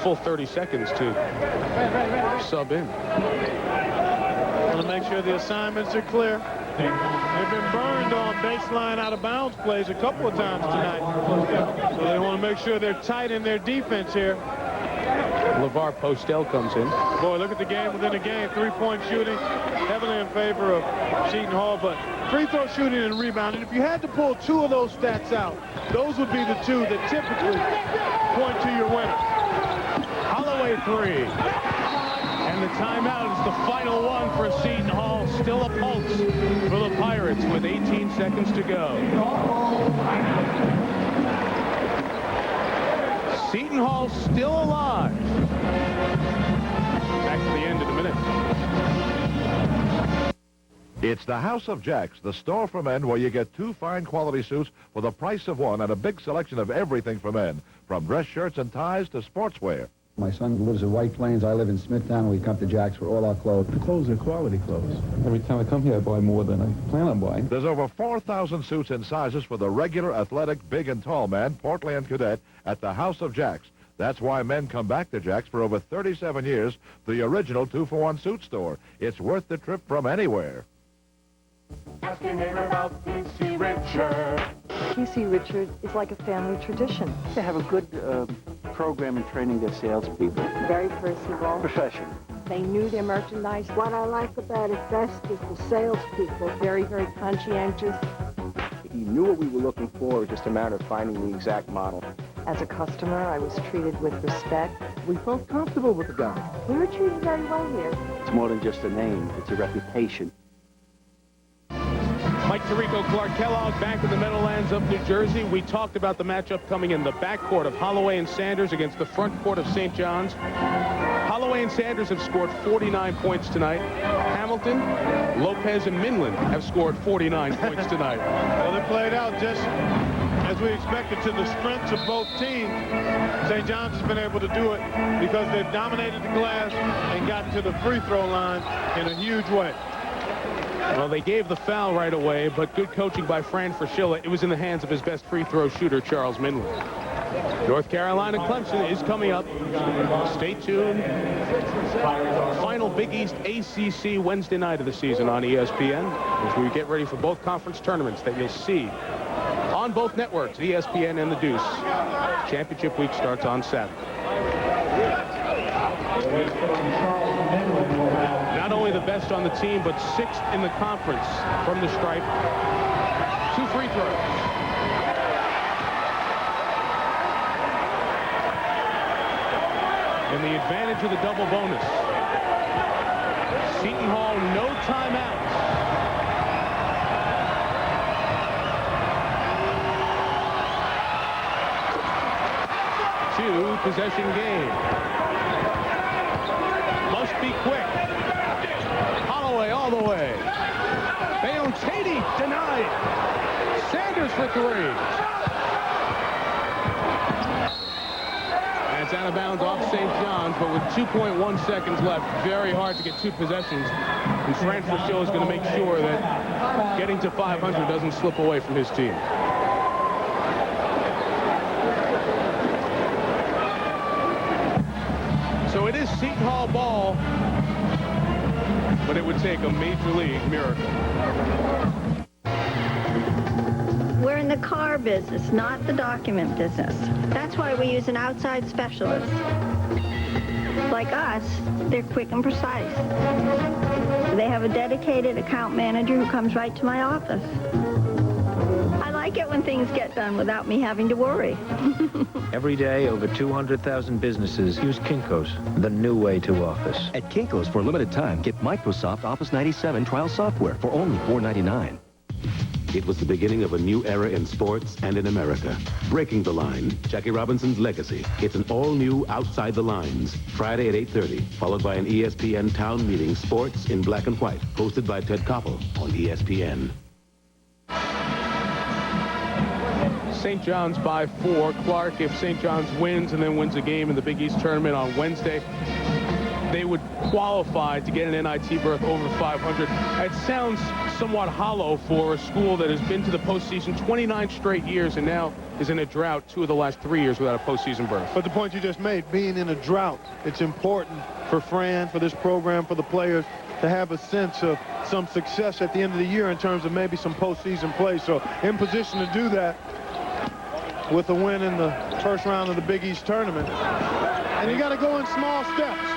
full 30 seconds to sub in. Want to make sure the assignments are clear. They've been burned on baseline out of bounds plays a couple of times tonight. So they want to make sure they're tight in their defense here. LeVar Postel comes in. Boy, look at the game within a game. 3-point shooting, heavily in favor of Seton Hall, but free throw shooting and rebounding. If you had to pull 2 of those stats out, those would be the 2 that typically point to your winner. Holloway 3. And the timeout is the final one for Seton Hall. Still a pulse for the Pirates with 18 seconds to go. Seton Hall still alive. Back to the end of the minute. It's the House of Jacks, the store for men where you get 2 fine quality suits for the price of 1 and a big selection of everything for men, from dress shirts and ties to sportswear. My son lives in White Plains. I live in Smithtown. We come to Jack's for all our clothes. The clothes are quality clothes. Every time I come here, I buy more than I plan on buying. There's over 4,000 suits and sizes for the regular, athletic, big and tall man, portly and cadet, at the House of Jacks. That's why men come back to Jack's for over 37 years, the original 2-for-1 suit store. It's worth the trip from anywhere. Ask your neighbor about P.C. Richard. P.C. Richard is like a family tradition. They have a good program in training their salespeople. Very personable. Professional. They knew their merchandise. What I like about it best is the salespeople. Very, very conscientious. He knew what we were looking for. It was just a matter of finding the exact model. As a customer, I was treated with respect. We felt comfortable with the guy. We were treated very well here. It's more than just a name. It's a reputation. Mike Tirico, Clark Kellogg, back in the Meadowlands of New Jersey. We talked about the matchup coming in the backcourt of Holloway and Sanders against the front court of St. John's. Holloway and Sanders have scored 49 points tonight. Hamilton, Lopez, and Minland have scored 49 points tonight. Well, they played out just as we expected, to the strengths of both teams. St. John's has been able to do it because they've dominated the glass and gotten to the free throw line in a huge way. Well, they gave the foul right away, but good coaching by Fran Fraschilla. It was in the hands of his best free throw shooter, Charles Minland. North Carolina Clemson is coming up. Stay tuned. Final Big East ACC Wednesday night of the season on ESPN as we get ready for both conference tournaments that you'll see on both networks, ESPN and the Deuce. Championship week starts on Saturday. Not only the best on the team, but 6th in the conference from the stripe. 2 free throws. And the advantage of the double bonus. Seton Hall, no timeouts. Two-possession game. Must be quick. Holloway all the way. Beontedi denied. Sanders for 3. And it's out of bounds off St. John's, but with 2.1 seconds left, very hard to get 2 possessions. And Fran Fraschilla is going to make sure that getting to 500 doesn't slip away from his team. So it is Seton Hall ball, but it would take a major league miracle. We're in the car business, not the document business. That's why we use an outside specialist. Like us, they're quick and precise. They have a dedicated account manager who comes right to my office. I like it when things get done without me having to worry. Every day, over 200,000 businesses use Kinko's, the new way to office. At Kinko's, for a limited time, get Microsoft Office 97 trial software for only $4.99. It was the beginning of a new era in sports and in America. Breaking the Line, Jackie Robinson's legacy. It's an all-new Outside the Lines, Friday at 8:30, followed by an ESPN Town Meeting Sports in Black and White, hosted by Ted Koppel on ESPN. St. John's by 4. Clark, if St. John's wins and then wins a game in the Big East tournament on Wednesday, they would qualify to get an NIT berth over 500. It sounds somewhat hollow for a school that has been to the postseason 29 straight years and now is in a drought 2 of the last 3 years without a postseason berth. But the point you just made, being in a drought, it's important for Fran, for this program, for the players to have a sense of some success at the end of the year in terms of maybe some postseason play. So in position to do that with a win in the first round of the Big East tournament. And you got to go in small steps.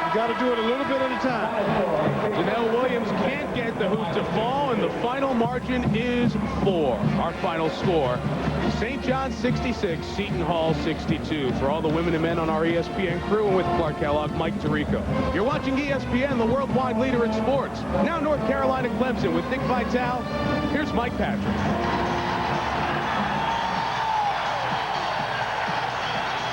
You got to do it a little bit at a time. Janelle Williams can't get the hoop to fall, and the final margin is 4. Our final score, St. John's 66, Seton Hall 62. For all the women and men on our ESPN crew, and with Clark Kellogg, Mike Tirico. You're watching ESPN, the worldwide leader in sports. Now North Carolina Clemson with Nick Vitale. Here's Mike Patrick.